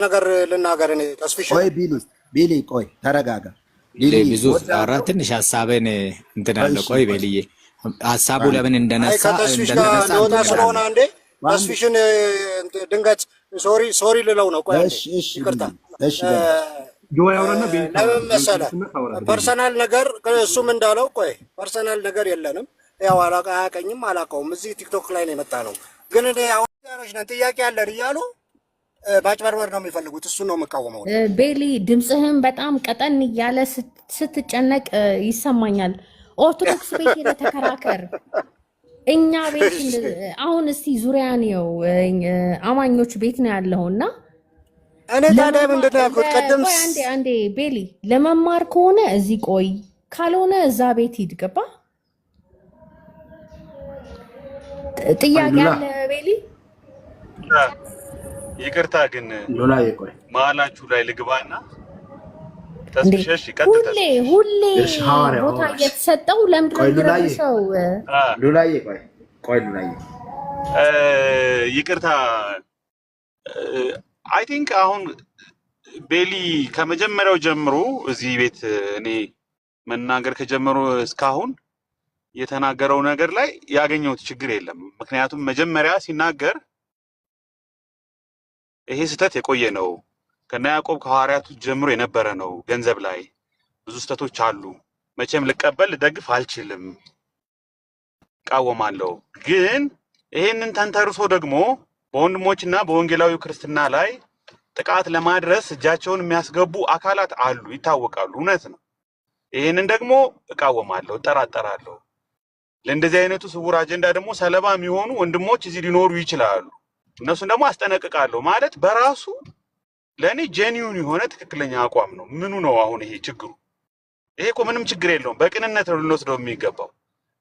ነገር ልናገር እኔ ተስፍሽ ቆይ ቢሊ ቆይ ተረጋጋ። ቢሊ ብዙ አራ ትንሽ ሐሳብን እንትን አለ። ቆይ ቤልዬ ሐሳቡ ለምን እንደነሳ እንደወጣ ስለሆነ አንዴ ተስፍሽን ድንገት ሶሪ ልለው ነው። ቆይ ይቅርታ። እሺ ለምን መሰለህ ፐርሰናል ነገር እሱም እንዳለው ቆይ ፐርሰናል ነገር የለንም። ያው አያውቀኝም አላውቀውም። እዚህ ቲክቶክ ላይ ነው የመጣ ነው። ግን እኔ አሁን ጥያቄ አለን እያሉ ባጭበርበር ነው የሚፈልጉት። እሱ ነው የምቃወመው። ቤሊ ድምፅህን በጣም ቀጠን እያለ ስትጨነቅ ይሰማኛል። ኦርቶዶክስ ቤት የተከራከር እኛ ቤት አሁን እስቲ ዙሪያ ነው አማኞች ቤት ነው ያለውና እኔ ታዲያ ምንድን ነው ያልኩት ቅድም አንዴ ቤሊ ለመማር ከሆነ እዚህ ቆይ፣ ካልሆነ እዛ ቤት ሂድ። ገባ? ጥያቄ አለ ቤሊ? ይቅርታ ግን መሀላችሁ ላይ ልግባና ተስፍሽ ይቀጥታል። ሁሌ ቦታ እየተሰጠው ለምንድን ነው ሉላዬ? ቆይ ሉላዬ ይቅርታ። አይ ቲንክ አሁን ቤሊ ከመጀመሪያው ጀምሮ እዚህ ቤት እኔ መናገር ከጀመሩ እስካሁን የተናገረው ነገር ላይ ያገኘሁት ችግር የለም። ምክንያቱም መጀመሪያ ሲናገር ይሄ ስህተት የቆየ ነው፣ ከና ያዕቆብ ከሐዋርያቱ ጀምሮ የነበረ ነው። ገንዘብ ላይ ብዙ ስህተቶች አሉ። መቼም ልቀበል ልደግፍ አልችልም፣ እቃወማለሁ። ግን ይሄንን ተንተርሶ ደግሞ በወንድሞችና በወንጌላዊ ክርስትና ላይ ጥቃት ለማድረስ እጃቸውን የሚያስገቡ አካላት አሉ፣ ይታወቃሉ። እውነት ነው። ይሄንን ደግሞ እቃወማለሁ፣ እጠራጠራለሁ። ለእንደዚህ አይነቱ ስውር አጀንዳ ደግሞ ሰለባ የሚሆኑ ወንድሞች እዚህ ሊኖሩ ይችላሉ። እነሱን ደግሞ አስጠነቅቃለሁ። ማለት በራሱ ለእኔ ጄኒውን የሆነ ትክክለኛ አቋም ነው። ምኑ ነው አሁን ይሄ ችግሩ? ይሄ እኮ ምንም ችግር የለውም። በቅንነት ነው ልንወስደው የሚገባው።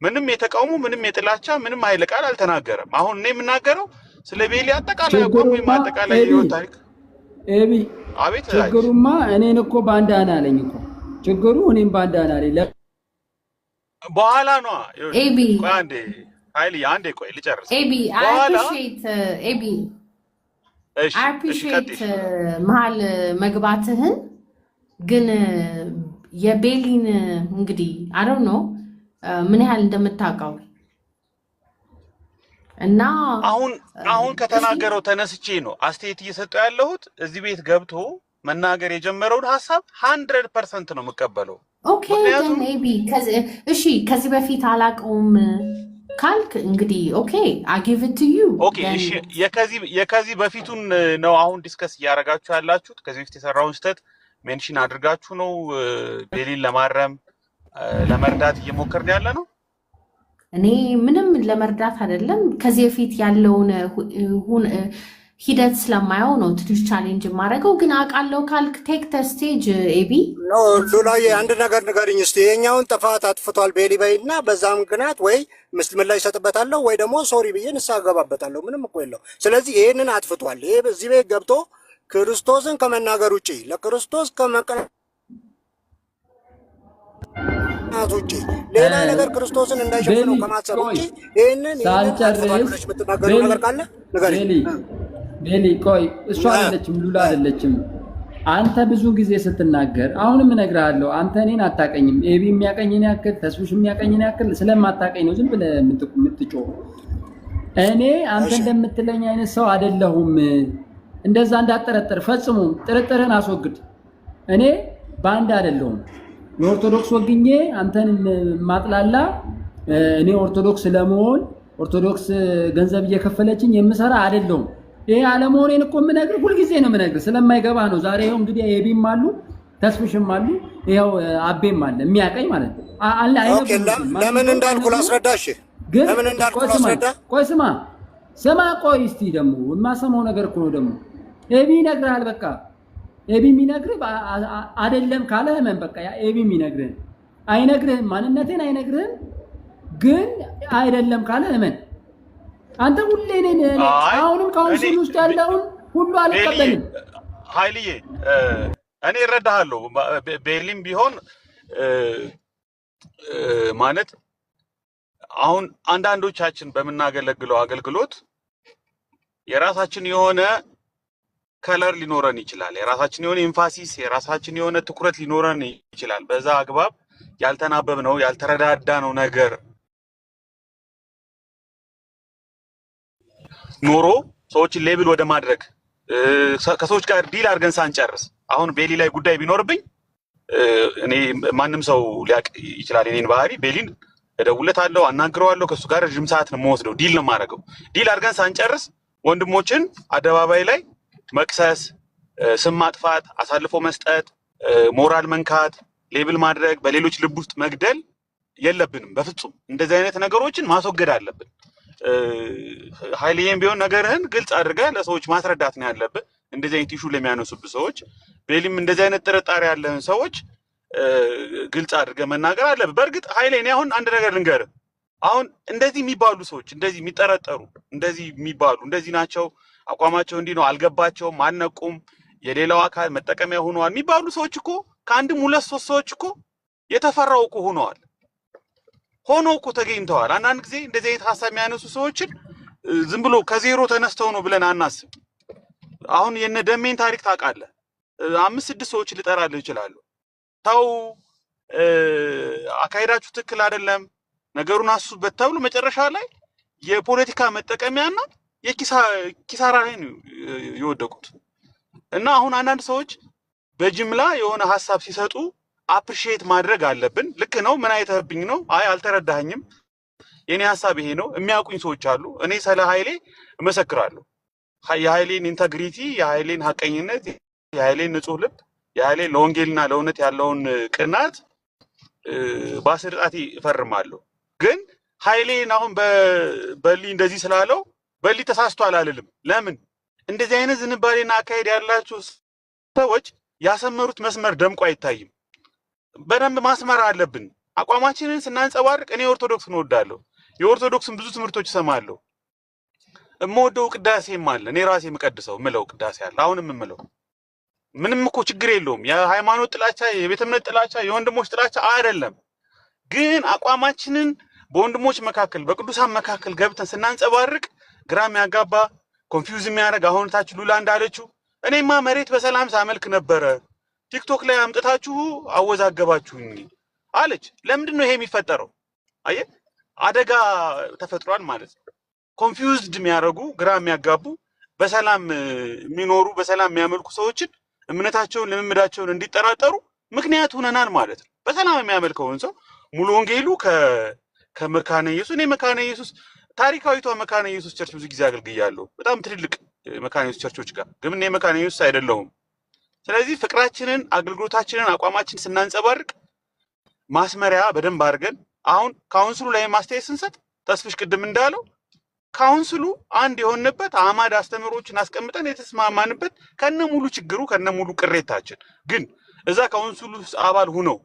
ምንም የተቃውሞ ምንም የጥላቻ ምንም ኃይለ ቃል አልተናገረም። አሁን እኔ የምናገረው ስለ ቤሊ አጠቃላይ አቋም ወይም አጠቃላይ ህይወት ታሪክ። ኤቢ አቤት። ችግሩማ እኔን እኮ ባንዳና አለኝ እኮ ችግሩ እኔም ባንዳና አለኝ። በኋላ ነው ኤቢ ቆይ አንዴ ኃይሌ አንዴ ቆይ ልጨርስ። ኤቢ አፕሪሺየት መሀል መግባትህን ግን የቤሊን እንግዲህ አረው ነው ምን ያህል እንደምታውቀው እና አሁን ከተናገረው ተነስቼ ነው አስተያየት እየሰጠው ያለሁት። እዚህ ቤት ገብቶ መናገር የጀመረውን ሐሳብ 100% ነው የምቀበለው። ኦኬ then maybe እሺ ከዚህ በፊት አላውቀውም ካልክ እንግዲህ ኦኬ I give it to you። ኦኬ እሺ የከዚህ በፊቱን ነው አሁን ዲስከስ እያደረጋችሁ ያላችሁት። ከዚህ በፊት የሰራውን ስህተት ሜንሽን አድርጋችሁ ነው ቤሊን ለማረም ለመርዳት እየሞከርን ያለ ነው። እኔ ምንም ለመርዳት አይደለም፣ ከዚህ በፊት ያለውን ሂደት ስለማየው ነው ትንሽ ቻሌንጅ ማድረገው። ግን አውቃለሁ ካልክ ቴክ ተ ስቴጅ ኤቢ። ኖ ሉላዬ አንድ ነገር ንገሪኝ እስቲ። የኛውን ጥፋት አጥፍቷል ቤሊ በይና በዛ ምክንያት ወይ ምስልምን ላይ ሰጥበታለሁ ወይ ደግሞ ሶሪ ብዬ ንስሐ ገባበታለሁ። ምንም እኮ የለው። ስለዚህ ይሄንን አጥፍቷል። ይሄ በዚህ ቤት ገብቶ ክርስቶስን ከመናገር ውጪ ለክርስቶስ ከመቀናት ውጪ ሌላ ነገር ክርስቶስን እንዳይሸፍነው ከማሰብ ውጪ ይሄንን ሳልጨርስ የምትናገረው ነገር ካለ ንገሪኝ። ቤሊ ቆይ፣ እሷ አይደለችም ሉላ አይደለችም። አንተ ብዙ ጊዜ ስትናገር አሁንም እነግርሃለሁ፣ አንተ እኔን አታውቀኝም። ኤቢ የሚያቀኝን ያክል ተስፉሽ የሚያቀኝን ያክል ስለማታውቀኝ ነው ዝም ብለህ የምትጮህ። እኔ አንተ እንደምትለኝ አይነት ሰው አይደለሁም። እንደዛ እንዳጠረጥር ፈጽሞ ጥርጥርህን አስወግድ። እኔ ባንድ አይደለሁም። የኦርቶዶክስ ወግኜ አንተን ማጥላላ እኔ ኦርቶዶክስ ለመሆን ኦርቶዶክስ ገንዘብ እየከፈለችኝ የምሰራ አይደለሁም። ይሄ አለመሆኔን እኮ የምነግርህ ሁልጊዜ ነው የምነግርህ፣ ስለማይገባ ነው። ዛሬ ይኸው እንግዲህ ኤቢም አሉ ተስፍሽም አሉ፣ ይኸው አቤም አለ የሚያቀኝ ማለት ነው። ለምን እንዳልኩ ላስረዳሽ። ለምን እንዳልኩ ላስረዳ። ቆይ ስማ ቆይ እስቲ ደግሞ የማሰማው ነገር እኮ ነው ደግሞ ኤቢ ይነግርሃል። በቃ ኤቢ የሚነግርህ አይደለም ካለ ህመም በቃ ኤቢ የሚነግርህ አይነግርህም፣ ማንነቴን አይነግርህም። ግን አይደለም ካለ ህመም አንተ ሁሌ ነኝ አሁንም ካውንስል ውስጥ ያለውን ሁሉ አልቀበልም። ኃይልዬ እኔ እረዳሃለሁ። ቤሊም ቢሆን ማለት አሁን አንዳንዶቻችን በምናገለግለው አገልግሎት የራሳችን የሆነ ከለር ሊኖረን ይችላል። የራሳችን የሆነ ኤምፋሲስ፣ የራሳችን የሆነ ትኩረት ሊኖረን ይችላል። በዛ አግባብ ያልተናበብነው ያልተረዳዳነው ነገር ኖሮ ሰዎችን ሌብል ወደ ማድረግ ከሰዎች ጋር ዲል አድርገን ሳንጨርስ አሁን ቤሊ ላይ ጉዳይ ቢኖርብኝ እኔ ማንም ሰው ሊያቅ ይችላል የኔን ባህሪ። ቤሊን እደውልለታለሁ፣ አናግረዋለሁ። ከሱ ጋር ረጅም ሰዓት ነው የምወስደው፣ ዲል ነው የማደርገው። ዲል አድርገን ሳንጨርስ ወንድሞችን አደባባይ ላይ መክሰስ፣ ስም ማጥፋት፣ አሳልፎ መስጠት፣ ሞራል መንካት፣ ሌብል ማድረግ፣ በሌሎች ልብ ውስጥ መግደል የለብንም በፍጹም። እንደዚህ አይነት ነገሮችን ማስወገድ አለብን። ኃይልዬም ቢሆን ነገርህን ግልጽ አድርገህ ለሰዎች ማስረዳት ነው ያለብህ። እንደዚህ አይነት ኢሹ ለሚያነሱብህ ሰዎች፣ ቤሊም እንደዚህ አይነት ጥርጣሬ ያለህን ሰዎች ግልጽ አድርገህ መናገር አለብህ። በእርግጥ ኃይሌ እኔ አሁን አንድ ነገር ልንገርህ። አሁን እንደዚህ የሚባሉ ሰዎች እንደዚህ የሚጠረጠሩ እንደዚህ የሚባሉ እንደዚህ ናቸው፣ አቋማቸው እንዲህ ነው፣ አልገባቸውም፣ አልነቁም፣ የሌላው አካል መጠቀሚያ ሆነዋል የሚባሉ ሰዎች እኮ ከአንድም ሁለት ሶስት ሰዎች እኮ የተፈራው እኮ ሆነዋል እኮ ተገኝተዋል። አንዳንድ ጊዜ እንደዚህ አይነት ሀሳብ የሚያነሱ ሰዎችን ዝም ብሎ ከዜሮ ተነስተው ነው ብለን አናስብ። አሁን የነ ደሜን ታሪክ ታውቃለህ። 5-6 ሰዎች ልጠራልህ ይችላሉ። ተው አካሄዳችሁ ትክክል አይደለም፣ ነገሩን አስሱበት ተብሎ መጨረሻ ላይ የፖለቲካ መጠቀሚያና የኪሳራ ላይ ነው የወደቁት። እና አሁን አንዳንድ ሰዎች በጅምላ የሆነ ሀሳብ ሲሰጡ አፕሪሺየት ማድረግ አለብን። ልክ ነው፣ ምን አይተህብኝ ነው? አይ አልተረዳኸኝም፣ የኔ ሀሳብ ይሄ ነው። የሚያውቁኝ ሰዎች አሉ። እኔ ስለ ኃይሌ እመሰክራለሁ። የኃይሌን ኢንተግሪቲ፣ የኃይሌን ሀቀኝነት፣ የኃይሌን ንጹህ ልብ፣ የኃይሌን ለወንጌልና ለእውነት ያለውን ቅናት በአስርጣቴ እፈርማለሁ። ግን ኃይሌን አሁን በሊ እንደዚህ ስላለው በሊ ተሳስቷል አልልም። ለምን? እንደዚህ አይነት ዝንባሌና አካሄድ ያላችሁ ሰዎች ያሰመሩት መስመር ደምቆ አይታይም። በደንብ ማስመር አለብን። አቋማችንን ስናንጸባርቅ እኔ ኦርቶዶክስ እንወዳለሁ። የኦርቶዶክስን ብዙ ትምህርቶች እሰማለሁ። የምወደው ቅዳሴም አለ። እኔ ራሴ የምቀድሰው የምለው ቅዳሴ አለ። አሁንም የምለው ምንም እኮ ችግር የለውም። የሃይማኖት ጥላቻ፣ የቤተ እምነት ጥላቻ፣ የወንድሞች ጥላቻ አይደለም። ግን አቋማችንን በወንድሞች መካከል በቅዱሳን መካከል ገብተን ስናንጸባርቅ ግራ የሚያጋባ ኮንፊውዝ የሚያደርግ አሁን ታች ሉላ እንዳለችው እኔማ መሬት በሰላም ሳመልክ ነበረ፣ ቲክቶክ ላይ አምጥታችሁ አወዛገባችሁኝ አለች። ለምንድን ነው ይሄ የሚፈጠረው? አየህ፣ አደጋ ተፈጥሯል ማለት ነው። ኮንፊውዝድ የሚያደርጉ ግራ የሚያጋቡ በሰላም የሚኖሩ በሰላም የሚያመልኩ ሰዎችን እምነታቸውን ልምምዳቸውን እንዲጠራጠሩ ምክንያት ሆነናል ማለት ነው። በሰላም የሚያመልከውን ሰው ሙሉ ወንጌሉ ከመካነ ኢየሱስ፣ እኔ መካነ ኢየሱስ ታሪካዊቷ መካነ ኢየሱስ ቸርች ብዙ ጊዜ አገልግያለሁ። በጣም ትልልቅ መካነ ኢየሱስ ቸርቾች ጋር ግን እኔ መካነ ኢየሱስ አይደለሁም። ስለዚህ ፍቅራችንን፣ አገልግሎታችንን፣ አቋማችንን ስናንጸባርቅ ማስመሪያ በደንብ አድርገን አሁን ካውንስሉ ላይ ማስተያየት ስንሰጥ ተስፍሽ ቅድም እንዳለው ካውንስሉ አንድ የሆንበት አማድ አስተምሮችን አስቀምጠን የተስማማንበት ከነ ሙሉ ችግሩ ከነ ሙሉ ቅሬታችን ግን እዛ ካውንስሉ አባል ሁነው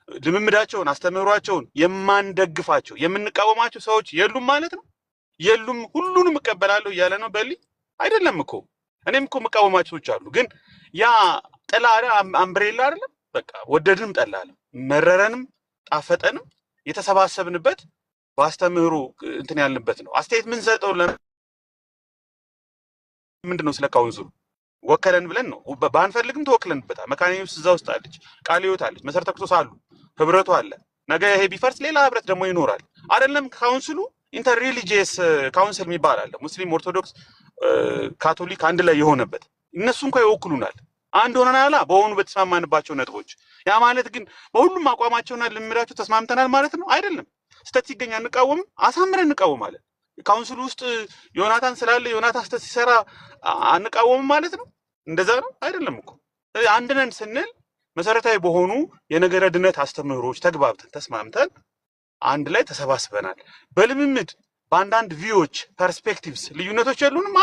ልምምዳቸውን አስተምሯቸውን የማንደግፋቸው የምንቃወማቸው ሰዎች የሉም ማለት ነው። የሉም ሁሉንም እቀበላለሁ እያለ ነው በሊ አይደለም እኮ። እኔም እኮ መቃወማቸው ሰዎች አሉ። ግን ያ ጥላ አምብሬላ አይደለም። በቃ ወደድንም ጠላለም መረረንም ጣፈጠንም የተሰባሰብንበት በአስተምህሮ እንትን ያልንበት ነው። አስተያየት ምን ሰጠው ለምንድን ነው? ስለ ካውንስሉ ወከለን ብለን ነው። ባንፈልግም ተወክለንበታል። መካነ ኢየሱስ እዛ ውስጥ አለች፣ ቃለ ሕይወት አለች፣ መሰረተ ክርስቶስ አሉ፣ ህብረቱ አለ። ነገ ይሄ ቢፈርስ ሌላ ህብረት ደግሞ ይኖራል አይደለም? ካውንስሉ ኢንተር ሪሊጂየስ ካውንስል የሚባል አለ። ሙስሊም፣ ኦርቶዶክስ፣ ካቶሊክ አንድ ላይ የሆነበት እነሱ እንኳን ይወክሉናል። አንድ ሆነናል በሆኑ በተስማማንባቸው ነጥቦች። ያ ማለት ግን በሁሉም አቋማቸውና ልምዳቸው ተስማምተናል ማለት ነው አይደለም። ስተት ሲገኝ አንቃወምም፣ አሳምረን እንቃወማለን። ካውንስሉ ውስጥ ዮናታን ስላለ ዮናታን ስተት ሲሰራ አንቃወምም ማለት ነው? እንደዛ ነው አይደለም እኮ። አንድ ነን ስንል መሰረታዊ በሆኑ የነገረ ድነት አስተምህሮች ተግባብተን ተስማምተን አንድ ላይ ተሰባስበናል። በልምምድ በአንዳንድ ቪዎች ፐርስፔክቲቭስ ልዩነቶች የሉንም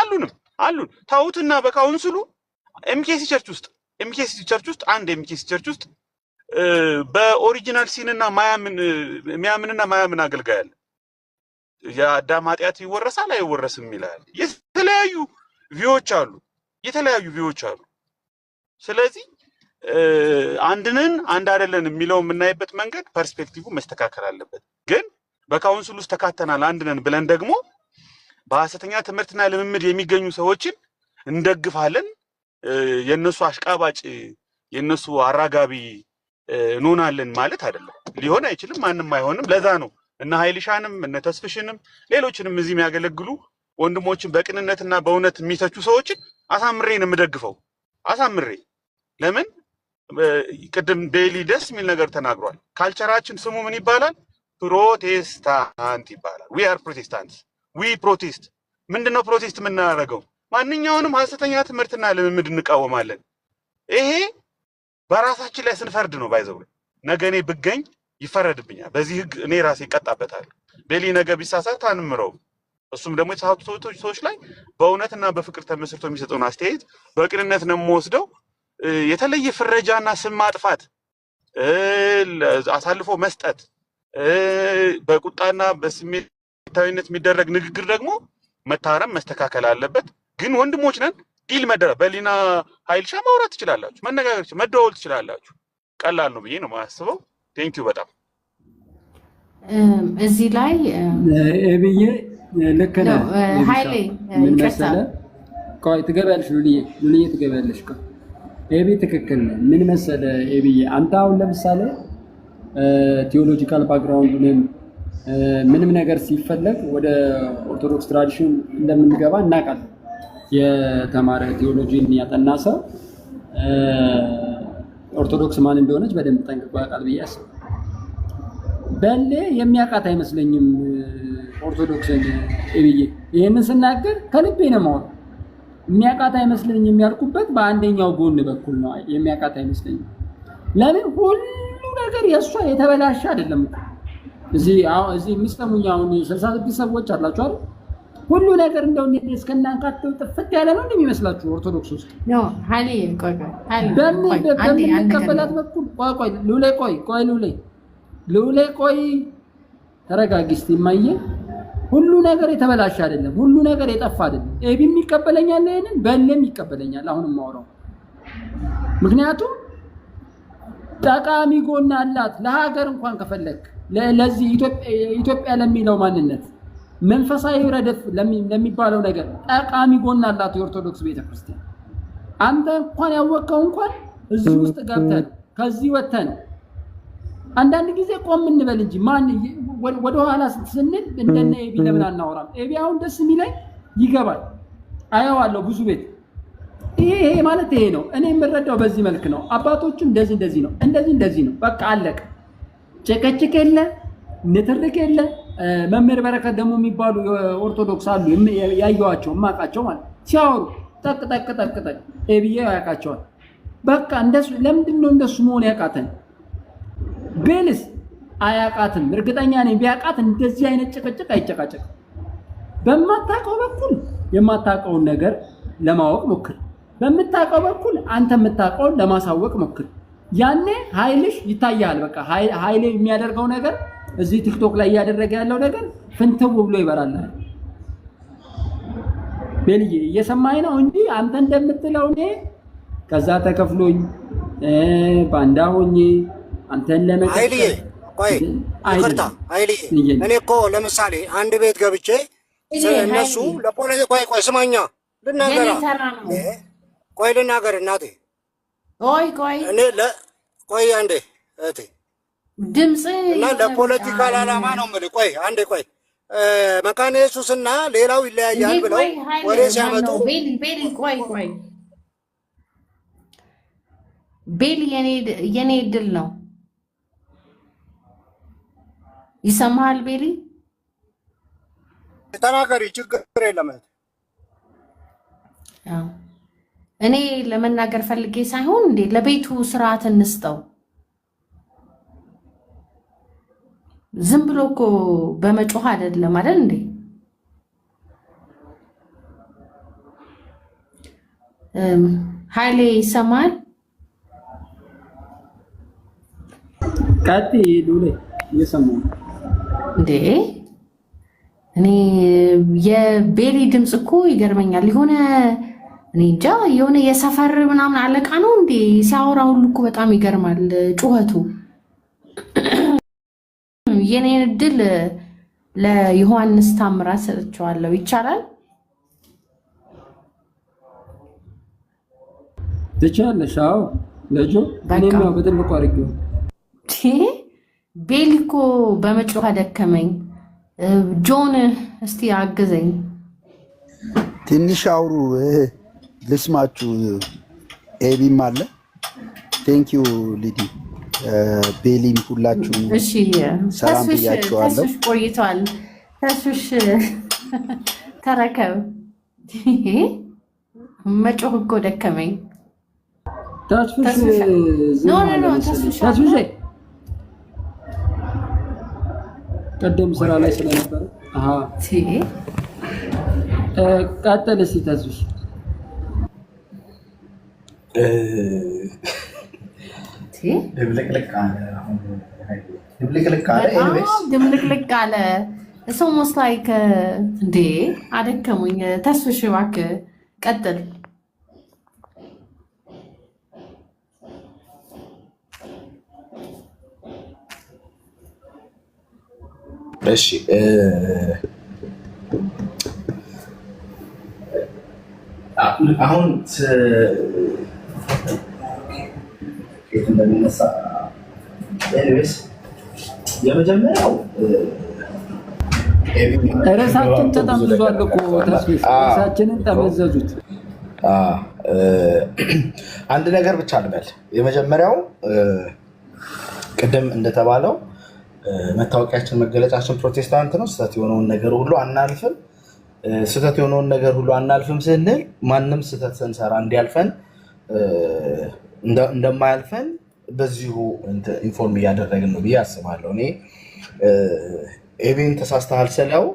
አሉን። ታውትና በካውንስሉ ኤምኬሲ ቸርች ውስጥ አንድ ኤምኬሲ ቸርች ውስጥ በኦሪጂናል ሲንና የሚያምንና ማያምን አገልጋይ አለ። የአዳም ኃጢአት ይወረሳል አይወረስም ይላል። የተለያዩ ቪዎች አሉ። ስለዚህ አንድንን አንድ አይደለን የሚለው የምናይበት መንገድ ፐርስፔክቲቭ መስተካከል አለበት። ግን በካውንስል ውስጥ ተካተናል አንድነን ብለን ደግሞ በሐሰተኛ ትምህርትና ልምምድ የሚገኙ ሰዎችን እንደግፋለን፣ የነሱ አሽቃባጭ የነሱ አራጋቢ እንሆናለን ማለት አይደለም። ሊሆን አይችልም፣ ማንም አይሆንም። ለዛ ነው እነ ኃይልሻንም እነ ተስፍሽንም ሌሎችንም እዚህ የሚያገለግሉ ወንድሞችን በቅንነትና በእውነት የሚተቹ ሰዎችን አሳምሬ ነው የምደግፈው። አሳምሬ ለምን ቅድም ቤሊ ደስ የሚል ነገር ተናግሯል። ካልቸራችን ስሙ ምን ይባላል? ፕሮቴስታንት ይባላል። ዊ አር ፕሮቴስታንትስ ዊ ፕሮቴስት። ምንድነው ፕሮቴስት የምናደርገው? ማንኛውንም ሐሰተኛ ትምህርትና ልምምድ እንቃወማለን። ይሄ በራሳችን ላይ ስንፈርድ ነው። ባይዘው ነገ እኔ ብገኝ ይፈረድብኛል። በዚህ ህግ እኔ ራሴ እቀጣበታለሁ። ቤሊ ነገ ቢሳሳት አንምረውም። እሱም ደግሞ የተሳሳቱ ሰዎች ላይ በእውነትና በፍቅር ተመስርቶ የሚሰጠውን አስተያየት በቅንነት ነው የምወስደው። የተለየ ፍረጃና ስም ማጥፋት፣ አሳልፎ መስጠት፣ በቁጣና በስሜታዊነት የሚደረግ ንግግር ደግሞ መታረም መስተካከል አለበት። ግን ወንድሞች ነን፣ ዲል መደረግ በሊና ኃይልሻ ማውራት ትችላላችሁ፣ መነጋገር መደዋወል ትችላላችሁ። ቀላል ነው ብዬ ነው የማስበው። ቴንኪዩ በጣም እዚህ ላይ ብዬ ልክ ነህ ኃይሌ ምን መሰለህ? ቆይ ትገቢያለሽ ሉልዬ ትገቢያለሽ። ቆይ ኤቢ ትክክል ነህ። ምን መሰለህ ኤቢዬ፣ አንተ አሁን ለምሳሌ ቴዎሎጂካል ባክግራውንድ ምንም ነገር ሲፈለግ ወደ ኦርቶዶክስ ትራዲሽን እንደምንገባ እናውቃለን። የተማረ ቴዎሎጂን ያጠና ሰው ኦርቶዶክስ ማን እንደሆነች በደንብ ጠንቅቆ ያውቃል ብዬ አስባለሁ። በሌ የሚያውቃት አይመስለኝም ኦርቶዶክስን ኤቢዬ። ይህንን ስናገር ከልቤ ነው የማወራው። የሚያውቃት አይመስለኝም ያልኩበት በአንደኛው ጎን በኩል ነው። የሚያውቃት አይመስለኝም። ለምን ሁሉ ነገር የእሷ የተበላሸ አይደለም። እዚህ የሚሰሙኝ አሁን 66 ሰዎች አላችሁ አይደል? ሁሉ ነገር እንደው እስከናንካተው ጥፍት ያለ ነው እንደሚመስላችሁ ኦርቶዶክስ ውስጥ ነው። ኃይሌ በሚቀበላት በኩል ቆይ ሉሌ ቆይ ተረጋጊ እስቲ እማዬ። ሁሉ ነገር የተበላሸ አይደለም፣ ሁሉ ነገር የጠፋ አይደለም። ኤቢም ይቀበለኛል፣ ይሄንን በለም ይቀበለኛል። አሁንም ማውራው ምክንያቱም ጠቃሚ ጎን አላት ለሀገር እንኳን ከፈለክ ለዚህ ኢትዮጵያ ለሚለው ማንነት መንፈሳዊ ረድፍ ለሚባለው ነገር ጠቃሚ ጎን አላት የኦርቶዶክስ ቤተክርስቲያን። አንተ እንኳን ያወቀው እንኳን እዚህ ውስጥ ገብተን ከዚህ ወተን አንዳንድ ጊዜ ቆም እንበል እንጂ ማን ወደ ኋላ ስንል እንደነ ኤቢ ለምን አናወራም? ኤቢ አሁን ደስ የሚለኝ ይገባል፣ አየዋለሁ ብዙ ቤት ይሄ ማለት ይሄ ነው። እኔ የምረዳው በዚህ መልክ ነው። አባቶችም እንደዚህ ነው፣ እንደዚህ ነው። በቃ አለቀ። ጭቅጭቅ የለ፣ ንትርክ የለ። መምህር በረከት ደግሞ የሚባሉ ኦርቶዶክስ አሉ ያየዋቸው ማቃቸው ማለት ሲያወሩ ጠቅ ኤቢዬ ያውቃቸዋል። በቃ እንደሱ ለምንድን ነው እንደሱ መሆን ያቃተን? ቤልስ አያቃትም። እርግጠኛ ነኝ ቢያቃት እንደዚህ አይነት ጭቅጭቅ አይጨቃጨቅም። በማታውቀው በኩል የማታውቀውን ነገር ለማወቅ ሞክር። በምታውቀው በኩል አንተ የምታውቀውን ለማሳወቅ ሞክር። ያኔ ኃይልሽ ይታያል። በቃ ኃይሌ የሚያደርገው ነገር እዚህ ቲክቶክ ላይ እያደረገ ያለው ነገር ፍንትው ብሎ ይበራልሃል። ቤልዬ እየሰማኝ ነው እንጂ አንተ እንደምትለው እኔ ከዛ ተከፍሎኝ ባንዳ ሆኜ አንተን ለመቀጠል ኃይልዬ ቆይ ይቅርታ ኃይልዬ፣ እኔ እኮ ለምሳሌ አንድ ቤት ገብቼ እነሱ ለፖለቲካ ቆይ ስማኛ ልናገር እናቴ እኔ ቆይ አንዴ እህቴ ድምጽ እና ለፖለቲካል ዓላማ ነው የምልህ። ቆይ አንዴ ቆይ መካነ ኢየሱስና ሌላው ይለያያል ብለው ወሬ ሲያመጡ ቤሊ የኔ ድል ነው። ይሰማሃል ቤሊ? ተናገሪ፣ ችግር የለም። እኔ ለመናገር ፈልጌ ሳይሆን እንዴ ለቤቱ ስርዓት እንስጠው። ዝም ብሎ እኮ በመጮህ አይደለም አይደል እንዴ? ኃይሌ ይሰማል ቀጥ ሉሌ እየሰማሁ እንዴ? እኔ የቤሊ ድምፅ እኮ ይገርመኛል። የሆነ እኔ እንጃ የሆነ የሰፈር ምናምን አለቃ ነው እንዴ ሲያወራ ሁሉ እኮ በጣም ይገርማል ጩኸቱ። የኔን እድል ለዮሐንስ ታምራት ሰጥቼዋለሁ። ይቻላል? ትችያለሽ። አዎ ለጆ እኔም ያው በትልቁ አድርጌው ቤሊኮ በመጮህ ደከመኝ። ጆን እስቲ አግዘኝ። ትንሽ አውሩ ልስማችሁ። ኤቢም አለ። ቴንክ ዩ ሊዲ ቤሊም ሁላችሁም እሺ። ሰላም ብያችኋለሁ። ተስፍሽ ቆይቷል። ተስፍሽ ተረከብ። መጮህ እኮ ደከመኝ። ተስፍሽ ኖ ተስፍሽ ቀደም ስራ ላይ ስለነበረ ቀጥል እስኪ ተስፍሽ። ድብልቅልቅ አለ። It's almost like እንዴ አደከሙኝ። ተስፍሽ እባክህ ቀጥል። እሺ አሁን እንደሚነሳ ኤኒዌይስ የመጀመሪያው ርዕሳችን ተጠምዝዟል እኮ ተስፋዬ፣ ርዕሳችንን ጠመዘዙት። አንድ ነገር ብቻ ልበል። የመጀመሪያው ቅድም እንደተባለው መታወቂያችን መገለጫችን ፕሮቴስታንት ነው። ስህተት የሆነውን ነገር ሁሉ አናልፍም። ስህተት የሆነውን ነገር ሁሉ አናልፍም ስንል ማንም ስህተት ስንሰራ እንዲያልፈን እንደማያልፈን በዚሁ ኢንፎርም እያደረግን ነው ብዬ አስባለሁ። እኔ ኤቢን ተሳስተሃል ስለው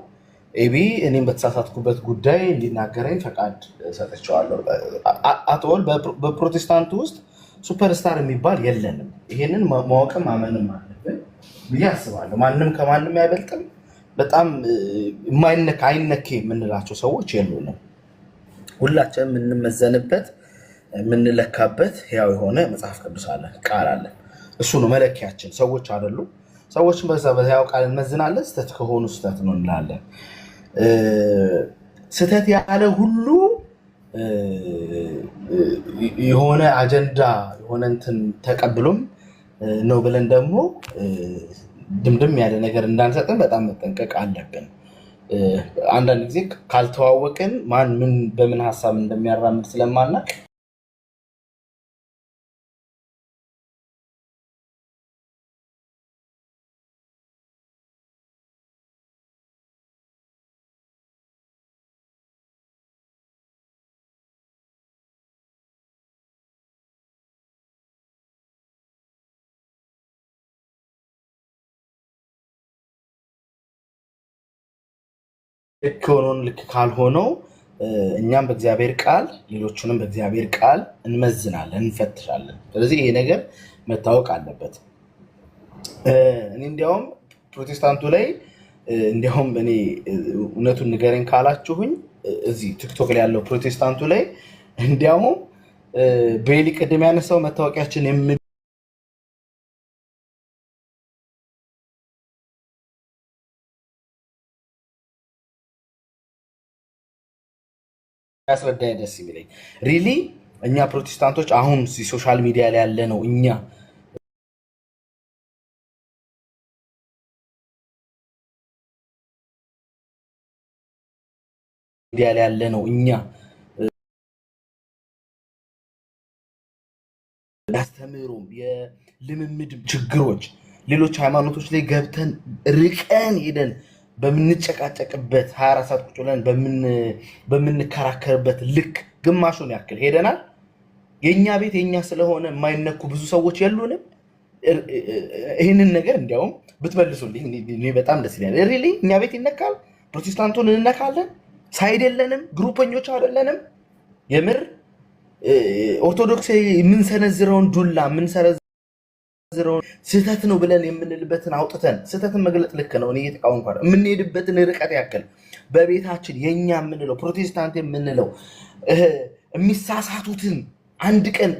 ኤቢ እኔም በተሳሳትኩበት ጉዳይ እንዲናገረኝ ፈቃድ ሰጥቼዋለሁ። አትወል በፕሮቴስታንቱ ውስጥ ሱፐርስታር የሚባል የለንም። ይሄንን ማወቅም ማመንም አለብን ብዬ አስባለሁ። ማንም ከማንም አይበልጥም። በጣም አይነኬ የምንላቸው ሰዎች የሉንም። ሁላችንም የምንመዘንበት የምንለካበት ሕያው የሆነ መጽሐፍ ቅዱስ አለ፣ ቃል አለ። እሱ ነው መለኪያችን። ሰዎች አይደሉም። ሰዎችን በዛ በሕያው ቃል እንመዝናለን። ስህተት ከሆኑ ስህተት ነው እንላለን። ስህተት ያለ ሁሉ የሆነ አጀንዳ የሆነ እንትን ተቀብሎም ነው ብለን ደግሞ ድምድም ያለ ነገር እንዳንሰጥን በጣም መጠንቀቅ አለብን። አንዳንድ ጊዜ ካልተዋወቅን ማን ምን በምን ሀሳብ እንደሚያራምድ ስለማናቅ ልክ ሆኖን ልክ ካልሆነው እኛም በእግዚአብሔር ቃል ሌሎቹንም በእግዚአብሔር ቃል እንመዝናለን፣ እንፈትሻለን። ስለዚህ ይሄ ነገር መታወቅ አለበት። እኔ እንዲያውም ፕሮቴስታንቱ ላይ እንዲያውም እኔ እውነቱን ንገረኝ ካላችሁኝ እዚህ ቲክቶክ ላይ ያለው ፕሮቴስታንቱ ላይ እንዲያውም ቤሊ ቅድም ያነሳው መታወቂያችን ያስረዳኝ ደስ የሚለኝ ሪሊ እኛ ፕሮቴስታንቶች አሁን ሶሻል ሚዲያ ላይ ያለ ነው እኛ ሚዲያ ላይ ያለ ነው እኛ ያስተምሩም የልምምድ ችግሮች ሌሎች ሃይማኖቶች ላይ ገብተን ርቀን ሄደን በምንጨቃጨቅበት 24 ሰዓት ቁጭ ብለን በምንከራከርበት ልክ ግማሹን ያክል ሄደናል። የኛ ቤት የኛ ስለሆነ የማይነኩ ብዙ ሰዎች የሉንም። ይህንን ነገር እንዲያውም ብትመልሱልኝ እኔ በጣም ደስ ይላል። ሪሊ እኛ ቤት ይነካል፣ ፕሮቴስታንቱን እንነካለን። ሳይድ የለንም፣ ግሩፐኞች አይደለንም። የምር ኦርቶዶክስ የምንሰነዝረውን ዱላ ስህተት ነው ብለን የምንልበትን አውጥተን ስህተትን መግለጥ ልክ ነው። እኔ እየተቃወምኩ አይደል። የምንሄድበትን ርቀት ያክል በቤታችን የኛ የምንለው ፕሮቴስታንት የምንለው የሚሳሳቱትን አንድ ቀን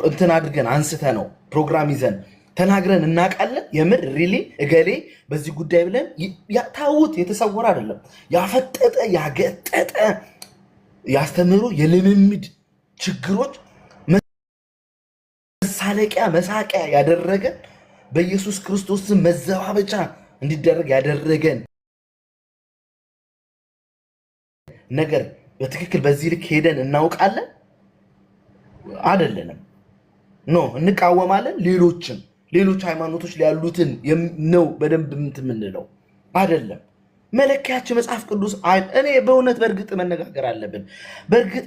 እንትን አድርገን አንስተ ነው ፕሮግራም ይዘን ተናግረን እናውቃለን። የምር ሪሊ እገሌ በዚህ ጉዳይ ብለን ታውት የተሰወረ አይደለም። ያፈጠጠ ያገጠጠ ያስተምሩ የልምምድ ችግሮች መሳለቂያ መሳቂያ ያደረገን በኢየሱስ ክርስቶስ መዘባበቻ እንዲደረግ ያደረገን ነገር በትክክል በዚህ ልክ ሄደን እናውቃለን አይደለንም? ኖ እንቃወማለን። ሌሎች ሃይማኖቶች ላይ ያሉትን ነው በደንብ የምንለው አይደለም። መለኪያችን መጽሐፍ ቅዱስ እኔ በእውነት በእርግጥ መነጋገር አለብን። በእርግጥ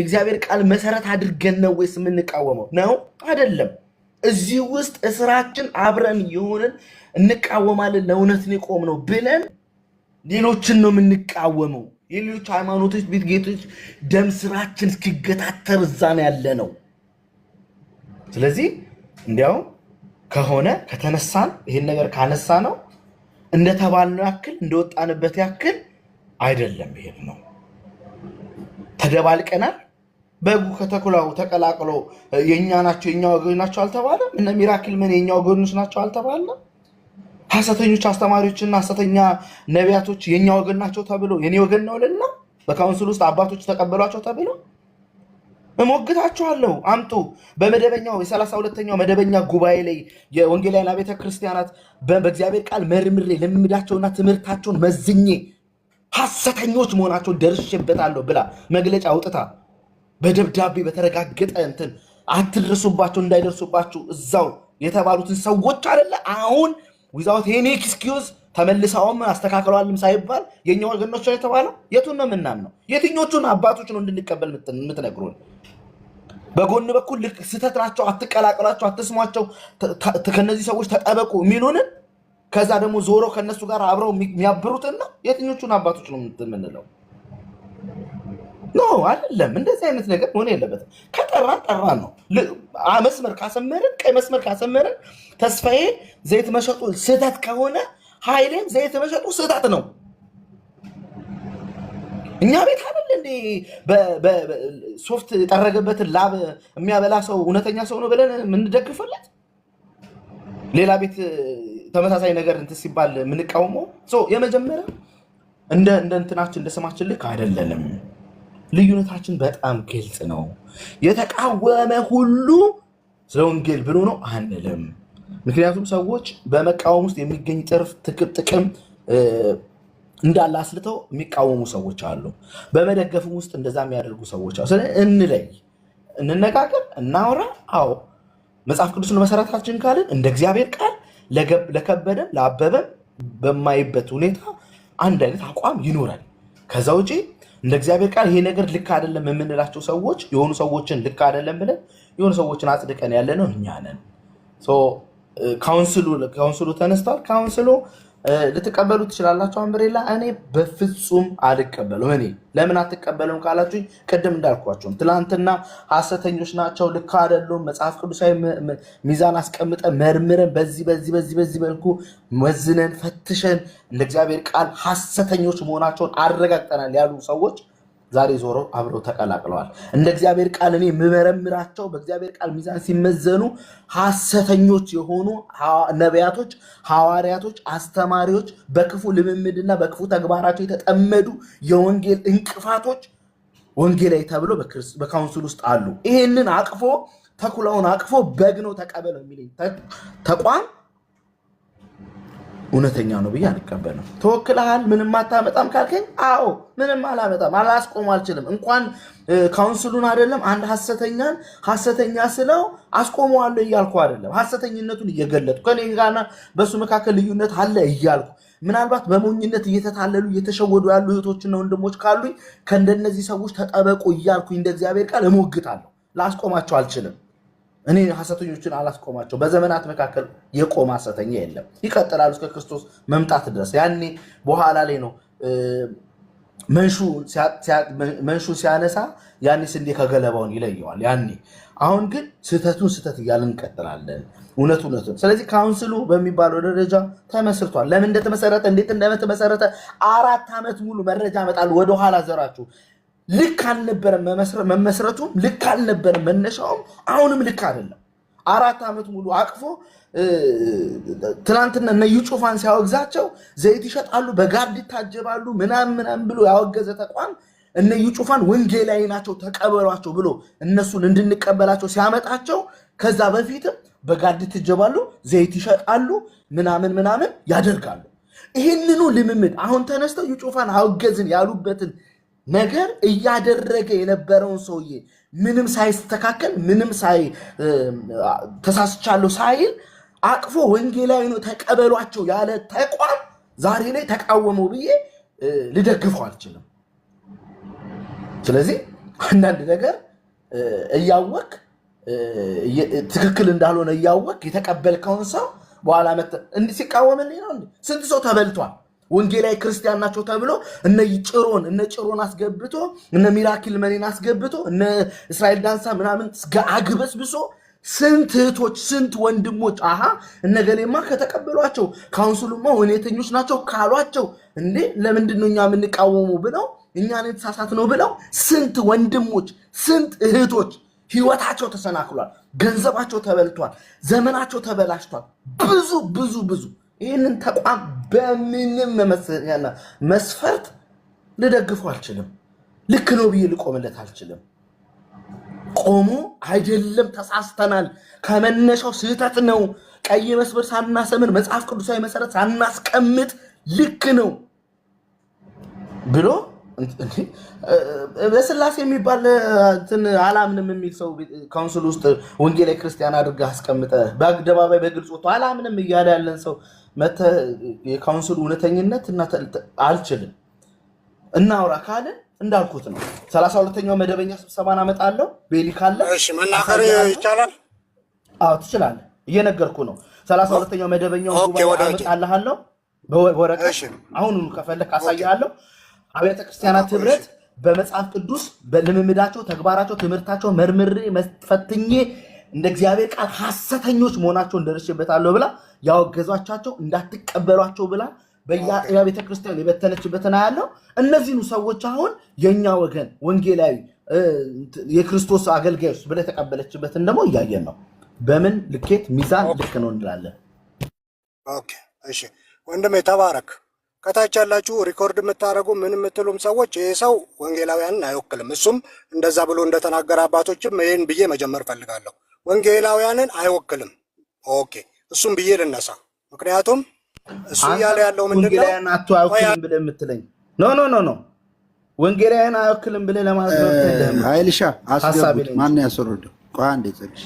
እግዚአብሔር ቃል መሰረት አድርገን ነው ወይስ የምንቃወመው ነው? አይደለም። እዚህ ውስጥ እስራችን አብረን የሆነን እንቃወማለን። ለእውነትን የቆም ነው ብለን ሌሎችን ነው የምንቃወመው። የሌሎች ሃይማኖቶች ቤት ጌቶች ደም ስራችን እስኪገታተር እዛ ነው ያለ ነው። ስለዚህ እንዲያውም ከሆነ ከተነሳን ይህን ነገር ካነሳ ነው እንደተባልነው ያክል እንደወጣንበት ያክል አይደለም። ይሄድ ነው ተደባልቀናል። በጉ ከተኩላው ተቀላቅሎ የኛ ናቸው የኛ ወገኖች ናቸው አልተባለም። እነ ሚራክል ምን የኛ ወገኖች ናቸው አልተባለም። ሐሰተኞች አስተማሪዎችና ሐሰተኛ ነቢያቶች የኛ ወገን ናቸው ተብሎ የኔ ወገን ነው ለና በካውንስል ውስጥ አባቶች ተቀበሏቸው ተብሎ እሞግታቸዋለሁ። አምጡ። በመደበኛው የ32ኛው መደበኛ ጉባኤ ላይ የወንጌላውያን ቤተ ክርስቲያናት በእግዚአብሔር ቃል መርምሬ ልምዳቸውና ትምህርታቸውን መዝኜ ሐሰተኞች መሆናቸውን ደርሼበታለሁ ብላ መግለጫ አውጥታ በደብዳቤ በተረጋገጠ እንትን አትድረሱባቸው እንዳይደርሱባችሁ እዛው የተባሉትን ሰዎች አይደለ አሁን ዊዛውት ኤኒ ኤክስኪውዝ ተመልሰውም አስተካክለዋልም ሳይባል የኛ ወገኖች የተባለው የቱን ነው የምናምነው? የትኞቹን አባቶች ነው እንድንቀበል የምትነግሩን? በጎን በኩል ስህተት ናቸው አትቀላቀሏቸው አትስሟቸው ከነዚህ ሰዎች ተጠበቁ የሚሉንን ከዛ ደግሞ ዞሮ ከነሱ ጋር አብረው የሚያብሩትና የትኞቹን አባቶች ነው የምንለው? ኖ አይደለም። እንደዚህ አይነት ነገር ሆነ የለበትም። ከጠራ ነው። መስመር ካሰመርን ቀይ መስመር ካሰመርን ተስፋዬ ዘይት መሸጡ ስህተት ከሆነ ኃይሌም ዘይት መሸጡ ስህተት ነው። እኛ ቤት አይደል እንዴ በሶፍት የጠረገበትን ላብ የሚያበላ ሰው እውነተኛ ሰው ነው ብለን የምንደግፈለት? ሌላ ቤት ተመሳሳይ ነገር እንትን ሲባል የምንቃወመው የመጀመሪያ እንደ እንትናችን እንደ ስማችን ልክ አይደለንም። ልዩነታችን በጣም ግልጽ ነው። የተቃወመ ሁሉ ስለ ወንጌል ብሎ ነው አንልም። ምክንያቱም ሰዎች በመቃወም ውስጥ የሚገኝ ጥቅም እንዳለ አስልተው የሚቃወሙ ሰዎች አሉ። በመደገፍም ውስጥ እንደዛ የሚያደርጉ ሰዎች አሉ። ስለዚህ እንለይ፣ እንነጋገር፣ እናውራ። አዎ መጽሐፍ ቅዱስን መሰረታችን ካልን እንደ እግዚአብሔር ቃል ለከበደም ለአበበም በማይበት ሁኔታ አንድ አይነት አቋም ይኖራል። ከዛ ውጪ እንደ እግዚአብሔር ቃል ይሄ ነገር ልክ አይደለም የምንላቸው ሰዎች የሆኑ ሰዎችን ልክ አይደለም ብለን የሆኑ ሰዎችን አጽድቀን ያለ ነው እኛ ነን። ካውንስሉ ተነስቷል። ካውንስሉ ልትቀበሉ ትችላላችሁ። አምብሬላ እኔ በፍጹም አልቀበሉም። እኔ ለምን አትቀበሉም ካላችሁኝ ቅድም እንዳልኳቸው ትላንትና ሐሰተኞች ናቸው ልክ አይደሉም መጽሐፍ ቅዱሳዊ ሚዛን አስቀምጠን መርምረን በዚህ መልኩ መዝነን ፈትሸን እንደ እግዚአብሔር ቃል ሐሰተኞች መሆናቸውን አረጋግጠናል ያሉ ሰዎች ዛሬ ዞሮ አብረው ተቀላቅለዋል። እንደ እግዚአብሔር ቃል እኔ የምመረምራቸው በእግዚአብሔር ቃል ሚዛን ሲመዘኑ ሐሰተኞች የሆኑ ነቢያቶች፣ ሐዋርያቶች፣ አስተማሪዎች በክፉ ልምምድና በክፉ ተግባራቸው የተጠመዱ የወንጌል እንቅፋቶች ወንጌላዊ ተብሎ በካውንስል ውስጥ አሉ። ይሄንን አቅፎ ተኩላውን አቅፎ በግ ነው ተቀበለው የሚለኝ ተቋም እውነተኛ ነው ብዬ አልቀበልም። ተወክለሃል ምንም አታመጣም ካልከኝ አዎ ምንም አላመጣም፣ አላስቆም አልችልም። እንኳን ካውንስሉን አይደለም አንድ ሐሰተኛ ስለው አስቆመዋለሁ እያልኩ አይደለም፣ ሐሰተኝነቱን እየገለጥኩ ከኔ ጋርና በሱ መካከል ልዩነት አለ እያልኩ ምናልባት በሞኝነት እየተታለሉ እየተሸወዱ ያሉ እህቶችና ወንድሞች ካሉኝ ከእንደነዚህ ሰዎች ተጠበቁ እያልኩኝ እንደ እግዚአብሔር ቃል እሞግታለሁ። ላስቆማቸው አልችልም። እኔ ሐሰተኞችን አላስቆማቸው። በዘመናት መካከል የቆመ ሐሰተኛ የለም፣ ይቀጥላሉ እስከ ክርስቶስ መምጣት ድረስ። ያኔ በኋላ ላይ ነው መንሹ ሲያነሳ ያኔ ስንዴ ከገለባውን ይለየዋል ያኔ። አሁን ግን ስህተቱን ስህተት እያልን እንቀጥላለን፣ እውነቱን። ስለዚህ ካውንስሉ በሚባለው ደረጃ ተመስርቷል። ለምን እንደተመሰረተ እንዴት እንደተመሰረተ 4 ዓመት ሙሉ መረጃ እመጣለሁ ወደኋላ ዘራችሁ። ልክ አልነበረም መመስረቱም፣ ልክ አልነበረም መነሻውም፣ አሁንም ልክ አይደለም። 4 ዓመት ሙሉ አቅፎ ትናንትና እነ ጩፋን ሲያወግዛቸው ዘይት ይሸጣሉ በጋርድ ይታጀባሉ ምናምን ብሎ ያወገዘ ተቋም እነ ጩፋን ወንጌላዊ ናቸው ተቀበሏቸው ብሎ እነሱን እንድንቀበላቸው ሲያመጣቸው ከዛ በፊትም በጋርድ ትጀባሉ፣ ዘይት ይሸጣሉ፣ ምናምን ያደርጋሉ። ይህንኑ ልምምድ አሁን ተነስተው ጩፋን አውገዝን ያሉበትን ነገር እያደረገ የነበረውን ሰውዬ ምንም ሳይስተካከል ምንም ተሳስቻለሁ ሳይል አቅፎ ወንጌላዊ ነው ተቀበሏቸው ያለ ተቋም ዛሬ ላይ ተቃወመው ብዬ ልደግፈው አልችልም። ስለዚህ አንዳንድ ነገር እያወቅ ትክክል እንዳልሆነ እያወቅ የተቀበልከውን ሰው በኋላ እንዲህ ሲቃወምልኝ ነው። ስንት ሰው ተበልቷል። ወንጌላዊ ክርስቲያን ናቸው ተብሎ እነ ጭሮን አስገብቶ እነ ሚራክል መኔን አስገብቶ እነ እስራኤል ዳንሳ ምናምን አግበስብሶ ስንት እህቶች ስንት ወንድሞች እነገሌማ ከተቀበሏቸው ካውንስሉማ ሁኔተኞች ናቸው ካሏቸው እንዴ ለምንድን ነው እኛ የምንቃወሙ ብለው እኛን የተሳሳት ነው ብለው ስንት ወንድሞች ስንት እህቶች ህይወታቸው ተሰናክሏል፣ ገንዘባቸው ተበልቷል፣ ዘመናቸው ተበላሽቷል። ብዙ ይህንን ተቋም በምንም መስፈርት ልደግፈው አልችልም። ልክ ነው ብዬ ልቆምለት አልችልም። ቆሞ አይደለም ተሳስተናል፣ ከመነሻው ስህተት ነው፣ ቀይ መስመር ሳናሰምር መጽሐፍ ቅዱሳዊ መሰረት ሳናስቀምጥ ልክ ነው ብሎ በስላሴ የሚባል አላምንም የሚል ሰው ካውንስል ውስጥ ወንጌላዊ ክርስቲያን አድርገህ አስቀምጠህ በአደባባይ በግልጽ ወጥቶ አላምንም እያለ ያለን ሰው መተህ የካውንስሉ እውነተኝነት አልችልም እናውራ ካለ እንዳልኩት ነው። 32ኛው መደበኛ ስብሰባን አመጣለሁ። ቤሊ ካለ እሺ መናገር ይቻላል። አዎ ትችላለህ። እየነገርኩ ነው። 32ኛው መደበኛው አመጣልሃለሁ በወረቀት አሁኑኑ ከፈለክ አሳያለሁ። አብያተ ክርስቲያናት ህብረት በመጽሐፍ ቅዱስ በልምምዳቸው ተግባራቸው ትምህርታቸው መርምሬ ፈትኜ እንደ እግዚአብሔር ቃል ሐሰተኞች መሆናቸውን ደርሼበታለሁ ብላ ያወገዟቸው እንዳትቀበሏቸው ብላ በየአጥቢያ ቤተ ክርስቲያን የበተነችበትን ያለው እነዚህኑ ሰዎች አሁን የኛ ወገን ወንጌላዊ የክርስቶስ አገልጋዮች ብለ ተቀበለችበትን ደግሞ እያየን ነው። በምን ልኬት ሚዛን ልክ ነው እንላለን። ኦኬ እሺ ወንድሜ ተባረክ። ከታች ያላችሁ ሪኮርድ የምታደርጉ ምን የምትሉም ሰዎች ይሄ ሰው ወንጌላውያንን አይወክልም፣ እሱም እንደዛ ብሎ እንደተናገረ አባቶችም ይሄን ብዬ መጀመር ፈልጋለሁ። ወንጌላውያንን አይወክልም። ኦኬ እሱም ብዬ ልነሳ። ምክንያቱም እሱ እያለ ያለው ምንድነው ወንጌላውያን አይወክልም ብለህ የምትለኝ ኖ ወንጌላውያን አይወክልም ብለህ ለማለት ነው። ኃይልሻ አስገቡት። ማን ነው ያስወረደው? ቆይ አንዴ ጽግሽ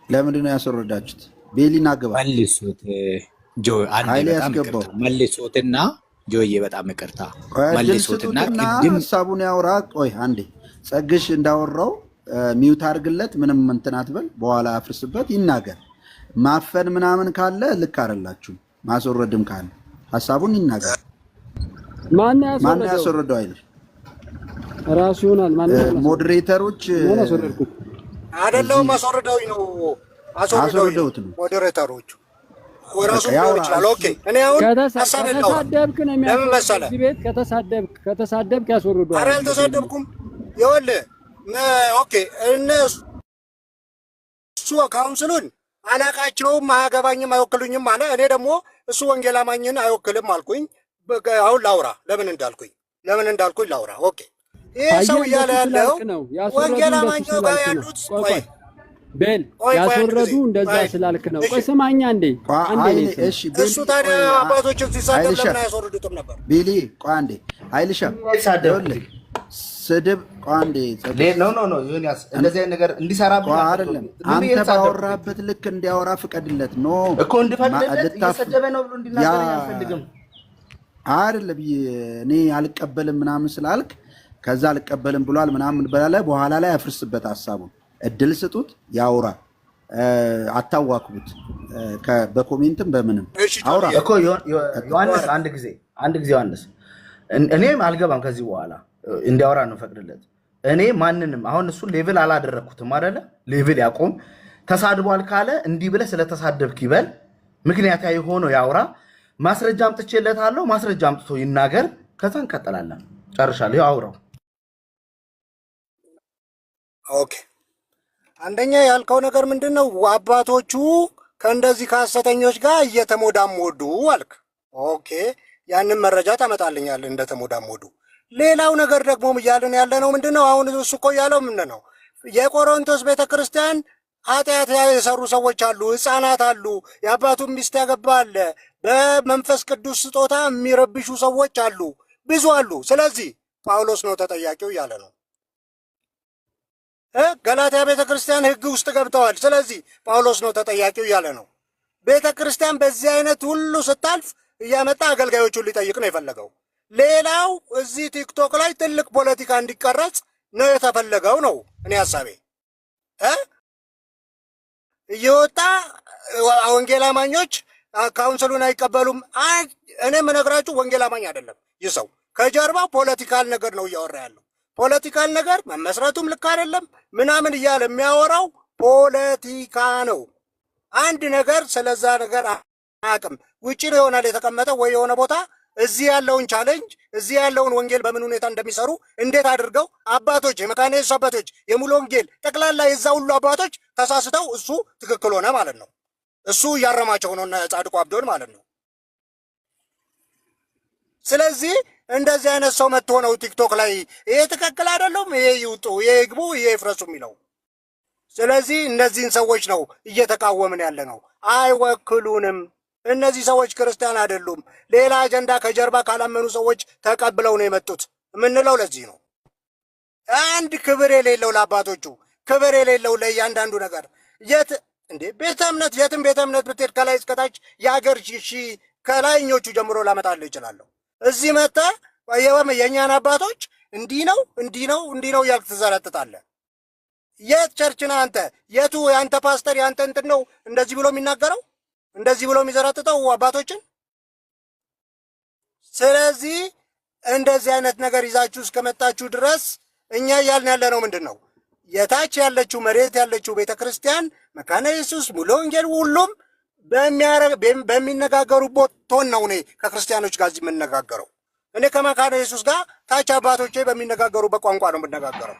ለምንድን ነው ያስወረዳችሁት? ቤሊና ግባ መልሱት። ጆ አንዴ በጣም ይቅርታ መልሱትና ጆዬ በጣም ይቅርታ መልሱትና ቅድም ሐሳቡን ያውራ። ቆይ አንዴ ጸግሽ እንዳወራው ሚውት አድርግለት። ምንም እንትን አትበል፣ በኋላ አፍርስበት ይናገር። ማፈን ምናምን ካለ ልክ አይደላችሁ። ማስወረድም ካለ ሐሳቡን ይናገር። ማን ያስወረደው አይደል? ራሱ ይሆናል። ማን ሞዴሬተሮች አይደለም ማስወረደው ነው። አስወረደውት ነው ሞዴሬተሮቹ ወራሱ ይችላል። ኦኬ እኔ አሁን ከተሳደብክ ነው የሚያስወርደው። እዚህ ቤት ከተሳደብክ ያስወርደዋል። ኧረ አልተሳደብኩም። ይኸውልህ ኦኬ እነሱ ካውንስሉን አላቃቸውም፣ አያገባኝም፣ አይወክሉኝም አለ። እኔ ደግሞ እሱ ወንጌል አማኝን አይወክልም አልኩኝ። አሁን ላውራ ለምን እንዳልኩኝ ላውራ። ኦኬ ይሄ ሰው እያለ ያለው ወንጌል አማኝ ጋር ያሉት ቤል ያስወረዱ እንደዛ ስላልክ ነው። ቆይ ስማኛ እንዴ እሺ እሱ ታዲያ አባቶችን ሲሳደብ ለምን አያስወርዱትም ነበር? ቤሊ ቆይ አንዴ አይልሻ ይሳደብልኝ ስድብ ቆይ አንዴ ኖ ዮኒያስ እንደዚህ አይነት ነገር እንዲሰራብህ አይደለም። አንተ ባወራበት ልክ እንዲያወራ ፍቀድለት። ኖ እኮ እንድፈቅድለት እየሰደበ ነው ብሎ እንዲናገር አልፈልግም። አይደለም እኔ አልቀበልም ምናምን ስላልክ ከዛ አልቀበልም ብሏል ምናምን በላለ በኋላ ላይ አፍርስበት ሐሳቡን እድል ስጡት ያውራ። አታዋክቡት በኮሜንትም በምንም አውራ እኮ ዮሐንስ አንድ ጊዜ ዮሐንስ እኔም አልገባም ከዚህ በኋላ እንዲያወራ ነው ፈቅድለት። እኔ ማንንም አሁን እሱ ሌቭል አላደረኩትም አይደለ? ሌቭል ያቆም ተሳድቧል ካለ እንዲህ ብለህ ስለተሳደብክ ይበል፣ ምክንያታዊ ሆኖ ያውራ። ማስረጃ አምጥቼለታለሁ፣ ማስረጃ አምጥቶ ይናገር። ከዛ እንቀጥላለን። ጨርሻለሁ። አውራው። ኦኬ አንደኛ ያልከው ነገር ምንድነው? አባቶቹ ከእንደዚህ ከሐሰተኞች ጋር እየተሞዳሞዱ አልክ። ኦኬ ያንን መረጃ ታመጣልኛለህ እንደተሞዳሞዱ። ሌላው ነገር ደግሞ እያልን ያለ ነው ምንድነው? አሁን እሱ እኮ ያለው ምንድነው? የቆሮንቶስ ቤተክርስቲያን ኃጢአት የሰሩ ሰዎች አሉ፣ ህፃናት አሉ፣ የአባቱን ሚስት ያገባ አለ፣ በመንፈስ ቅዱስ ስጦታ የሚረብሹ ሰዎች አሉ፣ ብዙ አሉ። ስለዚህ ጳውሎስ ነው ተጠያቂው እያለ ነው። ገላትያ ቤተ ክርስቲያን ህግ ውስጥ ገብተዋል። ስለዚህ ጳውሎስ ነው ተጠያቂው እያለ ነው። ቤተ ክርስቲያን በዚህ አይነት ሁሉ ስታልፍ እያመጣ አገልጋዮቹን ሊጠይቅ ነው የፈለገው። ሌላው እዚህ ቲክቶክ ላይ ትልቅ ፖለቲካ እንዲቀረጽ ነው የተፈለገው ነው እኔ ሀሳቤ። እየወጣ ወንጌል አማኞች ካውንስሉን አይቀበሉም። እኔ የምነግራችሁ ወንጌል አማኝ አይደለም ይህ ሰው፣ ከጀርባ ፖለቲካል ነገር ነው እያወራ ያለው። ፖለቲካል ነገር መመስረቱም ልክ አይደለም ምናምን እያለ የሚያወራው ፖለቲካ ነው። አንድ ነገር ስለዛ ነገር አቅም ውጭ ነው ይሆናል የተቀመጠ ወይ የሆነ ቦታ እዚህ ያለውን ቻሌንጅ እዚህ ያለውን ወንጌል በምን ሁኔታ እንደሚሰሩ እንዴት አድርገው አባቶች የመካነ ኢየሱስ አባቶች የሙሉ ወንጌል ጠቅላላ የዛ ሁሉ አባቶች ተሳስተው እሱ ትክክል ሆነ ማለት ነው። እሱ እያረማቸው ነው እና ጻድቁ አብዶን ማለት ነው። ስለዚህ እንደዚህ አይነት ሰው መጥቶ ነው ቲክቶክ ላይ ይሄ ትክክል አይደለም፣ ይሄ ይውጡ፣ ይሄ ይግቡ፣ ይሄ ይፍረሱ የሚለው። ስለዚህ እነዚህን ሰዎች ነው እየተቃወምን ያለ ነው። አይወክሉንም። እነዚህ ሰዎች ክርስቲያን አይደሉም። ሌላ አጀንዳ ከጀርባ ካላመኑ ሰዎች ተቀብለው ነው የመጡት የምንለው ለዚህ ነው። አንድ ክብር የሌለው ለአባቶቹ ክብር የሌለው ለእያንዳንዱ ነገር ቤተ እምነት የትም ቤተ እምነት ብትሄድ ከላይ እስከታች የሀገር ከላይኞቹ ጀምሮ ላመጣልህ ይችላለሁ። እዚህ መጥተህ የእኛን አባቶች እንዲህ ነው እንዲህ ነው እንዲህ ነው እያልክ ትዘረጥጣለህ። የት ቸርች ነህ አንተ? የቱ የአንተ ፓስተር የአንተ እንትን ነው እንደዚህ ብሎ የሚናገረው እንደዚህ ብሎ የሚዘረጥጠው አባቶችን? ስለዚህ እንደዚህ አይነት ነገር ይዛችሁ እስከመጣችሁ ድረስ እኛ እያልን ያለ ነው ምንድን ነው የታች ያለችው መሬት ያለችው ቤተ ክርስቲያን መካነ ኢየሱስ ሙሉ ወንጌል ሁሉም በሚነጋገሩበት ቶን ነው። እኔ ከክርስቲያኖች ጋር እዚህ የምነጋገረው እኔ ከመካነ ኢየሱስ ጋር ታች አባቶቼ በሚነጋገሩበት ቋንቋ ነው የምነጋገረው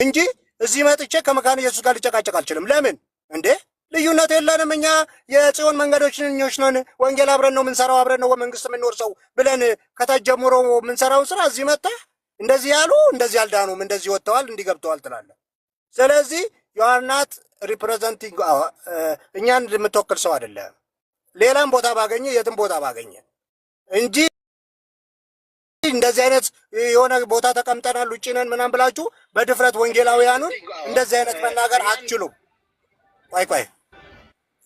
እንጂ እዚህ መጥቼ ከመካነ ኢየሱስ ጋር ሊጨቃጨቅ አልችልም። ለምን እንዴ? ልዩነት የለንም። እኛ የጽዮን መንገዶችኞች ነን። ወንጌል አብረን ነው የምንሰራው፣ አብረን ነው መንግስት የምንወርሰው ብለን ከታች ጀምሮ የምንሰራውን ስራ እዚህ መጥተህ እንደዚህ ያሉ እንደዚህ አልዳኑም፣ እንደዚህ ወጥተዋል፣ እንዲህ ገብተዋል ትላለህ። ስለዚህ ዮሐናት ሪፕሬዘንቲንግ እኛን የምትወክል ሰው አይደለም። ሌላም ቦታ ባገኘ የትም ቦታ ባገኘ እንጂ እንደዚህ አይነት የሆነ ቦታ ተቀምጠናል ውጭ ነን ምናምን ብላችሁ በድፍረት ወንጌላውያኑን እንደዚህ አይነት መናገር አትችሉም። ቆይ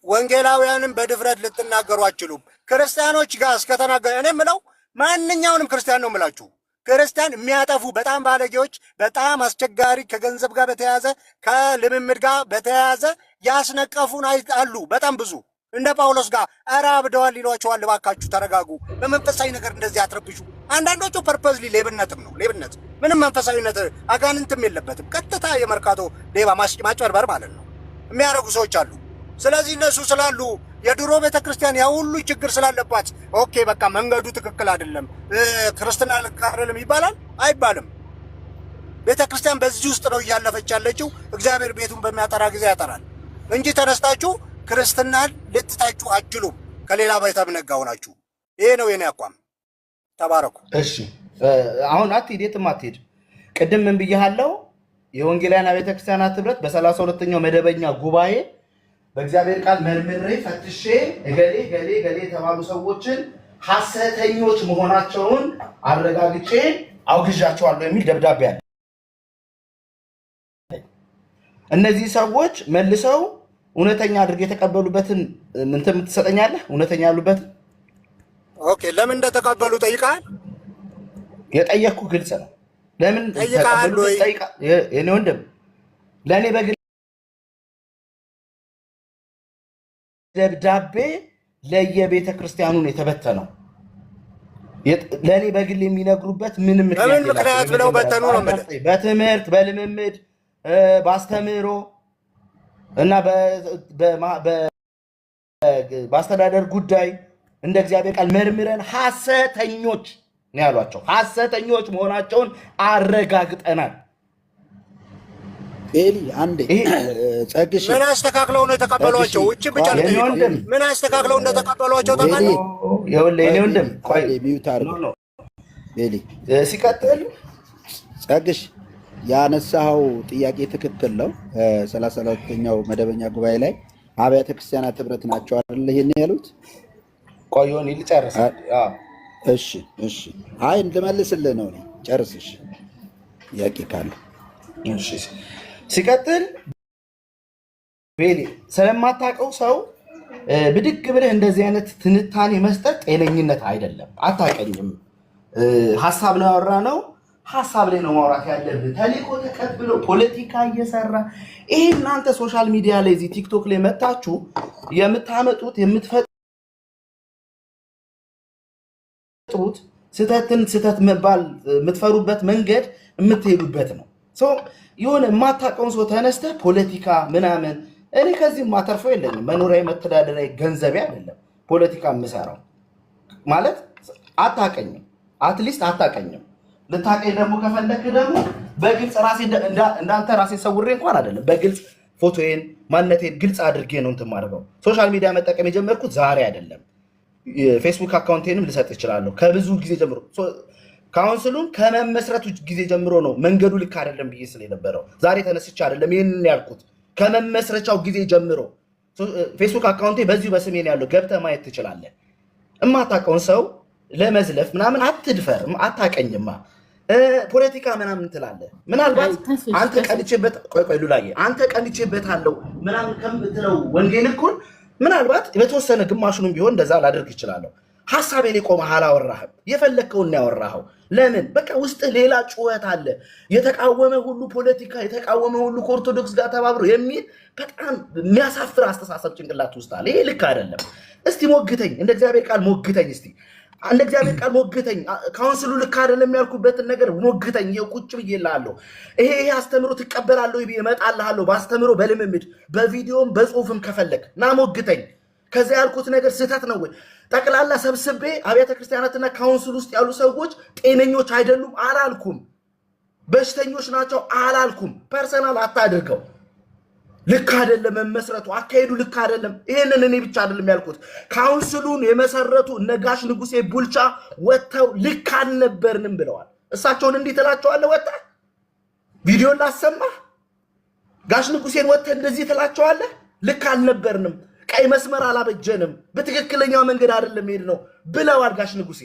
ወንጌላውያንን በድፍረት ልትናገሩ አትችሉም። ክርስቲያኖች ጋር እስከተናገረ እኔ የምለው ማንኛውንም ክርስቲያን ነው የምላችሁ። ክርስቲያን የሚያጠፉ በጣም ባለጌዎች፣ በጣም አስቸጋሪ ከገንዘብ ጋር በተያያዘ ከልምምድ ጋር በተያያዘ ያስነቀፉን አሉ በጣም ብዙ። እንደ ጳውሎስ ጋር ኧረ አብደዋል ይሏቸዋል። እባካችሁ ተረጋጉ፣ በመንፈሳዊ ነገር እንደዚህ አትረብሹ። አንዳንዶቹ ፐርፐዝሊ ሌብነትም ነው። ሌብነት ምንም መንፈሳዊነት አጋንንትም የለበትም። ቀጥታ የመርካቶ ሌባ ማጭበርበር ማለት ነው የሚያደርጉ ሰዎች አሉ። ስለዚህ እነሱ ስላሉ የድሮ ቤተክርስቲያን ያ ሁሉ ችግር ስላለባት ኦኬ በቃ መንገዱ ትክክል አይደለም ክርስትና ልክ አይደለም ይባላል? አይባልም። ቤተክርስቲያን በዚህ ውስጥ ነው እያለፈች ያለችው። እግዚአብሔር ቤቱን በሚያጠራ ጊዜ ያጠራል እንጂ ተነስታችሁ ክርስትናን ልትታችሁ አትችሉም። ከሌላ ቤተ እምነት ጋር ሆናችሁ። ይሄ ነው የኔ አቋም። ተባረኩ። እሺ አሁን አትሂድ፣ የትም አትሂድ። ቅድም ምን ብያለሁ? የወንጌላውያን አብያተ ክርስቲያናት ህብረት በ32ኛው መደበኛ ጉባኤ በእግዚአብሔር ቃል መርምሬ ፈትሼ እገሌ ገሌ ገሌ የተባሉ ሰዎችን ሐሰተኞች መሆናቸውን አረጋግጬ አውግዣቸዋለሁ የሚል ደብዳቤ አለ። እነዚህ ሰዎች መልሰው እውነተኛ አድርገው የተቀበሉበትን እንትን ትሰጠኛለህ? እውነተኛ ያሉበትን ኦኬ። ለምን እንደተቀበሉ ጠይቃል? የጠየቅኩ ግልጽ ነው። ለምን ጠይቃል ወይ? የኔ ወንድም ለእኔ በግል ደብዳቤ ለየቤተ ክርስቲያኑን የተበተነው ለእኔ በግል የሚነግሩበት ምንም ምክንያት ብለው በተኑ ነው። በትምህርት በልምምድ በአስተምህሮ እና በአስተዳደር ጉዳይ እንደ እግዚአብሔር ቃል መርምረን ሐሰተኞች ነው ያሏቸው። ሐሰተኞች መሆናቸውን አረጋግጠናል። ኤሊ አንዴ ጸግሽ ምን አስተካክለው ነው የተቀበሏቸው? እቺ ብቻ ነው ምን አስተካክለው እንደተቀበሏቸው ታውቃለህ? ይኸውልህ የኔ ወንድም ቆይ ሚውት አድርገው ኤሊ ሲቀጥል ጸግሽ ያነሳው ጥያቄ ትክክል ነው። 32ኛው መደበኛ ጉባኤ ላይ አብያተ ክርስቲያናት ህብረት ናቸው አይደል ይሄን ያሉት? ቆዮን ልጨርስ። እሺ አይ እንድመልስልህ ነው። ጨርስ። እሺ ጥያቄ ካለ እሺ። ሲቀጥል ቤሊ ስለማታውቀው ሰው ብድግ ብለህ እንደዚህ አይነት ትንታኔ መስጠት ጤነኝነት አይደለም። አታውቀኝም፣ ሀሳብ ነው ያወራነው፣ ሀሳብ ላይ ነው ማውራት ያለብህ። ተልእኮ ተቀብሎ ፖለቲካ እየሰራ ይሄ እናንተ ሶሻል ሚዲያ ላይ እዚህ ቲክቶክ ላይ መታችሁ የምታመጡት የምትፈጥሩት ስህተት መባል የምትፈሩበት መንገድ የምትሄዱበት ነው። የሆነ የማታውቀውን ሰው ተነስተህ ፖለቲካ ምናምን እኔ ከዚህ ማተርፈው የለኝም። መኖሪያ መተዳደሪያ ገንዘቤ አይደለም ፖለቲካ የምሰራው ማለት አታውቀኝም፣ አትሊስት አታውቀኝም። ልታውቀኝ ደግሞ ከፈለክ ደግሞ በግልጽ ራሴ እንዳንተ ራሴ ሰውሬ እንኳን አይደለም፣ በግልጽ ፎቶዬን ማንነቴን ግልጽ አድርጌ ነው እንትን ማድረገው። ሶሻል ሚዲያ መጠቀም የጀመርኩት ዛሬ አይደለም። ፌስቡክ አካውንቴንም ልሰጥ እችላለሁ ከብዙ ጊዜ ጀምሮ። ካውንስሉን ከመመስረቱ ጊዜ ጀምሮ ነው መንገዱ ልክ አይደለም ብዬ ስለነበረው ዛሬ ተነስቼ አይደለም ይሄንን ያልኩት። ከመመስረቻው ጊዜ ጀምሮ ፌስቡክ አካውንቴ በዚሁ በስሜ ነው ያለው፣ ገብተህ ማየት ትችላለህ። እማታውቀውን ሰው ለመዝለፍ ምናምን አትድፈር። አታውቀኝማ ፖለቲካ ምናምን ትላለህ። ምናልባት አንተ ቀንቼበት ቆይ ሉላዬ አንተ ቀንቼበታለሁ ምናምን ከምትለው ወንጌል እኩል ምናልባት በተወሰነ ግማሹንም ቢሆን እንደዛ ላደርግ ይችላለሁ። ሐሳቤ ላይ ቆመህ አላወራህም፣ የፈለግከውን ያወራኸው። ለምን? በቃ ውስጥ ሌላ ጩኸት አለ። የተቃወመ ሁሉ ፖለቲካ፣ የተቃወመ ሁሉ ከኦርቶዶክስ ጋር ተባብሮ የሚል በጣም የሚያሳፍር አስተሳሰብ ጭንቅላት ውስጥ አለ። ይሄ ልክ አይደለም። እስቲ ሞግተኝ፣ እንደ እግዚአብሔር ቃል ሞግተኝ። እስቲ እንደ እግዚአብሔር ቃል ሞግተኝ። ካውንስሉ ልክ አይደለም ያልኩበትን ነገር ሞግተኝ። ይሄ ቁጭ ብዬልሃለሁ። ይሄ አስተምሮ ትቀበላለሁ ብዬ እመጣልሃለሁ። በአስተምሮ በልምምድ በቪዲዮም በጽሁፍም ከፈለክ ና ሞግተኝ። ከዛ ያልኩት ነገር ስህተት ነው ወይ? ጠቅላላ ሰብስቤ አብያተ ክርስቲያናትና ካውንስል ውስጥ ያሉ ሰዎች ጤነኞች አይደሉም አላልኩም፣ በሽተኞች ናቸው አላልኩም። ፐርሰናል አታድርገው። ልክ አይደለም መመስረቱ፣ አካሄዱ ልክ አይደለም። ይሄንን እኔ ብቻ አይደለም ያልኩት፣ ካውንስሉን የመሰረቱ እነ ጋሽ ንጉሴ ቡልቻ ወጥተው ልክ አልነበርንም ብለዋል። እሳቸውን እንዲህ ትላቸዋለህ? ወጥተህ ቪዲዮን ላሰማህ፣ ጋሽ ንጉሴን ወጥተህ እንደዚህ ትላቸዋለህ? ልክ አልነበርንም፣ ቀይ መስመር አላበጀንም፣ በትክክለኛው መንገድ አይደለም ሄድ ነው ብለዋል ጋሽ ንጉሴ።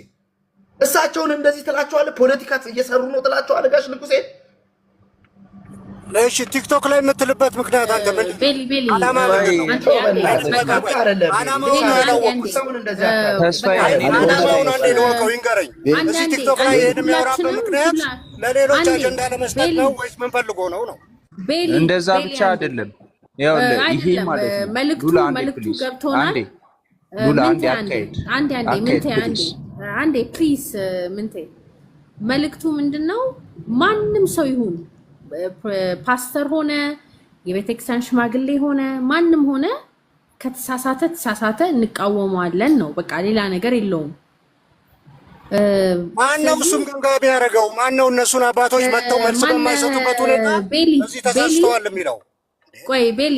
እሳቸውን እንደዚህ ትላቸዋለህ? ፖለቲካ እየሰሩ ነው ትላቸዋለህ ጋሽ ንጉሴ? እሺ ቲክቶክ ላይ የምትልበት ምክንያት አንተ ምን አላማ እዚህ ቲክቶክ ላይ ይሄን የሚያወራበት ምክንያት ለሌሎች አጀንዳ ለመስጠት ነው ወይስ ምን ፈልጎ ነው? እንደዛ ብቻ አይደለም። ይሄ ማለት መልእክቱ ገብቶናል። አንዴ ፕሊዝ ምንቴ መልእክቱ ምንድነው? ማንም ሰው ይሁን ፓስተር ሆነ የቤተክርስቲያን ሽማግሌ ሆነ ማንም ሆነ ከተሳሳተ እንቃወመዋለን ነው። በቃ ሌላ ነገር የለውም። ማነው እሱም ገንጋቢ ያደረገው? ማነው እነሱን አባቶች መጥተው መልስ በማይሰጡበት ሁኔታ እዚህ ተሳስተዋል የሚለው? ቆይ ቤሊ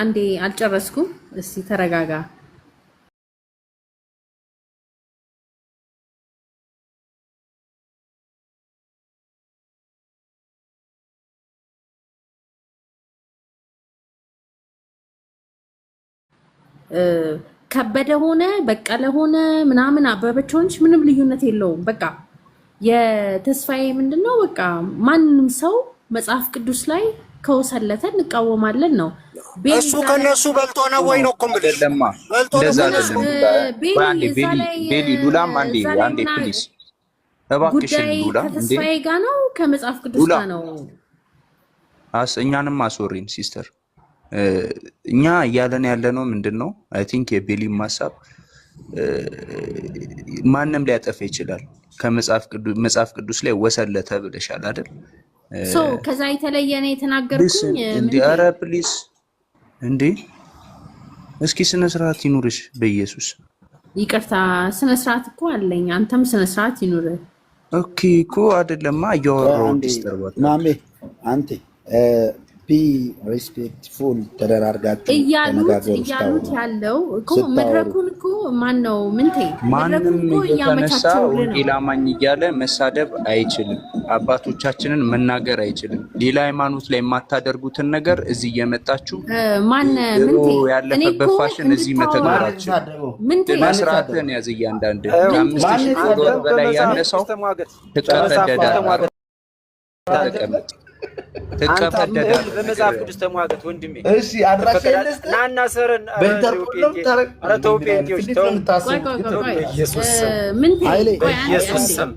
አንዴ አልጨረስኩም። እስቲ ተረጋጋ። ከበደ ሆነ በቀለ ሆነ ምናምን አበበች ሆነች ምንም ልዩነት የለውም። በቃ የተስፋዬ ምንድነው? በቃ ማንንም ሰው መጽሐፍ ቅዱስ ላይ ከወሰለተ እንቃወማለን ነው። እሱ ከነሱ በልጦ ነው ወይ ነው ኮምብል ለማ እንደዛ አይደለም። ቤሊ ሉላም አንዴ ፕሊዝ እባክሽን ሉላ ከተስፋዬ ጋር ነው ከመጽሐፍ ቅዱስ ጋር ነው። እኛንም አስወሪን ሲስተር። እኛ እያለን ያለነው ምንድነው? አይ ቲንክ የቤሊም ሐሳብ ማንም ሊያጠፋ ይችላል። ከመጽሐፍ ቅዱስ ላይ ወሰለተ ብለሻል አይደል? ከዛ የተለየ ነው የተናገርኩኝ። እንዴ ኧረ ፕሊዝ እንዴ እስኪ ስነ ስርዓት ይኑርሽ በኢየሱስ። ይቅርታ ስነ ስርዓት እኮ አለኝ፣ አንተም ስነ ስርዓት ይኑር። ኦኬ እኮ አይደለማ እያወራሁ ዲስተርባት ማሜ አንተ ሪስፔክትፉል ተደራርጋችሁ እያሉት ያለው እኮ መድረኩን እኮ ማን ነው ምንቴ ማንም እየተነሳ ወንጌል አማኝ እያለ መሳደብ አይችልም። አባቶቻችንን መናገር አይችልም። ሌላ ሃይማኖት ላይ የማታደርጉትን ነገር እዚህ እየመጣችሁ ማን ምንቴ ያለፈበት ፋሽን እዚህ መተግበራችሁ መስራትን ያዝ። እያንዳንድ 5000 ዶላር በላይ ያነሳው ተቀበደዳ ተቀበደዳ በመጽሐፍ ቅዱስ ተሟገት ወንድሜ። እሺ አድራሻ የለስ ናና ሰረን በኢንተርፖል አረተው ጴንጤዎች ተው ኢየሱስ ስም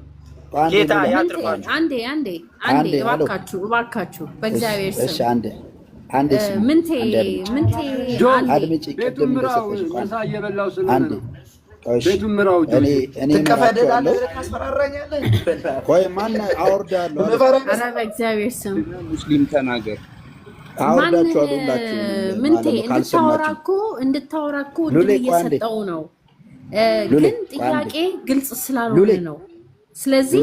ጌታ ያጥርፋችሁ። አንዴ እባካችሁ በእግዚአብሔር ስም እሺ አንዴ ምንቴ አድምጪ። ቅድም እንደሰጠሽ እየበላው አንዴ ቤቱን ምራው እኔ ተቀፈደዳለ ካስፈራራኛለህ። ቆይ ማን አወርዳለሁ? ኧረ በእግዚአብሔር ስም ሙስሊም ተናገር። አወርዳችኋለሁ ሁላችሁ። ምንቴ እንድታወራ እኮ እድል እየሰጠው ነው፣ ግን ጥያቄ ግልጽ ስላልሆነ ነው። ስለዚህ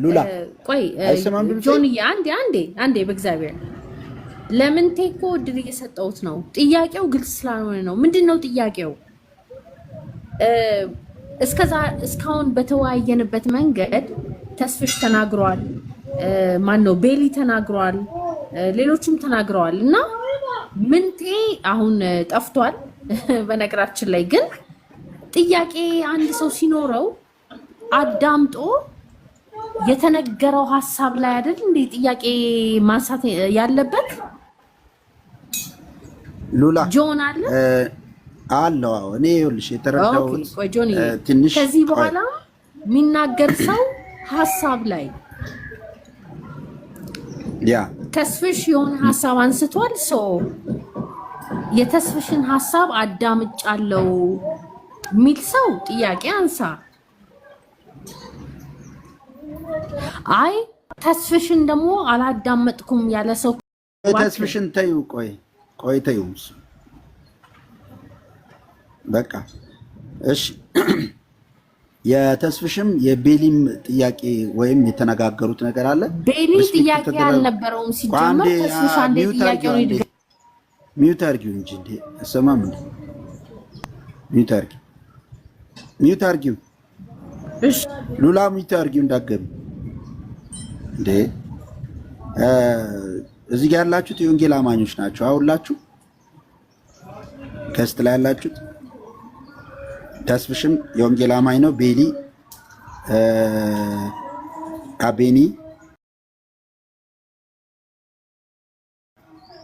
ሉላ ቆይ ጆንዬ አንዴ በእግዚአብሔር ለምንቴ እኮ እድል እየሰጠውት ነው። ጥያቄው ግልጽ ስላልሆነ ነው። ምንድን ነው ጥያቄው? እስካሁን በተወያየንበት መንገድ ተስፍሽ ተናግሯል፣ ማነው ቤሊ ተናግሯል፣ ሌሎችም ተናግረዋል እና ምንቴ አሁን ጠፍቷል። በነገራችን ላይ ግን ጥያቄ አንድ ሰው ሲኖረው አዳምጦ የተነገረው ሀሳብ ላይ አይደል እንዴ ጥያቄ ማንሳት ያለበት? ሉላ ጆን አለ አለው። እኔ ይኸውልሽ የተረዳሁት ትንሽ ከዚህ በኋላ የሚናገር ሰው ሀሳብ ላይ ተስፍሽ የሆነ ሀሳብ አንስቷል። የተስፍሽን ሀሳብ አዳምጫለሁ የሚል ሰው ጥያቄ አንሳ። አይ ተስፍሽን ደግሞ አላዳመጥኩም ያለ ሰው ተስፍሽን ተይው። ቆይ ተይው በቃ እሺ። የተስፍሽም የቤሊም ጥያቄ ወይም የተነጋገሩት ነገር አለ። ቤሊ ጥያቄ አልነበረውም ሲጀመር። ተስፍሽ አንዴ ጥያቄው ነው ሚውት አድርጊው እንጂ እንዴ አሰማም እንዴ ሚውት አድርጊው። እሺ ሉላ ሚውት አድርጊው እንዳገቢ እንዴ። እዚህ ጋር ያላችሁት የወንጌል አማኞች ናቸው አሁላችሁ ከስት ላይ ያላችሁት። ተስፍሽም የወንጌል አማኝ ነው። ቤሊ አቤኒ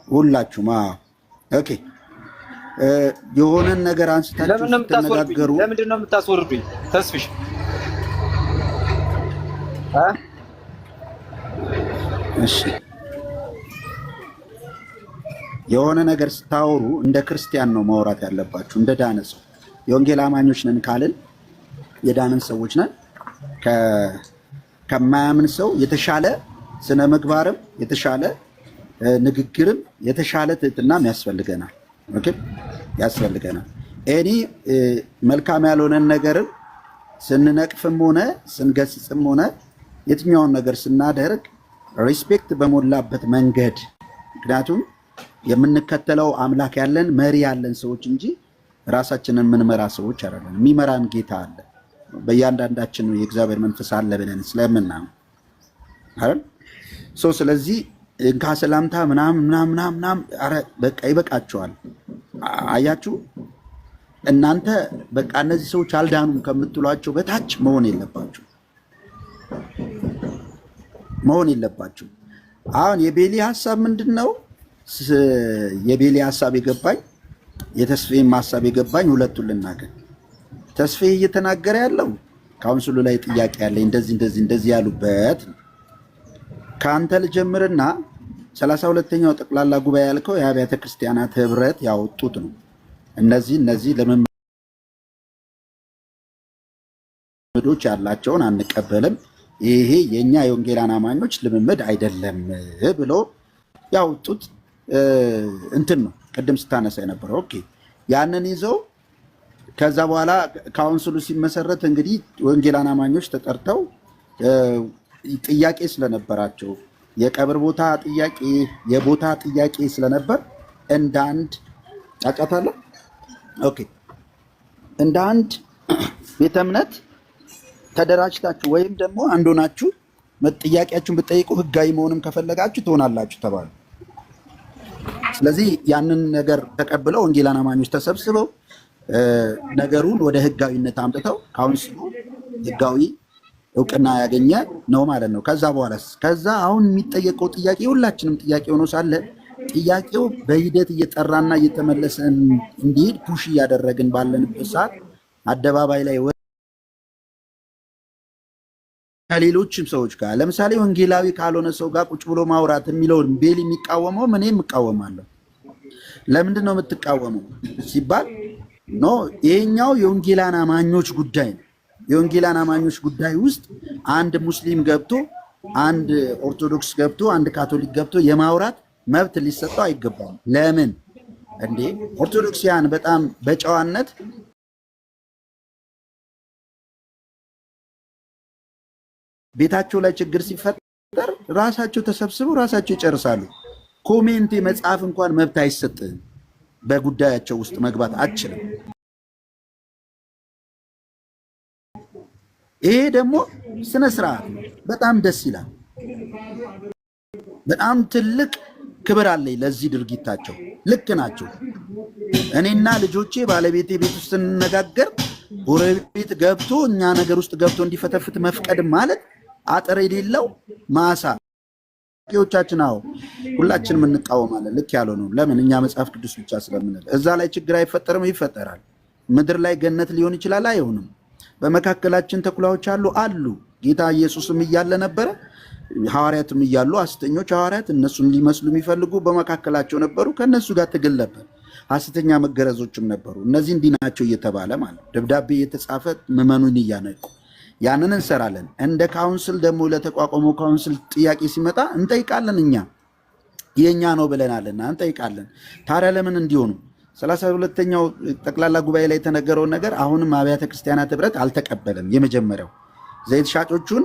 ሁላችሁም ኦኬ። የሆነን ነገር አንስታችሁ ተነጋገሩ። ለምንድን ነው የምታስወርዱኝ? ተስፍሽ እሺ የሆነ ነገር ስታወሩ እንደ ክርስቲያን ነው ማውራት ያለባችሁ፣ እንደ ዳነ ሰው። የወንጌል አማኞች ነን ካልን የዳንን ሰዎች ነን። ከማያምን ሰው የተሻለ ስነ ምግባርም የተሻለ ንግግርም የተሻለ ትህትናም ያስፈልገናል። ኦኬ ያስፈልገናል። እኔ መልካም ያልሆነን ነገርን ስንነቅፍም ሆነ ስንገስጽም ሆነ የትኛውን ነገር ስናደርግ ሪስፔክት በሞላበት መንገድ፣ ምክንያቱም የምንከተለው አምላክ ያለን መሪ ያለን ሰዎች እንጂ ራሳችንን የምንመራ ሰዎች አይደለን። የሚመራን ጌታ አለ። በእያንዳንዳችን የእግዚአብሔር መንፈስ አለ ብለን ስለምናምን አይደል? ስለዚህ እንካ ሰላምታ ምናምን ኧረ በቃ ይበቃቸዋል። አያችሁ እናንተ በቃ እነዚህ ሰዎች አልዳኑም ከምትሏቸው በታች መሆን የለባችሁ። አሁን የቤሊ ሀሳብ ምንድን ነው? የቤሊ ሀሳብ የገባኝ የተስፌም ሀሳብ የገባኝ ሁለቱን ልናገር። ተስፌ እየተናገረ ያለው ካውንስሉ ላይ ጥያቄ ያለኝ እንደዚህ ያሉበት ከአንተ ልጀምርና 32ኛው ጠቅላላ ጉባኤ ያልከው የአብያተ ክርስቲያናት ህብረት ያወጡት ነው። እነዚህ ልምምዶች ያላቸውን አንቀበልም፣ ይሄ የኛ የወንጌላን አማኞች ልምምድ አይደለም ብሎ ያወጡት እንትን ነው። ቅድም ስታነሳ የነበረው ኦኬ። ያንን ይዘው ከዛ በኋላ ካውንስሉ ሲመሰረት እንግዲህ ወንጌላን አማኞች ተጠርተው ጥያቄ ስለነበራቸው የቀብር ቦታ ጥያቄ የቦታ ጥያቄ ስለነበር እንደ አንድ አቃታለሁ። ኦኬ እንደ አንድ ቤተ እምነት ተደራጅታችሁ ወይም ደግሞ አንድ ሆናችሁ ጥያቄያችሁን ብትጠይቁ ህጋዊ መሆንም ከፈለጋችሁ ትሆናላችሁ ተባሉ። ስለዚህ ያንን ነገር ተቀብለው ወንጌላን አማኞች ተሰብስበው ነገሩን ወደ ህጋዊነት አምጥተው ካውንስሉ ህጋዊ እውቅና ያገኘ ነው ማለት ነው። ከዛ በኋላስ ከዛ አሁን የሚጠየቀው ጥያቄ ሁላችንም ጥያቄ ሆኖ ሳለ ጥያቄው በሂደት እየጠራና እየተመለሰ እንዲሄድ ፑሽ እያደረግን ባለንበት ሰዓት አደባባይ ላይ ከሌሎችም ሰዎች ጋር ለምሳሌ ወንጌላዊ ካልሆነ ሰው ጋር ቁጭ ብሎ ማውራት የሚለውን ቤል የሚቃወመው እኔም እቃወማለሁ። ለምንድን ነው የምትቃወመው ሲባል ኖ ይሄኛው የወንጌላን አማኞች ጉዳይ ነው። የወንጌላን አማኞች ጉዳይ ውስጥ አንድ ሙስሊም ገብቶ አንድ ኦርቶዶክስ ገብቶ አንድ ካቶሊክ ገብቶ የማውራት መብት ሊሰጠው አይገባም። ለምን እንዴ? ኦርቶዶክሲያን በጣም በጨዋነት ቤታቸው ላይ ችግር ሲፈጠር ራሳቸው ተሰብስበው ራሳቸው ይጨርሳሉ። ኮሜንት መጻፍ እንኳን መብት አይሰጥም። በጉዳያቸው ውስጥ መግባት አትችልም። ይሄ ደግሞ ስነ ስርዓት በጣም ደስ ይላል። በጣም ትልቅ ክብር አለኝ ለዚህ ድርጊታቸው። ልክ ናቸው። እኔና ልጆቼ ባለቤቴ ቤት ውስጥ ስንነጋገር ጎረቤት ገብቶ እኛ ነገር ውስጥ ገብቶ እንዲፈተፍት መፍቀድ ማለት አጥር የሌለው ማሳ ቄዎቻችን አዎ ሁላችንም እንቃወማለን። ልክ ያለው ነው። ለምን እኛ መጽሐፍ ቅዱስ ብቻ ስለምንል እዛ ላይ ችግር አይፈጠርም? ይፈጠራል። ምድር ላይ ገነት ሊሆን ይችላል፣ አይሆንም። በመካከላችን ተኩላዎች አሉ። ጌታ ኢየሱስም እያለ ነበረ፣ ሐዋርያትም እያሉ ሐሰተኞች ሐዋርያት እነሱን ሊመስሉ የሚፈልጉ በመካከላቸው ነበሩ። ከነሱ ጋር ትግል ነበር። ሐሰተኛ መገረዞችም ነበሩ። እነዚህ እንዲህ ናቸው እየተባለ ማለት ደብዳቤ እየተጻፈ ምዕመኑን እያነቁ ያንን እንሰራለን። እንደ ካውንስል ደግሞ ለተቋቋመው ካውንስል ጥያቄ ሲመጣ እንጠይቃለን። እኛ የኛ ነው ብለናልና እንጠይቃለን። ታዲያ ለምን እንዲሆኑ 32ኛው ጠቅላላ ጉባኤ ላይ የተነገረውን ነገር አሁንም አብያተ ክርስቲያናት ህብረት አልተቀበለም። የመጀመሪያው ዘይት ሻጮቹን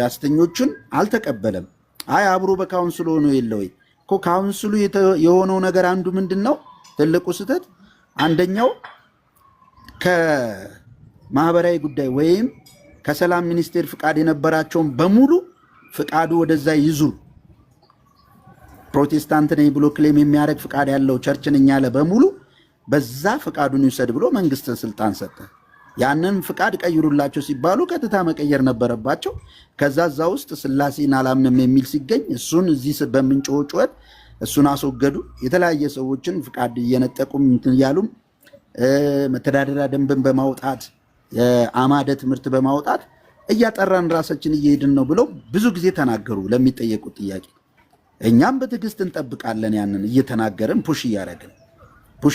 ሐሰተኞቹን አልተቀበለም። አይ አብሮ በካውንስሉ ሆኖ የለ ወይ እኮ ካውንስሉ የሆነው ነገር አንዱ ምንድን ነው ትልቁ ስህተት? አንደኛው ከማህበራዊ ጉዳይ ወይም ከሰላም ሚኒስቴር ፍቃድ የነበራቸውን በሙሉ ፍቃዱ ወደዛ ይዙ። ፕሮቴስታንት ነኝ ብሎ ክሌም የሚያደርግ ፍቃድ ያለው ቸርች ነኝ ያለ በሙሉ በዛ ፍቃዱን ይውሰድ ብሎ መንግስት ስልጣን ሰጠ። ያንን ፍቃድ ቀይሩላቸው ሲባሉ ቀጥታ መቀየር ነበረባቸው። ከዛ እዛ ውስጥ ስላሴን አላምንም የሚል ሲገኝ እሱን እዚህ በምንጮህ ጩኸት እሱን አስወገዱ። የተለያየ ሰዎችን ፍቃድ እየነጠቁም እንትን እያሉም መተዳደሪያ ደንብን በማውጣት የአማደ ትምህርት በማውጣት እያጠራን ራሳችን እየሄድን ነው ብለው ብዙ ጊዜ ተናገሩ ለሚጠየቁት ጥያቄ። እኛም በትዕግስት እንጠብቃለን። ያንን እየተናገርን ፑሽ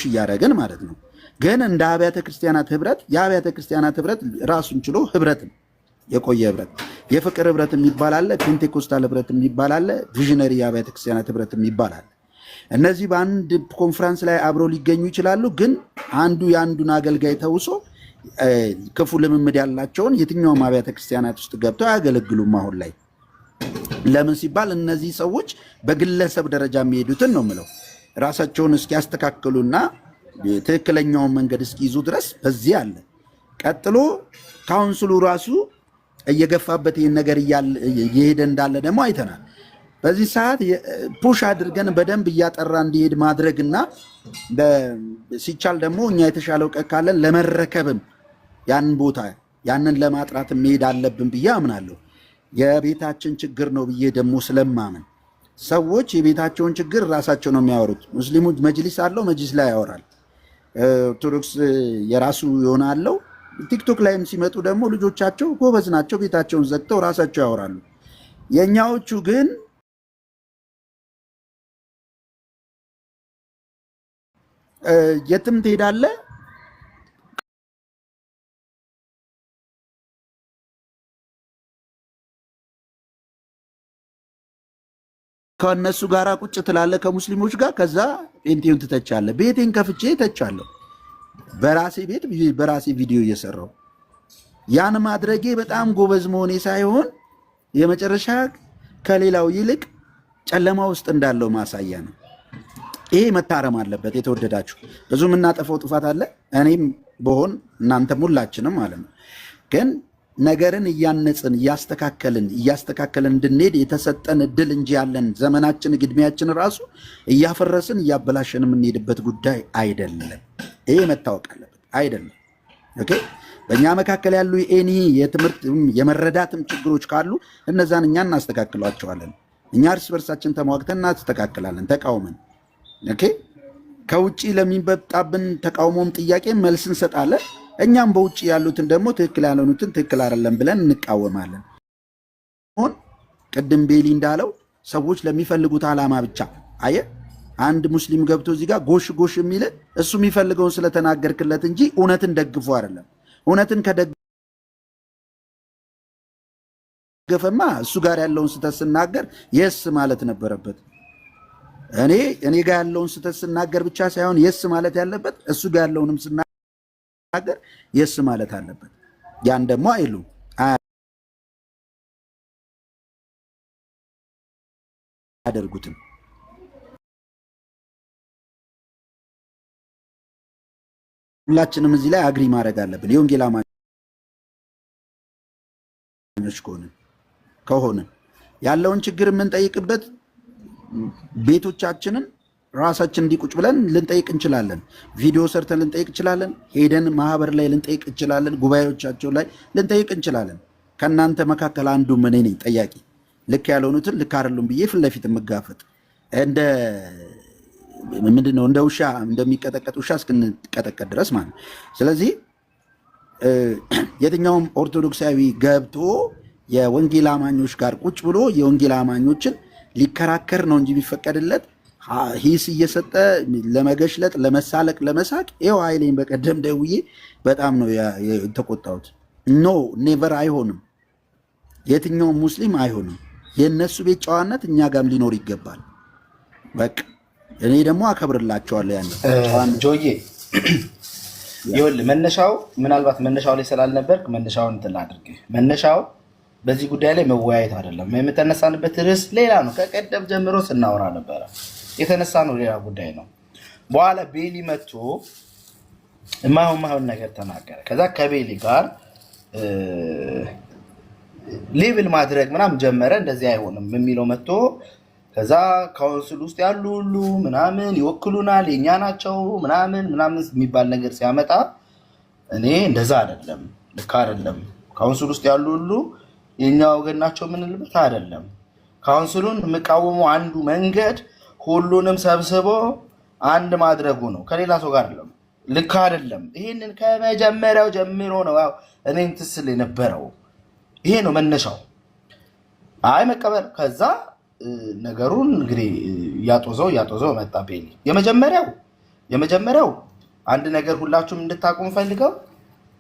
እያደረግን ማለት ነው። ግን እንደ አብያተ ክርስቲያናት ህብረት የአብያተ ክርስቲያናት ህብረት ራሱን ችሎ ህብረት ነው። የቆየ ህብረት የፍቅር ህብረት የሚባል አለ፣ ፔንቴኮስታል ህብረት የሚባል አለ፣ ቪዥነሪ የአብያተ ክርስቲያናት ህብረት የሚባል አለ። እነዚህ በአንድ ኮንፈረንስ ላይ አብረው ሊገኙ ይችላሉ። ግን አንዱ የአንዱን አገልጋይ ተውሶ ክፉ ልምምድ ያላቸውን የትኛውም አብያተ ክርስቲያናት ውስጥ ገብተው አያገለግሉም አሁን ላይ። ለምን ሲባል እነዚህ ሰዎች በግለሰብ ደረጃ የሚሄዱትን ነው ምለው ራሳቸውን እስኪያስተካክሉና ትክክለኛውን መንገድ እስኪይዙ ድረስ በዚህ አለ። ቀጥሎ ካውንስሉ ራሱ እየገፋበት ይህን ነገር እየሄደ እንዳለ ደግሞ አይተናል። በዚህ ሰዓት ፑሽ አድርገን በደንብ እያጠራ እንዲሄድ ማድረግና ሲቻል ደግሞ እኛ የተሻለ እውቀት ካለን ለመረከብም ያንን ቦታ ያንን ለማጥራት መሄድ አለብን ብዬ አምናለሁ። የቤታችን ችግር ነው ብዬ ደግሞ ስለማምን ሰዎች የቤታቸውን ችግር ራሳቸው ነው የሚያወሩት። ሙስሊሙ መጅሊስ አለው፣ መጅሊስ ላይ ያወራል። ኦርቶዶክስ የራሱ የሆነ አለው። ቲክቶክ ላይም ሲመጡ ደግሞ ልጆቻቸው ጎበዝ ናቸው፣ ቤታቸውን ዘግተው ራሳቸው ያወራሉ። የእኛዎቹ ግን የትም ትሄዳለህ ከእነሱ ጋር ቁጭ ትላለህ ከሙስሊሞች ጋር። ከዛ ጴንጤውን ትተቻለህ። ቤቴን ከፍቼ ተቻለሁ በራሴ ቤት በራሴ ቪዲዮ እየሰራው። ያን ማድረጌ በጣም ጎበዝ መሆኔ ሳይሆን የመጨረሻ ከሌላው ይልቅ ጨለማ ውስጥ እንዳለው ማሳያ ነው። ይሄ መታረም አለበት። የተወደዳችሁ ብዙ የምናጠፈው ጥፋት አለ፣ እኔም በሆን እናንተም ሁላችንም ማለት ነው። ግን ነገርን እያነጽን እያስተካከልን እንድንሄድ የተሰጠን እድል እንጂ ያለን ዘመናችን ግድሜያችን ራሱ እያፈረስን እያበላሸን የምንሄድበት ጉዳይ አይደለም። ይሄ መታወቅ አለበት። አይደለም ኦኬ። በእኛ መካከል ያሉ የትምህርት የመረዳትም ችግሮች ካሉ እነዛን እኛ እናስተካክሏቸዋለን። እኛ እርስ በርሳችን ተሟግተን እናስተካክላለን ተቃውመን። ኦኬ። ከውጭ ለሚመጣብን ተቃውሞም ጥያቄ መልስ እንሰጣለን። እኛም በውጭ ያሉትን ደግሞ ትክክል ያልሆኑትን ትክክል አይደለም ብለን እንቃወማለን። አሁን ቅድም ቤሊ እንዳለው ሰዎች ለሚፈልጉት ዓላማ ብቻ አየ አንድ ሙስሊም ገብቶ እዚህ ጋር ጎሽ ጎሽ የሚል እሱ የሚፈልገውን ስለተናገርክለት እንጂ እውነትን ደግፎ አይደለም። እውነትን ከደገፈማ እሱ ጋር ያለውን ስህተት ስናገር የስ ማለት ነበረበት። እኔ ጋር ያለውን ስህተት ስናገር ብቻ ሳይሆን የስ ማለት ያለበት እሱ ጋር ያለውንም ስናገር የስ ማለት አለበት። ያን ደግሞ አይሉም አያደርጉትም። ሁላችንም እዚህ ላይ አግሪ ማድረግ አለብን። የወንጌል አማኞች ከሆነ ያለውን ችግር የምንጠይቅበት ቤቶቻችንን ራሳችን እንዲቁጭ ብለን ልንጠይቅ እንችላለን። ቪዲዮ ሰርተን ልንጠይቅ እንችላለን። ሄደን ማህበር ላይ ልንጠይቅ እንችላለን። ጉባኤዎቻቸው ላይ ልንጠይቅ እንችላለን። ከእናንተ መካከል አንዱ እኔ ነኝ ጠያቂ። ልክ ያልሆኑትን ልክ አይደሉም ብዬ ፊት ለፊት የምጋፈጥ ምንድነው እንደ ውሻ እንደሚቀጠቀጥ ውሻ እስክንቀጠቀጥ ድረስ ማለት። ስለዚህ የትኛውም ኦርቶዶክሳዊ ገብቶ የወንጌል አማኞች ጋር ቁጭ ብሎ የወንጌል አማኞችን ሊከራከር ነው እንጂ ቢፈቀድለት ሂስ እየሰጠ ለመገሽለጥ፣ ለመሳለቅ፣ ለመሳቅ ይኸው ኃይሌን በቀደም ደውዬ በጣም ነው የተቆጣሁት። ኖ ኔቨር አይሆንም። የትኛውም ሙስሊም አይሆንም። የእነሱ ቤት ጨዋነት እኛ ጋርም ሊኖር ይገባል። በቃ እኔ ደግሞ አከብርላቸዋለሁ። ያን ጆዬ ይኸውልህ መነሻው ምናልባት መነሻው ላይ ስላልነበርክ መነሻውን እንትን አድርግ። መነሻው በዚህ ጉዳይ ላይ መወያየት አይደለም። የምተነሳንበት ርዕስ ሌላ ነው። ከቀደም ጀምሮ ስናወራ ነበረ። የተነሳ ነው ሌላ ጉዳይ ነው። በኋላ ቤሊ መጥቶ የማይሆን ነገር ተናገረ። ከዛ ከቤሊ ጋር ሌብል ማድረግ ምናምን ጀመረ። እንደዚህ አይሆንም የሚለው መጥቶ ከዛ ካውንስል ውስጥ ያሉ ሁሉ ምናምን ይወክሉናል የኛ ናቸው ምናምን የሚባል ነገር ሲያመጣ እኔ እንደዛ አይደለም፣ ልክ አይደለም። ካውንስል ውስጥ ያሉ ሁሉ የኛ ወገን ናቸው የምንልበት አይደለም። ካውንስሉን የሚቃወመው አንዱ መንገድ ሁሉንም ሰብስቦ አንድ ማድረጉ ነው፣ ከሌላ ሰው ጋር አይደለም። ልክ አይደለም። ይሄንን ከመጀመሪያው ጀምሮ ነው ያው እኔን ትስል የነበረው። ይሄ ነው መነሻው። አይ መቀበል ከዛ ነገሩን እንግዲህ ያጦዘው መጣ ቤሊ። የመጀመሪያው አንድ ነገር ሁላችሁም እንድታቁም ፈልገው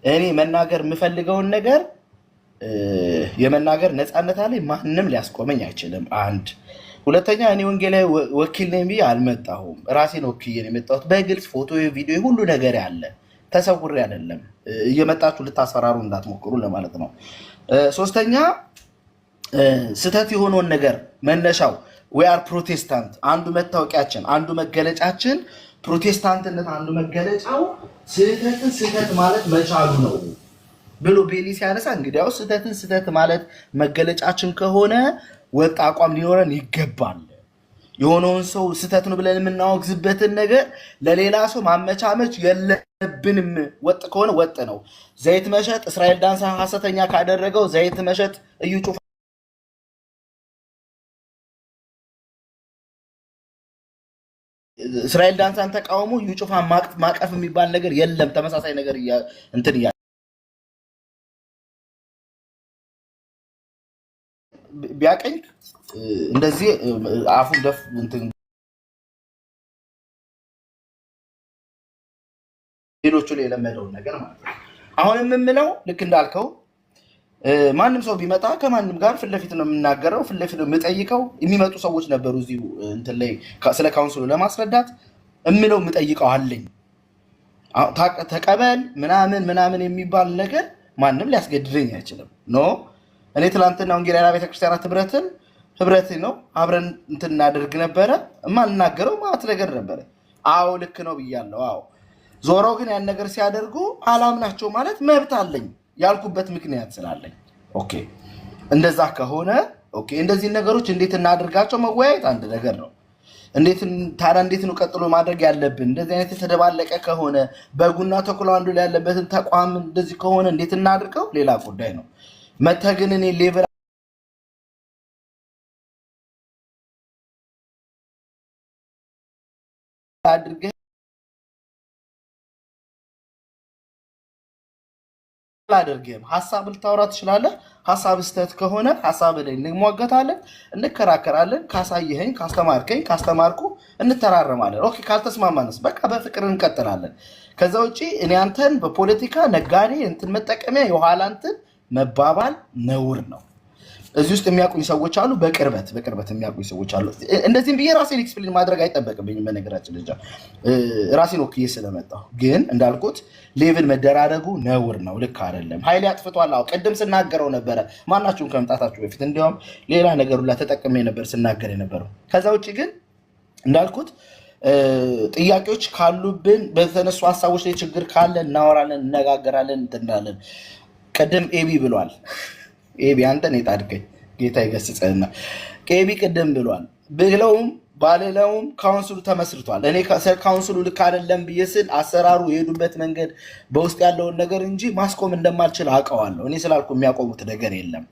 እኔ መናገር የምፈልገውን ነገር የመናገር ነፃነት አለ። ማንም ሊያስቆመኝ አይችልም። አንድ ሁለተኛ እኔ ወንጌላዊ ወኪል ነኝ ብዬ አልመጣሁም። ራሴን ወክዬ ነው የመጣሁት። በግልጽ ፎቶ፣ ቪዲዮ ሁሉ ነገር ያለ ተሰውሬ አይደለም። እየመጣችሁ ልታስፈራሩ እንዳትሞክሩ ለማለት ነው። ሶስተኛ ስተት የሆነውን ነገር መነሻው we are ፕሮቴስታንት አንዱ መታወቂያችን አንዱ መገለጫችን ፕሮቴስታንትነት አንዱ መገለጫው ስህተት ማለት መቻሉ ነው ብሎ ቤሊ ሲያነሳ እንግዲያው ስህተት ማለት መገለጫችን ከሆነ ወጥ አቋም ሊኖረን ይገባል። የሆነውን ሰው ስህተት ነው ብለን የምናወግዝበትን ነገር ለሌላ ሰው ማመቻመች የለብንም። ወጥ ከሆነ ወጥ ነው። ዘይት መሸጥ እስራኤል ዳንሳ ሐሰተኛ ካደረገው ዘይት መሸጥ እዩ ጩፋ እስራኤል ዳንሳን ተቃውሞ እዩ ጩፋ ማቀፍ የሚባል ነገር የለም። ተመሳሳይ ነገር እንትን ቢያቀኝ እንደዚህ አፉን ደፍ እንትን ሌሎቹ ላይ የለመደውን ነገር ማለት ነው። አሁን የምምለው ልክ እንዳልከው ማንም ሰው ቢመጣ ከማንም ጋር ፊት ለፊት ነው የምናገረው፣ ፊት ለፊት ነው የምጠይቀው። የሚመጡ ሰዎች ነበሩ እዚሁ እንትን ላይ ስለ ካውንስሉ ለማስረዳት እምለው የምጠይቀው አለኝ። ተቀበል ምናምን የሚባል ነገር ማንም ሊያስገድደኝ አይችልም። ኖ እኔ ትላንትና ወንጌላውያን ቤተክርስቲያናት ህብረትን ህብረት ነው አብረን እንትን እናደርግ ነበረ። የማልናገረው ማለት ነገር ነበረ። አዎ ልክ ነው ብያለሁ። አዎ ዞሮ ግን ያን ነገር ሲያደርጉ አላምናቸው ማለት መብት አለኝ ያልኩበት ምክንያት ስላለኝ ኦኬ እንደዛ ከሆነ ኦኬ እንደዚህ ነገሮች እንዴት እናደርጋቸው መወያየት አንድ ነገር ነው። እንዴት ነው ቀጥሎ ማድረግ ያለብን? እንደዚህ አይነት የተደባለቀ ከሆነ በጉና ተኩላ አንዱ ላይ ያለበትን ተቋም እንደዚህ ከሆነ እንዴት እናድርገው ሌላ ጉዳይ ነው። መተግን እኔ ሌቭል አድርገህ አላደርግም። ሐሳብ ልታወራ ትችላለህ። ሐሳብ ስተት ከሆነ ሐሳብ ላይ እንሟገታለን፣ እንከራከራለን። ካሳየኸኝ፣ ካስተማርከኝ፣ ካስተማርኩ እንተራረማለን። ኦኬ ካልተስማማንስ በቃ በፍቅር እንቀጥላለን። ከዛ ውጪ እኔ አንተን በፖለቲካ ነጋዴ እንትን መጠቀሚያ የኋላ እንትን መባባል ነውር ነው። እዚህ ውስጥ የሚያውቁኝ ሰዎች አሉ፣ በቅርበት የሚያውቁኝ ሰዎች አሉ። እንደዚህም ብዬ ራሴን ኤክስፕሌን ማድረግ አይጠበቅብኝም። በነገራችን ልጅ ራሴን ወክዬ ስለመጣሁ ግን እንዳልኩት ሌቭል መደራረጉ ነውር ነው፣ ልክ አይደለም። ኃይሌ አጥፍቷል። አዎ ቅድም ስናገረው ነበረ፣ ማናችሁም ከመምጣታችሁ በፊት እንዲያውም ሌላ ነገር ሁላ ተጠቅሜ ነበር ስናገር የነበረው። ከዛ ውጭ ግን እንዳልኩት ጥያቄዎች ካሉብን በተነሱ ሀሳቦች ላይ ችግር ካለ እናወራለን፣ እነጋገራለን፣ እንትናለን። ቅድም ኤቢ ብሏል። ኤቢ አንተን የጣድከኝ ጌታ ይገስጽህና ኤቢ ቅድም ብሏል። ብለውም ባልለውም ካውንስሉ ተመስርቷል። እኔ ካውንስሉ ልክ አይደለም ብዬ ስል አሰራሩ የሄዱበት መንገድ በውስጥ ያለውን ነገር እንጂ ማስቆም እንደማልችል አውቀዋለሁ። እኔ ስላልኩ የሚያቆሙት ነገር የለም።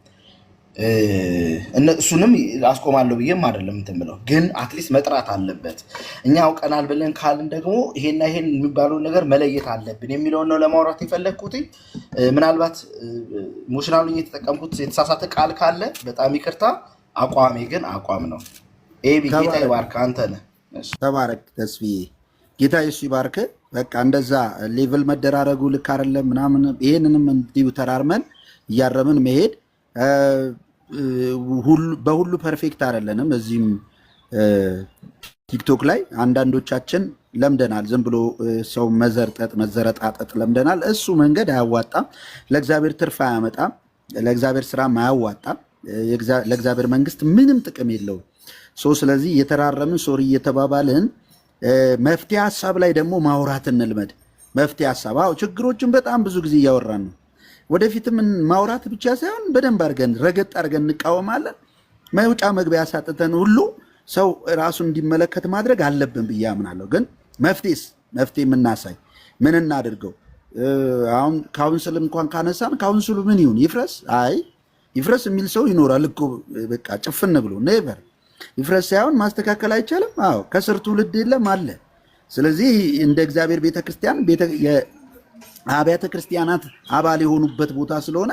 እሱንም አስቆማለሁ ብዬም አይደለም እንትን ብለው፣ ግን አትሊስት መጥራት አለበት። እኛ አውቀናል ብለን ካልን ደግሞ ይሄና ይሄን የሚባለውን ነገር መለየት አለብን የሚለውን ነው ለማውራት የፈለግኩት። ምናልባት ኢሞሽናሉ የተጠቀምኩት የተሳሳተ ቃል ካለ በጣም ይቅርታ። አቋሜ ግን አቋም ነው። ኤቢ ጌታ ይባርክ። አንተ ነህ። ተባረክ ተስፋዬ፣ ጌታ ኢየሱስ ይባርክ። በቃ እንደዛ ሌቭል መደራረጉ ልክ አይደለም ምናምን፣ ይሄንንም እንዲሁ ተራርመን እያረምን መሄድ በሁሉ ፐርፌክት አይደለንም። እዚህም ቲክቶክ ላይ አንዳንዶቻችን ለምደናል። ዝም ብሎ ሰው መዘርጠጥ መዘረጣጠጥ ለምደናል። እሱ መንገድ አያዋጣም፣ ለእግዚአብሔር ትርፍ አያመጣም፣ ለእግዚአብሔር ስራም አያዋጣም፣ ለእግዚአብሔር መንግስት ምንም ጥቅም የለውም። ስለዚህ እየተራረምን ሶሪ እየተባባልን መፍትሄ ሀሳብ ላይ ደግሞ ማውራት እንልመድ። መፍትሄ ሀሳብ ችግሮችን በጣም ብዙ ጊዜ እያወራን ነው። ወደፊትም ማውራት ብቻ ሳይሆን በደንብ አድርገን ረገጥ አድርገን እንቃወማለን። መውጫ መግቢያ ያሳጥተን ሁሉ ሰው ራሱን እንዲመለከት ማድረግ አለብን ብዬ አምናለሁ። ግን መፍትሄ የምናሳይ ምን እናድርገው? አሁን ካውንስል እንኳን ካነሳን ካውንስሉ ምን ይሁን ይፍረስ? አይ ይፍረስ የሚል ሰው ይኖራል እኮ በቃ ጭፍን ብሎ ኔቨር ይፍረስ ሳይሆን ማስተካከል አይቻልም? አዎ ከስር ትውልድ የለም አለ። ስለዚህ እንደ እግዚአብሔር ቤተክርስቲያን አብያተ ክርስቲያናት አባል የሆኑበት ቦታ ስለሆነ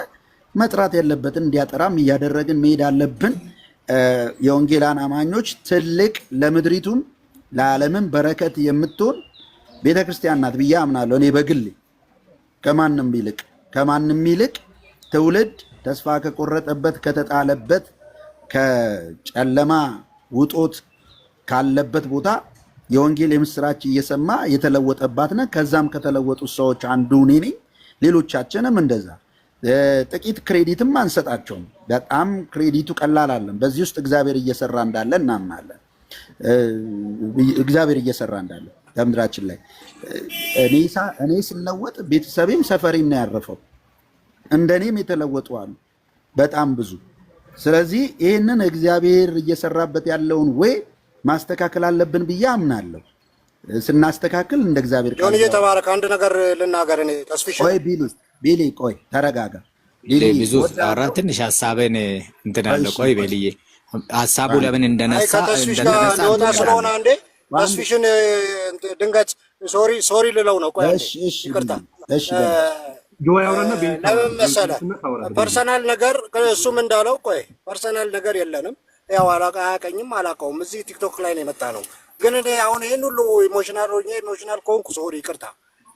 መጥራት ያለበትን እንዲያጠራም እያደረግን መሄድ አለብን። የወንጌላን አማኞች ትልቅ ለምድሪቱም ለዓለምም በረከት የምትሆን ቤተክርስቲያን ናት ብዬ አምናለሁ። እኔ በግል ከማንም ይልቅ ትውልድ ተስፋ ከቆረጠበት ከተጣለበት ከጨለማ ውጦት ካለበት ቦታ የወንጌል የምስራች እየሰማ የተለወጠባት ነው። ከዛም ከተለወጡት ሰዎች አንዱ እኔ ነኝ። ሌሎቻችንም እንደዛ ጥቂት ክሬዲትም አንሰጣቸውም። በጣም ክሬዲቱ ቀላል አለን። በዚህ ውስጥ እግዚአብሔር እየሰራ እንዳለ እናምናለን። እግዚአብሔር እየሰራ እንዳለ በምድራችን ላይ እኔ ስለወጥ ቤተሰቤም ሰፈሬም ነው ያረፈው። እንደኔም የተለወጡ አሉ በጣም ብዙ። ስለዚህ ይህንን እግዚአብሔር እየሰራበት ያለውን ወይ ማስተካከል አለብን ብዬ አምናለሁ። ስናስተካክል እንደ እግዚአብሔር ቃል ነው። የተባረከ አንድ ነገር ልናገር። እኔ ተስፍሽ ቆይ ቢሊ ቆይ ተረጋጋ። ብዙ አራ ትንሽ ሐሳብን እንትን አለ። ቆይ ቤልዬ ሐሳቡ ለምን እንደነሳ እንደወጣ ስለሆነ አንዴ ተስፍሽን ድንገት ሶሪ ልለው ነው። ቆይ እሺ ይቅርታ። እሺ ለምን መሰለህ ፐርሰናል ነገር እሱም እንዳለው ቆይ ፐርሰናል ነገር የለንም። ያው አያውቀኝም አላውቀውም። እዚህ ቲክቶክ ላይ ነው የመጣ ነው። ግን እኔ አሁን ይሄን ሁሉ ኢሞሽናል ከሆንኩ ሶሪ ይቅርታ።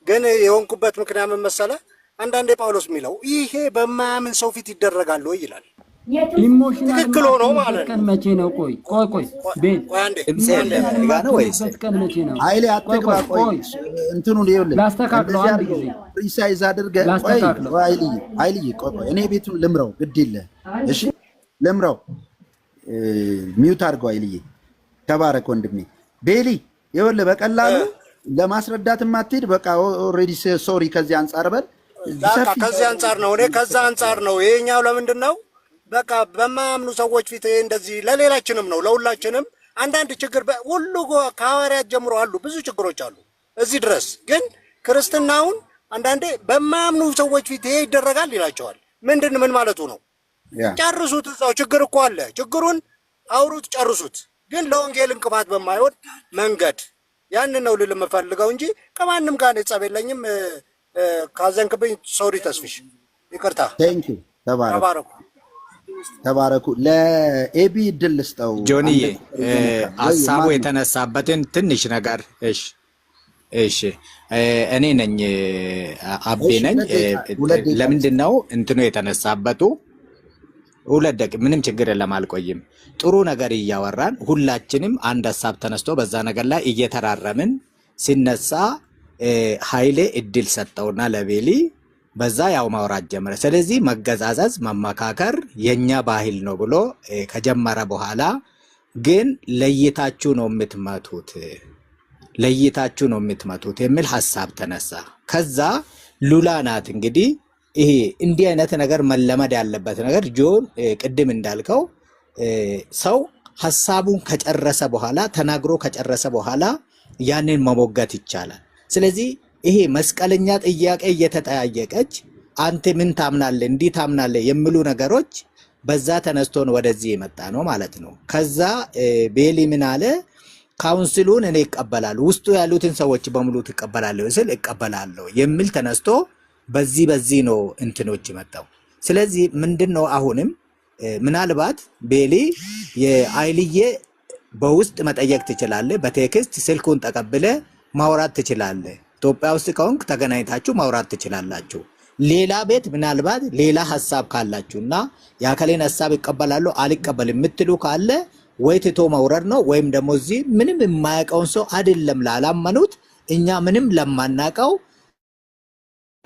ግን የሆንኩበት ምክንያት ምን መሰለህ? አንዳንዴ ጳውሎስ የሚለው ይሄ በማያምን ሰው ፊት ይደረጋል ወይ ይላል። ትክክል ሆኖ ማለት ነው። መቼ ነው? ቆይ ቤት ቀን መቼ ነው? ኃይሌ አትግባ። ቆይ እንትኑን ይኸውልህ ላስተካክለው አንድ ጊዜ ፕሪሳይዝ አድርገህ ቆይ ኃይልዬ ቆይ እኔ ቤቱን ልምረው ግድ የለህም እሺ ልምረው ሚውት አድርገው አይልዬ። ተባረክ ወንድሜ ቤሊ። ይኸውልህ በቀላሉ ለማስረዳት የማትሄድ በቃ ኦልሬዲ ሶሪ። ከዚህ አንጻር በል በቃ ከዚህ አንጻር ነው እኔ ከዛ አንጻር ነው። ይሄኛው ለምንድን ነው በቃ በማያምኑ ሰዎች ፊት እንደዚህ ለሌላችንም ነው ለሁላችንም አንዳንድ ችግር ሁሉ ከሐዋርያት ጀምሮ አሉ ብዙ ችግሮች አሉ እዚህ ድረስ ግን ክርስትናውን አንዳንዴ በማያምኑ ሰዎች ፊት ይሄ ይደረጋል ይላቸዋል። ምን ማለቱ ነው? ጨርሱት፣ እዛው ችግር እኮ አለ። ችግሩን አውሩት፣ ጨርሱት። ግን ለወንጌል እንቅፋት በማይሆን መንገድ ያንን ነው ልል የምፈልገው እንጂ ከማንም ጋር ጸብ የለኝም። ካዘንክብኝ ሶሪ ተስፍሽ ይቅርታ። ቴንክ ዩ ተባረኩ። ለኤቢ ድል ስጠው ጆኒዬ ሀሳቡ የተነሳበትን ትንሽ ነገር እሺ እኔ ነኝ አቤ ነኝ። ለምንድን ነው እንትኑ የተነሳበቱ? ሁለት ደቂቃ ምንም ችግር የለም አልቆይም። ጥሩ ነገር እያወራን ሁላችንም አንድ ሀሳብ ተነስቶ በዛ ነገር ላይ እየተራረምን ሲነሳ ኃይሌ እድል ሰጠውና ለቤሊ በዛ ያው ማውራት ጀመረ። ስለዚህ መገዛዛዝ መመካከር የኛ ባህል ነው ብሎ ከጀመረ በኋላ ግን ለይታችሁ ነው የምትመቱት የሚል ሐሳብ ተነሳ። ከዛ ሉላ ናት እንግዲህ ይሄ እንዲህ አይነት ነገር መለመድ ያለበት ነገር ጆን ቅድም እንዳልከው ሰው ሐሳቡን ከጨረሰ በኋላ ተናግሮ ከጨረሰ በኋላ ያንን መሞገት ይቻላል። ስለዚህ ይሄ መስቀለኛ ጥያቄ እየተጠያየቀች አንተ ምን ታምናለህ እንዲህ ታምናለህ የሚሉ ነገሮች በዛ ተነስቶን ወደዚህ የመጣ ነው ማለት ነው። ከዛ ቤሊ ምን አለ? ካውንስሉን እኔ እቀበላለሁ፣ ውስጡ ያሉትን ሰዎች በሙሉ ትቀበላለህ ስል እቀበላለሁ የሚል ተነስቶ በዚህ ነው እንትኖች መጣው። ስለዚህ ምንድነው አሁንም ምናልባት ቤሊ የአይልዬ በውስጥ መጠየቅ ትችላለህ፣ በቴክስት ስልኩን ተቀብለ ማውራት ትችላለህ። ኢትዮጵያ ውስጥ ከሆንክ ተገናኝታችሁ ማውራት ትችላላችሁ። ሌላ ቤት ምናልባት ሌላ ሐሳብ ካላችሁና ያከሌን ሐሳብ ይቀበላለሁ አልቀበልም የምትሉ ካለ ወይ ትቶ መውረድ ነው ወይም ደግሞ እዚህ ምንም የማያውቀውን ሰው አይደለም ላላመኑት እኛ ምንም ለማናውቀው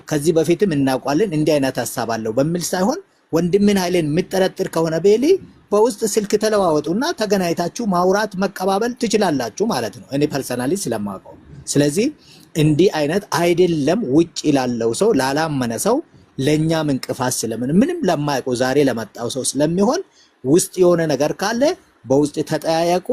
ከዚህ በፊትም እናውቃለን እንዲህ አይነት ሐሳብ አለው በሚል ሳይሆን ወንድምን ኃይሌን የምትጠረጥር ከሆነ ቤሊ በውስጥ ስልክ ተለዋወጡና ተገናኝታችሁ ማውራት መቀባበል ትችላላችሁ ማለት ነው፣ እኔ ፐርሰናሊ ስለማውቀው። ስለዚህ እንዲህ አይነት አይደለም ውጭ ላለው ሰው ላላመነ ሰው ለኛም እንቅፋት ስለምን ምንም ለማያውቀው ዛሬ ለመጣው ሰው ስለሚሆን ውስጥ የሆነ ነገር ካለ በውስጥ ተጠያየቁ።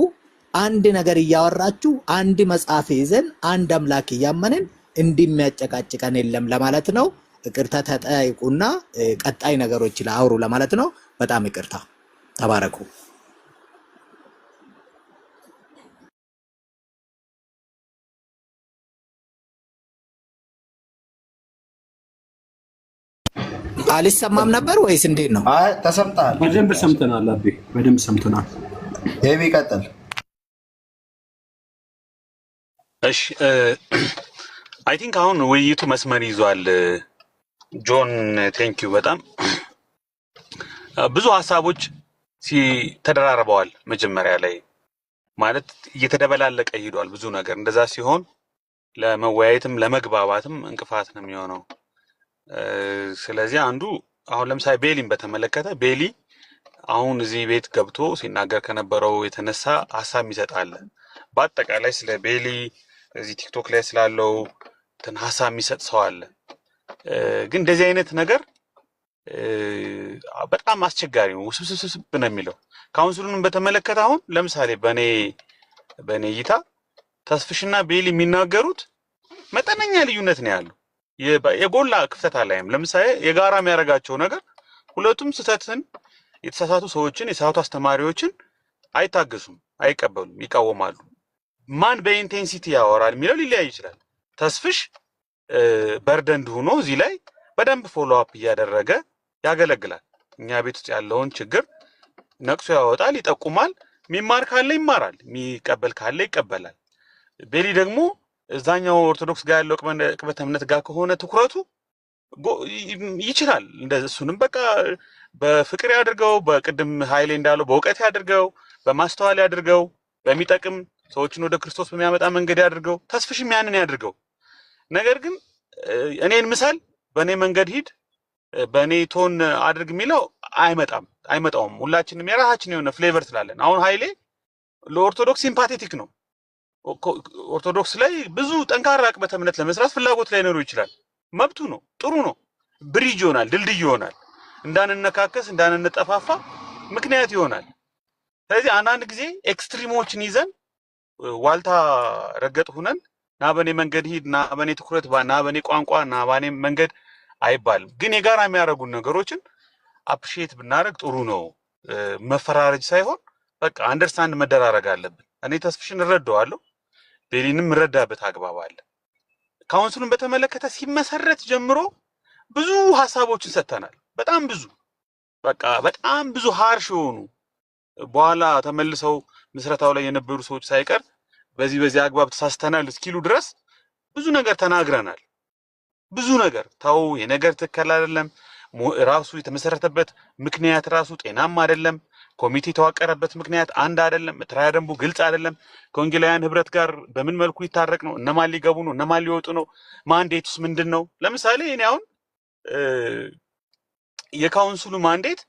አንድ ነገር እያወራችሁ አንድ መጽሐፍ ይዘን አንድ አምላክ እያመንን እንደሚያጨቃጭቀን የለም ለማለት ነው። ይቅርታ ተጠያይቁና ቀጣይ ነገሮች ላውሩ ለማለት ነው። በጣም ይቅርታ። ተባረኩ። አልሰማም ነበር ወይስ እንዴት ነው? አይ ተሰምተሃል። በደንብ ሰምተናል አቤ፣ በደንብ ሰምተናል። ቤቢ ቀጥል። እሺ አይ ቲንክ አሁን ውይይቱ መስመር ይዟል። ጆን ቴንክ ዩ በጣም ብዙ ሀሳቦች ተደራርበዋል። መጀመሪያ ላይ ማለት እየተደበላለቀ ሄዷል ብዙ ነገር። እንደዛ ሲሆን ለመወያየትም ለመግባባትም እንቅፋት ነው የሚሆነው። ስለዚህ አንዱ አሁን ለምሳሌ ቤሊን በተመለከተ ቤሊ አሁን እዚህ ቤት ገብቶ ሲናገር ከነበረው የተነሳ ሀሳብ ይሰጣል። በአጠቃላይ ስለ ቤሊ እዚህ ቲክቶክ ላይ ስላለው ሀሳብ የሚሰጥ ሰው አለ። ግን እንደዚህ አይነት ነገር በጣም አስቸጋሪ ነው፣ ውስብስብ ነው የሚለው። ካውንስሉን በተመለከተ አሁን ለምሳሌ በኔ እይታ ተስፍሽና ቤሊ የሚናገሩት መጠነኛ ልዩነት ነው ያለው። የጎላ ክፍተት አላይም። ለምሳሌ የጋራ የሚያደርጋቸው ነገር ሁለቱም ስህተትን የተሳሳቱ ሰዎችን የተሳሳቱ አስተማሪዎችን አይታገሱም፣ አይቀበሉም፣ ይቃወማሉ። ማን በኢንቴንሲቲ ያወራል የሚለው ሊለያይ ይችላል። ተስፍሽ በርደንድ ሆኖ እዚህ ላይ በደንብ ፎሎ አፕ እያደረገ ያገለግላል። እኛ ቤት ውስጥ ያለውን ችግር ነቅሶ ያወጣል፣ ይጠቁማል። የሚማር ካለ ይማራል፣ የሚቀበል ካለ ይቀበላል። ቤሊ ደግሞ እዛኛው ኦርቶዶክስ ጋር ያለው ቅበተ እምነት ጋር ከሆነ ትኩረቱ ይችላል እሱንም በቃ በፍቅር ያድርገው፣ በቅድም ኃይሌ እንዳለው በእውቀት ያድርገው፣ በማስተዋል ያድርገው፣ በሚጠቅም ሰዎችን ወደ ክርስቶስ በሚያመጣ መንገድ ያድርገው። ተስፍሽም ያንን ያድርገው። ነገር ግን እኔን ምሳል፣ በእኔ መንገድ ሂድ፣ በእኔ ቶን አድርግ የሚለው አይመጣውም። ሁላችንም የራሳችን የሆነ ፍሌቨር ስላለን። አሁን ኃይሌ ለኦርቶዶክስ ሲምፓቴቲክ ነው። ኦርቶዶክስ ላይ ብዙ ጠንካራ አቅበተ እምነት ለመስራት ፍላጎት ላይ ኖሮ ይችላል። መብቱ ነው፣ ጥሩ ነው። ብሪጅ ይሆናል፣ ድልድይ ይሆናል፣ እንዳንነካከስ እንዳንነጠፋፋ ምክንያት ይሆናል። ስለዚህ አንዳንድ ጊዜ ኤክስትሪሞችን ይዘን ዋልታ ረገጥ ሁነን ና በኔ መንገድ ሂድ፣ ና በኔ ትኩረት፣ ና በኔ ቋንቋ፣ ና በኔ መንገድ አይባልም። ግን የጋራ የሚያደርጉን ነገሮችን አፕሪሺየት ብናደርግ ጥሩ ነው። መፈራረጅ ሳይሆን በቃ አንደርስታንድ መደራረግ አለብን። እኔ ተስፍሽን እረዳዋለሁ፣ ቤሊንም እረዳበት አግባብ አለ። ካውንስሉን በተመለከተ ሲመሰረት ጀምሮ ብዙ ሀሳቦችን ሰጥተናል። በጣም ብዙ ሃርሽ የሆኑ በኋላ ተመልሰው ምስረታው ላይ የነበሩ ሰዎች ሳይቀር በዚህ አግባብ ተሳስተናል እስኪሉ ድረስ ብዙ ነገር ተናግረናል። ብዙ ነገር ተው፣ የነገር ትክክል አይደለም፣ ራሱ የተመሰረተበት ምክንያት ራሱ ጤናማ አይደለም፣ ኮሚቴ የተዋቀረበት ምክንያት አንድ አይደለም፣ መተዳደሪያ ደንቡ ግልጽ አይደለም፣ ከወንጌላውያን ህብረት ጋር በምን መልኩ ይታረቅ ነው፣ እነማን ሊገቡ ነው፣ እነማን ሊወጡ ነው፣ ማንዴቱስ ምንድን ነው? ለምሳሌ እኔ አሁን የካውንስሉ ማንዴት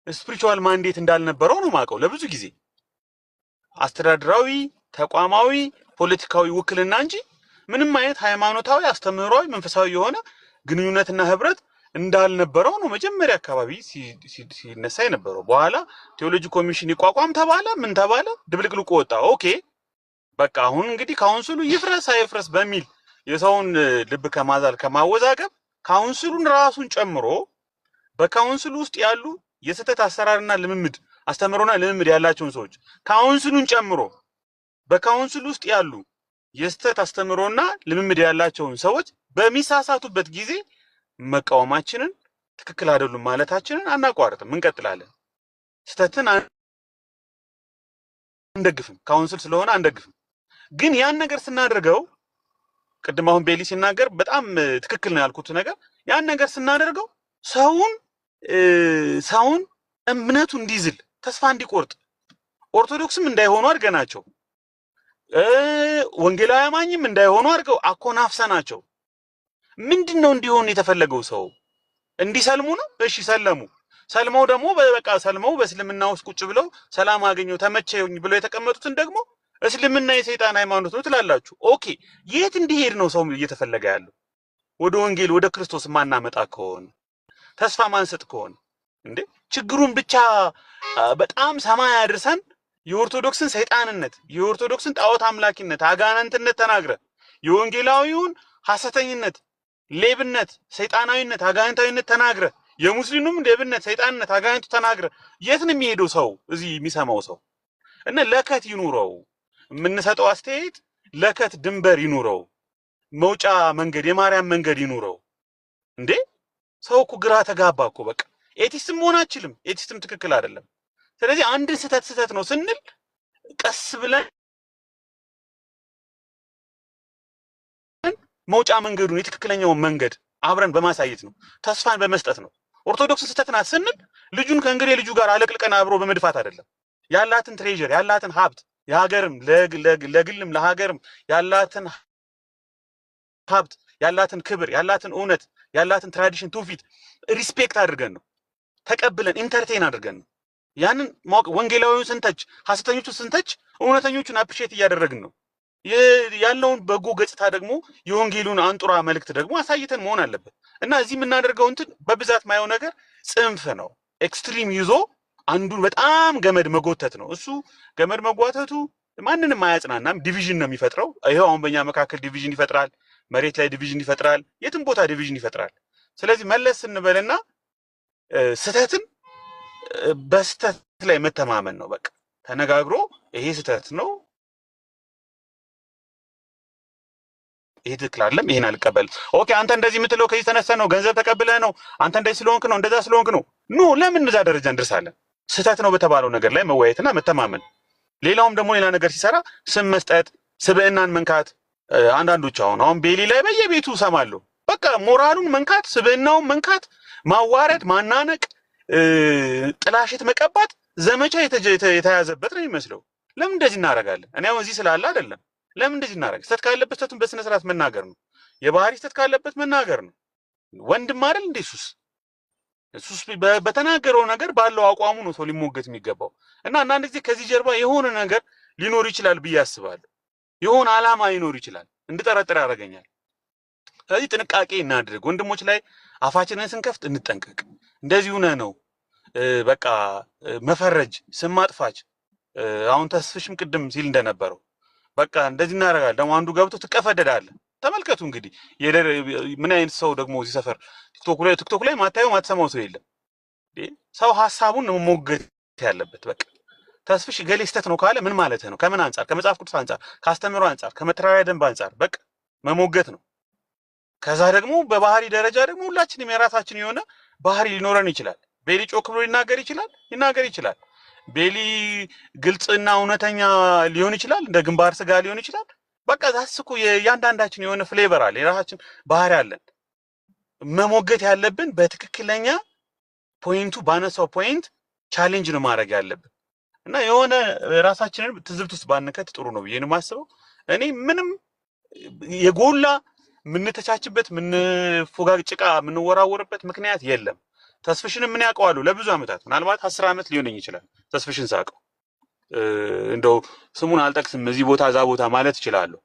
ስፒሪቹዋል ማንዴት እንዳልነበረው ነው ማውቀው። ለብዙ ጊዜ አስተዳደራዊ፣ ተቋማዊ፣ ፖለቲካዊ ውክልና እንጂ ምንም አይነት ሃይማኖታዊ፣ አስተምህሯዊ፣ መንፈሳዊ የሆነ ግንኙነትና ህብረት እንዳልነበረው ነው መጀመሪያ አካባቢ ሲነሳ የነበረው። በኋላ ቴዎሎጂ ኮሚሽን ይቋቋም ተባለ፣ ምን ተባለ፣ ድብልቅልቁ ወጣ። ኦኬ በቃ አሁን እንግዲህ ካውንስሉ ይፍረስ አይፍረስ በሚል የሰውን ልብ ከማዛል ከማወዛገብ ካውንስሉን ራሱን ጨምሮ በካውንስሉ ውስጥ ያሉ የስህተት አሰራርና ልምምድ አስተምህሮና ልምምድ ያላቸውን ሰዎች ካውንስሉን ጨምሮ በካውንስሉ ውስጥ ያሉ የስህተት አስተምህሮና ልምምድ ያላቸውን ሰዎች በሚሳሳቱበት ጊዜ መቃወማችንን፣ ትክክል አይደሉም ማለታችንን አናቋርጥም፣ እንቀጥላለን። ስህተትን አንደግፍም፣ ካውንስል ስለሆነ አንደግፍም። ግን ያን ነገር ስናደርገው ቅድም አሁን ቤሊ ሲናገር በጣም ትክክል ነው ያልኩት ነገር፣ ያን ነገር ስናደርገው ሰውን እምነቱ እንዲዝል፣ ተስፋ እንዲቆርጥ፣ ኦርቶዶክስም እንዳይሆኑ አድርገናቸው፣ ወንጌላዊ አማኝም እንዳይሆኑ አድርገው አኮናፍሰናቸው። ምንድነው እንዲሆን የተፈለገው? ሰው እንዲሰልሙ ነው። እሺ ሰለሙ። ሰልመው ደግሞ ሰልመው በእስልምና ውስጥ ቁጭ ብለው ሰላም አገኘው ተመቸኝ ብለው የተቀመጡትን ደግሞ እስልምና የሰይጣን ሃይማኖት ነው ትላላችሁ። ኦኬ የት እንዲሄድ ነው ሰው እየተፈለገ ያለው? ወደ ወንጌል ወደ ክርስቶስ ማናመጣ ከሆነ ተስፋ ማንሰጥ ከሆነ እንዴ ችግሩን ብቻ በጣም ሰማይ አድርሰን የኦርቶዶክስን ሰይጣንነት፣ የኦርቶዶክስን ጣዖት አምላኪነት፣ አጋንንትነት ተናግረ የወንጌላዊውን ሐሰተኝነት፣ ሌብነት፣ ሰይጣናዊነት፣ አጋንንታዊነት ተናግረ የሙስሊሙም ሌብነት፣ ሰይጣንነት፣ አጋንንቱ ተናግረ የት ነው የሚሄደው ሰው? እዚህ የሚሰማው ሰው እና ለከት ይኑረው። የምንሰጠው አስተያየት ለከት ድንበር ይኑረው። መውጫ መንገድ የማርያም መንገድ ይኑረው። እንዴ ሰው እኮ ግራ ተጋባ እኮ። በቃ ኤቲስትም መሆን አችልም፣ ኤቲስትም ትክክል አይደለም። ስለዚህ አንድን ስህተት ነው ስንል ቀስ ብለን መውጫ መንገዱን የትክክለኛውን መንገድ አብረን በማሳየት ነው፣ ተስፋን በመስጠት ነው። ኦርቶዶክስ ስህተት ናት ስንል ልጁን ከእንግዲህ ልጁ ጋር አለቅልቀን አብሮ በመድፋት አይደለም። ያላትን ትሬዠር ያላትን ሀብት የሀገርም ለግልም ለሀገርም ያላትን ሀብት ያላትን ክብር ያላትን እውነት ያላትን ትራዲሽን ትውፊት ሪስፔክት አድርገን ነው ተቀብለን ኢንተርቴን አድርገን ነው ያንን ማወቅ። ወንጌላዊውን ስንተች፣ ሐሰተኞቹን ስንተች፣ እውነተኞቹን አፕሪሼት እያደረግን ነው። ያለውን በጎ ገጽታ ደግሞ የወንጌሉን አንጡራ መልእክት ደግሞ አሳይተን መሆን አለበት እና እዚህ የምናደርገው እንትን በብዛት ማየው ነገር ጽንፍ ነው። ኤክስትሪም ይዞ አንዱን በጣም ገመድ መጎተት ነው። እሱ ገመድ መጓተቱ ማንንም አያጽናናም፣ ዲቪዥን ነው የሚፈጥረው። ይሄው አሁን በእኛ መካከል ዲቪዥን ይፈጥራል፣ መሬት ላይ ዲቪዥን ይፈጥራል፣ የትም ቦታ ዲቪዥን ይፈጥራል። ስለዚህ መለስ ስንበልና ስህተትን በስህተት ላይ መተማመን ነው። በቃ ተነጋግሮ ይሄ ስህተት ነው፣ ይሄ ትክክል አይደለም፣ ይሄን አልቀበልም። ኦኬ አንተ እንደዚህ የምትለው ከዚህ ተነስተህ ነው፣ ገንዘብ ተቀብለህ ነው፣ አንተ እንደዚህ ስለሆንክ ነው፣ እንደዛ ስለሆንክ ነው። ኖ ለምን እዛ ደረጃ እንደርሳለን? ስህተት ነው በተባለው ነገር ላይ መወያየትና መተማመን። ሌላውም ደግሞ ሌላ ነገር ሲሰራ ስም መስጠት፣ ስብዕናን መንካት። አንዳንዶች አሁን ቤሊ ላይ በየቤቱ ሰማለሁ። በቃ ሞራሉን መንካት፣ ስብዕናውን መንካት፣ ማዋረድ፣ ማናነቅ፣ ጥላሸት መቀባት ዘመቻ የተያዘበት ነው የሚመስለው። ለምን እንደዚህ እናደርጋለን? እኔ አሁን እዚህ ስላለ አይደለም። ለምን እንደዚህ እናደርግ? ስህተት ካለበት ስህተቱን በስነ ስርዓት መናገር ነው። የባህሪ ስህተት ካለበት መናገር ነው። ወንድም አይደል እንደ ኢየሱስ እሱስ በተናገረው ነገር ባለው አቋሙ ነው ሰው ሊሞገት የሚገባው። እና አንዳንድ ጊዜ ከዚህ ጀርባ የሆነ ነገር ሊኖር ይችላል ብዬ አስባለሁ። የሆነ ዓላማ ሊኖር ይችላል እንድጠረጥር ያደርገኛል። ስለዚህ ጥንቃቄ እናድርግ። ወንድሞች ላይ አፋችንን ስንከፍት እንጠንቀቅ። እንደዚህ ሆነ ነው በቃ መፈረጅ፣ ስም ማጥፋች። አሁን ተስፍሽም ቅድም ሲል እንደነበረው በቃ እንደዚህ እናደርጋለን። ደግሞ አንዱ ገብቶ ትቀፈደዳለህ። ተመልከቱ እንግዲህ ምን አይነት ሰው ደግሞ እዚህ ሰፈር ቲክቶክ ላይ ማታየው ማትሰማው ሰው የለም። ሰው ሐሳቡን ነው ሞገት ያለበት። በቃ ተስፍሽ ገሌ ስተት ነው ካለ ምን ማለት ነው? ከምን አንጻር? ከመጽሐፍ ቅዱስ አንጻር፣ ከአስተምህሮ አንጻር፣ ከመተራሪያ ደንብ አንጻር በቃ መሞገት ነው። ከዛ ደግሞ በባህሪ ደረጃ ደግሞ ሁላችንም የራሳችን የሆነ ባህሪ ሊኖረን ይችላል። ቤሊ ጮክ ብሎ ይናገር ይችላል። ቤሊ ግልጽና እውነተኛ ሊሆን ይችላል። እንደ ግንባር ስጋ ሊሆን ይችላል። በቃ ዛስኩ የእያንዳንዳችን የሆነ ፍሌቨር አለ፣ የራሳችን ባህሪ አለን። መሞገት ያለብን በትክክለኛ ፖይንቱ ባነሳው ፖይንት ቻሌንጅ ነው ማድረግ ያለብን እና የሆነ ራሳችንን ትዝብት ውስጥ ባንከት ጥሩ ነው ብዬ ነው የማስበው። እኔ ምንም የጎላ ምንተቻችበት ምንፎጋጭቃ ምንወራወርበት ምክንያት የለም። ተስፍሽን ምን ያውቀዋሉ ለብዙ ዓመታት ምናልባት 10 ዓመት ሊሆነኝ ይችላል ተስፍሽን ሳቀው። እንደው ስሙን አልጠቅስም እዚህ ቦታ እዛ ቦታ ማለት እችላለሁ።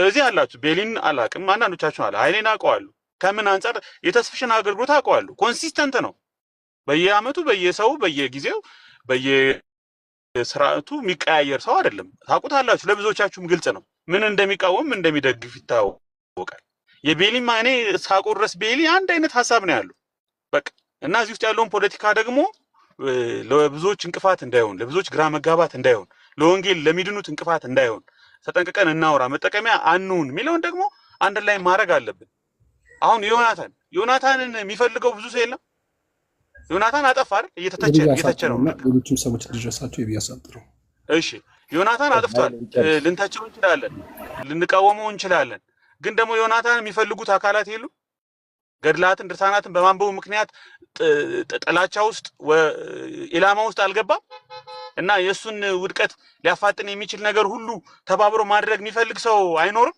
እዚህ አላችሁ ቤሊን አላቅም፣ አንዳንዶቻችሁ አለ ኃይሌን አውቀዋለሁ። ከምን አንፃር የተስፍሽን አገልግሎት አውቀዋለሁ። ኮንሲስተንት ነው። በየአመቱ በየሰው በየጊዜው በየስርዓቱ የሚቀያየር ሰው አይደለም። ታውቁታላችሁ። ለብዙዎቻችሁም ግልጽ ነው። ምን እንደሚቃወም እንደሚደግፍ ይታወቃል። የቤሊማ እኔ ሳውቀው ድረስ ቤሊ አንድ አይነት ሀሳብ ነው ያለው በቃ። እና እዚህ ውስጥ ያለውን ፖለቲካ ደግሞ ለብዙዎች እንቅፋት እንዳይሆን፣ ለብዙዎች ግራ መጋባት እንዳይሆን፣ ለወንጌል ለሚድኑት እንቅፋት እንዳይሆን ተጠንቅቀን እናውራ። መጠቀሚያ አንሁን የሚለውን ደግሞ አንድ ላይ ማድረግ አለብን። አሁን ዮናታንን የሚፈልገው ብዙ ሰው የለም። ዮናታን አጠፋ አይደል? እየተተቸ ነው። ሌሎችም ሰዎች ልጅራሳቸው ይያሳጥረው። እሺ ዮናታን አጥፍቷል። ልንተቸው እንችላለን፣ ልንቃወመው እንችላለን። ግን ደግሞ ዮናታን የሚፈልጉት አካላት የሉ። ገድላትን ድርሳናትን በማንበቡ ምክንያት ጥላቻ ውስጥ ኢላማ ውስጥ አልገባም እና የእሱን ውድቀት ሊያፋጥን የሚችል ነገር ሁሉ ተባብሮ ማድረግ የሚፈልግ ሰው አይኖርም?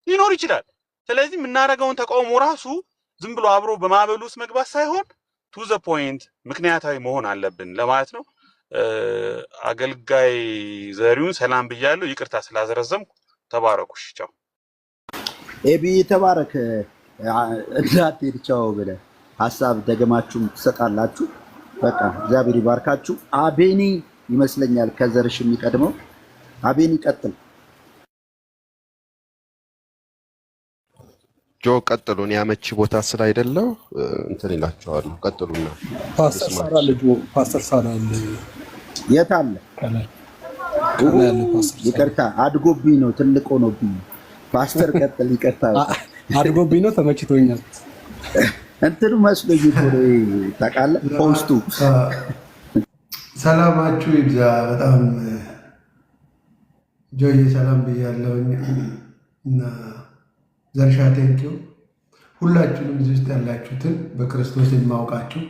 ሊኖር ይችላል። ስለዚህ የምናደርገውን ተቃውሞ ራሱ ዝም ብሎ አብሮ በማዕበሉ ውስጥ መግባት ሳይሆን ቱ ዘ ፖይንት ምክንያታዊ መሆን አለብን ለማለት ነው። አገልጋይ ዘሪሁን ሰላም ብያለሁ። ይቅርታ ስላዘረዘምኩ። ተባረኩሽ። ቻው ኤቢ ተባረክ። እንዳትሄድ ቻው ብለህ ሀሳብ ደገማችሁም ትሰጣላችሁ። በቃ እግዚአብሔር ይባርካችሁ። አቤኒ ይመስለኛል ከዘርሽ የሚቀድመው። አቤኒ ቀጥል። ጆ ቀጥሉን። ያመቺ ቦታ ስላይደለው እንትን ይላችኋል። ቀጥሉና ፓስተር ሳራ ልጅ ፓስተር ሳራ የት አለ? ይቅርታ አድጎብኝ ነው፣ ትልቅ ሆኖብኝ። ፓስተር ቀጥል። ይቅርታ አድጎብኝ ነው፣ ተመችቶኛል። እንትኑ መስሎኝ እኮ ታውቃለህ። ፖስቱ ሰላማችሁ ይብዛ። በጣም ጆዬ ሰላም ብያለሁኝ እና ዘርሻ ቴንኪው። ሁላችሁንም እዚህ ውስጥ ያላችሁትን በክርስቶስ የማውቃችሁ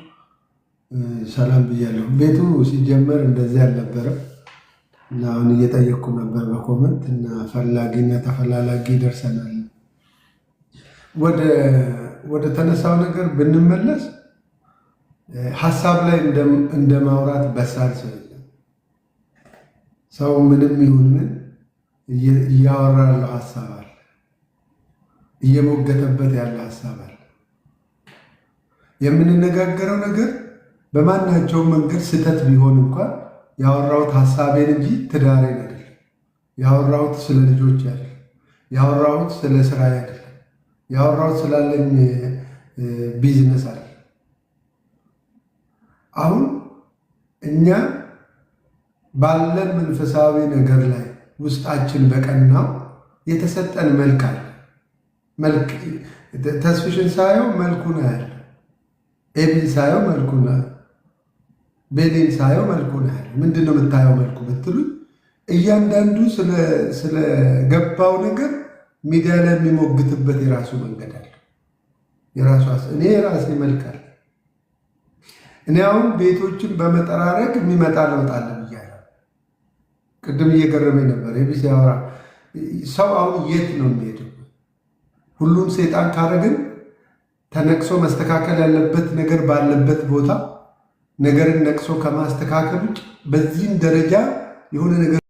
ሰላም ብያለሁ። ቤቱ ሲጀመር እንደዚህ አልነበረም እና አሁን እየጠየቅኩ ነበር በኮመንት እና ፈላጊና ተፈላላጊ ደርሰናል። ወደ ተነሳው ነገር ብንመለስ ሀሳብ ላይ እንደ ማውራት በሳል ሰው የለም። ሰው ምንም ይሁን ምን እያወራ ያለው ሀሳብ አለ፣ እየሞገተበት ያለ ሀሳብ አለ። የምንነጋገረው ነገር በማናቸውም መንገድ ስህተት ቢሆን እንኳን ያወራሁት ሀሳቤን እንጂ ትዳሬን አይደለም። ያወራሁት ስለ ልጆች አይደለም። ያወራሁት ስለ ስራ አይደለም። ያወራሁት ስላለኝ ቢዝነስ አለ። አሁን እኛ ባለን መንፈሳዊ ነገር ላይ ውስጣችን በቀናው የተሰጠን መልክ አለ። መልክ ተስፍሽን ሳየው መልኩን አያለ፣ ኤቢን ሳየው መልኩን አያለ፣ ቤሌን ሳየው መልኩን አያለ። ምንድን ነው የምታየው መልኩ ብትሉኝ፣ እያንዳንዱ ስለገባው ነገር ሚዲያ ላይ የሚሞግትበት የራሱ መንገድ አለ። እኔ የራሴ መልክ አለ። እኔ አሁን ቤቶችን በመጠራረግ የሚመጣ ለውጥ አለ ብያለሁ። ቅድም እየገረመኝ ነበር ኤቢ ሲያወራ። ሰው አሁን የት ነው የሚሄደው? ሁሉም ሴጣን ካረግን ተነቅሶ መስተካከል ያለበት ነገር ባለበት ቦታ ነገርን ነቅሶ ከማስተካከል ውጭ በዚህም ደረጃ የሆነ ነገር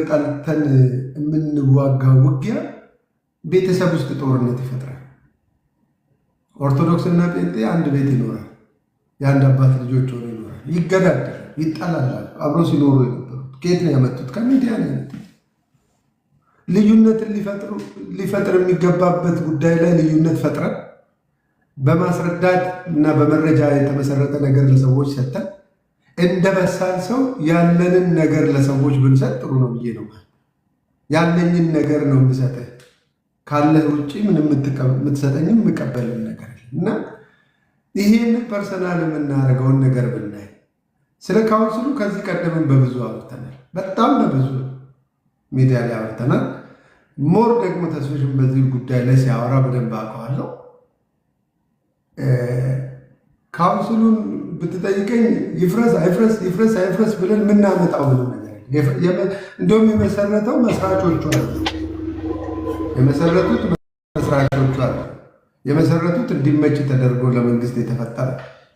ጠልተን የምንዋጋው ውጊያ ቤተሰብ ውስጥ ጦርነት ይፈጥራል። ኦርቶዶክስ እና ጴንጤ አንድ ቤት ይኖራል። የአንድ አባት ልጆች ሆነው ይኖራል። ይገዳደራል፣ ይጣላላሉ። አብሮ ሲኖሩ የነበሩት ከየት ነው ያመጡት? ከሚዲያ ነው ያመጡት። ልዩነትን ሊፈጥር የሚገባበት ጉዳይ ላይ ልዩነት ፈጥረን በማስረዳት እና በመረጃ የተመሰረተ ነገር ለሰዎች ሰጥተን እንደ በሳል ሰው ያለንን ነገር ለሰዎች ብንሰጥ ጥሩ ነው ብዬ ነው። ያለኝን ነገር ነው የምሰጥህ፣ ካለህ ውጭ ምንም የምትሰጠኝም የምቀበልን ነገር እና ይህን ፐርሰናል የምናደርገውን ነገር ብናይ ስለ ካውንስሉ ከዚህ ቀደምን በብዙ አውርተናል። በጣም በብዙ ሚዲያ ላይ አውርተናል። ሞር ደግሞ ተስፍሽን በዚህ ጉዳይ ላይ ሲያወራ በደንብ አውቀዋለሁ። ካውንስሉን ብትጠይቀኝ ይፍረስ አይፍረስ ይፍረስ አይፍረስ ብለን የምናመጣው ምንም ነገር እንደውም የመሰረተው መስራቾቹ አሉ። የመሰረቱት መስራቾቹ አሉ። የመሰረቱት እንዲመች ተደርጎ ለመንግስት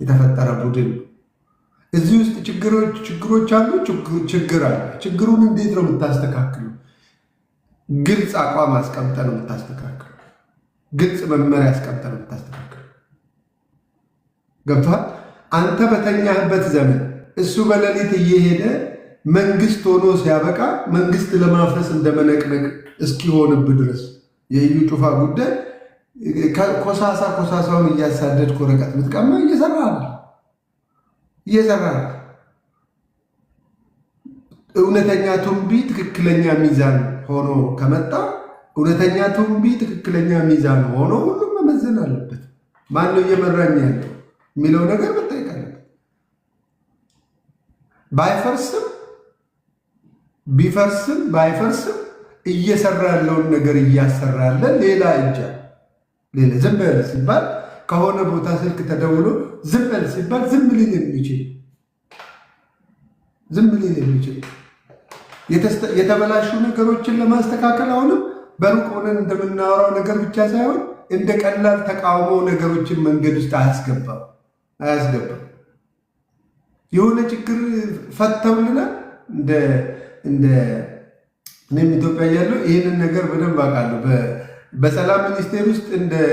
የተፈጠረ ቡድን። እዚህ ውስጥ ችግሮች አሉ። ችግር አለ። ችግሩን እንዴት ነው የምታስተካክሉ? ግልጽ አቋም አስቀምጠ ነው የምታስተካክሉ። ግልጽ መመሪያ አስቀምጠ ነው የምታስተካክሉ። ገብቷል? አንተ በተኛህበት ዘመን እሱ በሌሊት እየሄደ መንግስት ሆኖ ሲያበቃ መንግስት ለማፍረስ እንደመነቅነቅ እስኪሆንብ ድረስ የኢዩ ጩፋ ጉዳይ ኮሳሳውን እያሳደድክ ወረቀት ብትቀማ እየሰራ እውነተኛ ቱንቢ ትክክለኛ ሚዛን ሆኖ ከመጣ እውነተኛ ቱንቢ ትክክለኛ ሚዛን ሆኖ ሁሉም መመዘን አለበት። ማነው እየመራኝ ያለው የሚለው ነገር መጠየቅ አለበት። ቢፈርስም ባይፈርስም እየሰራ ያለውን ነገር እያሰራ ያለ ሌላ እጃ ሌላ ዝም በል ሲባል ከሆነ ቦታ ስልክ ተደውሎ ዝም በል ሲባል ዝም ሊል የሚችል የተበላሹ ነገሮችን ለማስተካከል አሁንም በሩቅ ሆነን እንደምናወራው ነገር ብቻ ሳይሆን እንደ ቀላል ተቃውሞ ነገሮችን መንገድ ውስጥ አያስገባም። የሆነ ችግር ፈተውልናል። እኔም ኢትዮጵያ ያለው ይህንን ነገር በደንብ አውቃለሁ። በሰላም ሚኒስቴር ውስጥ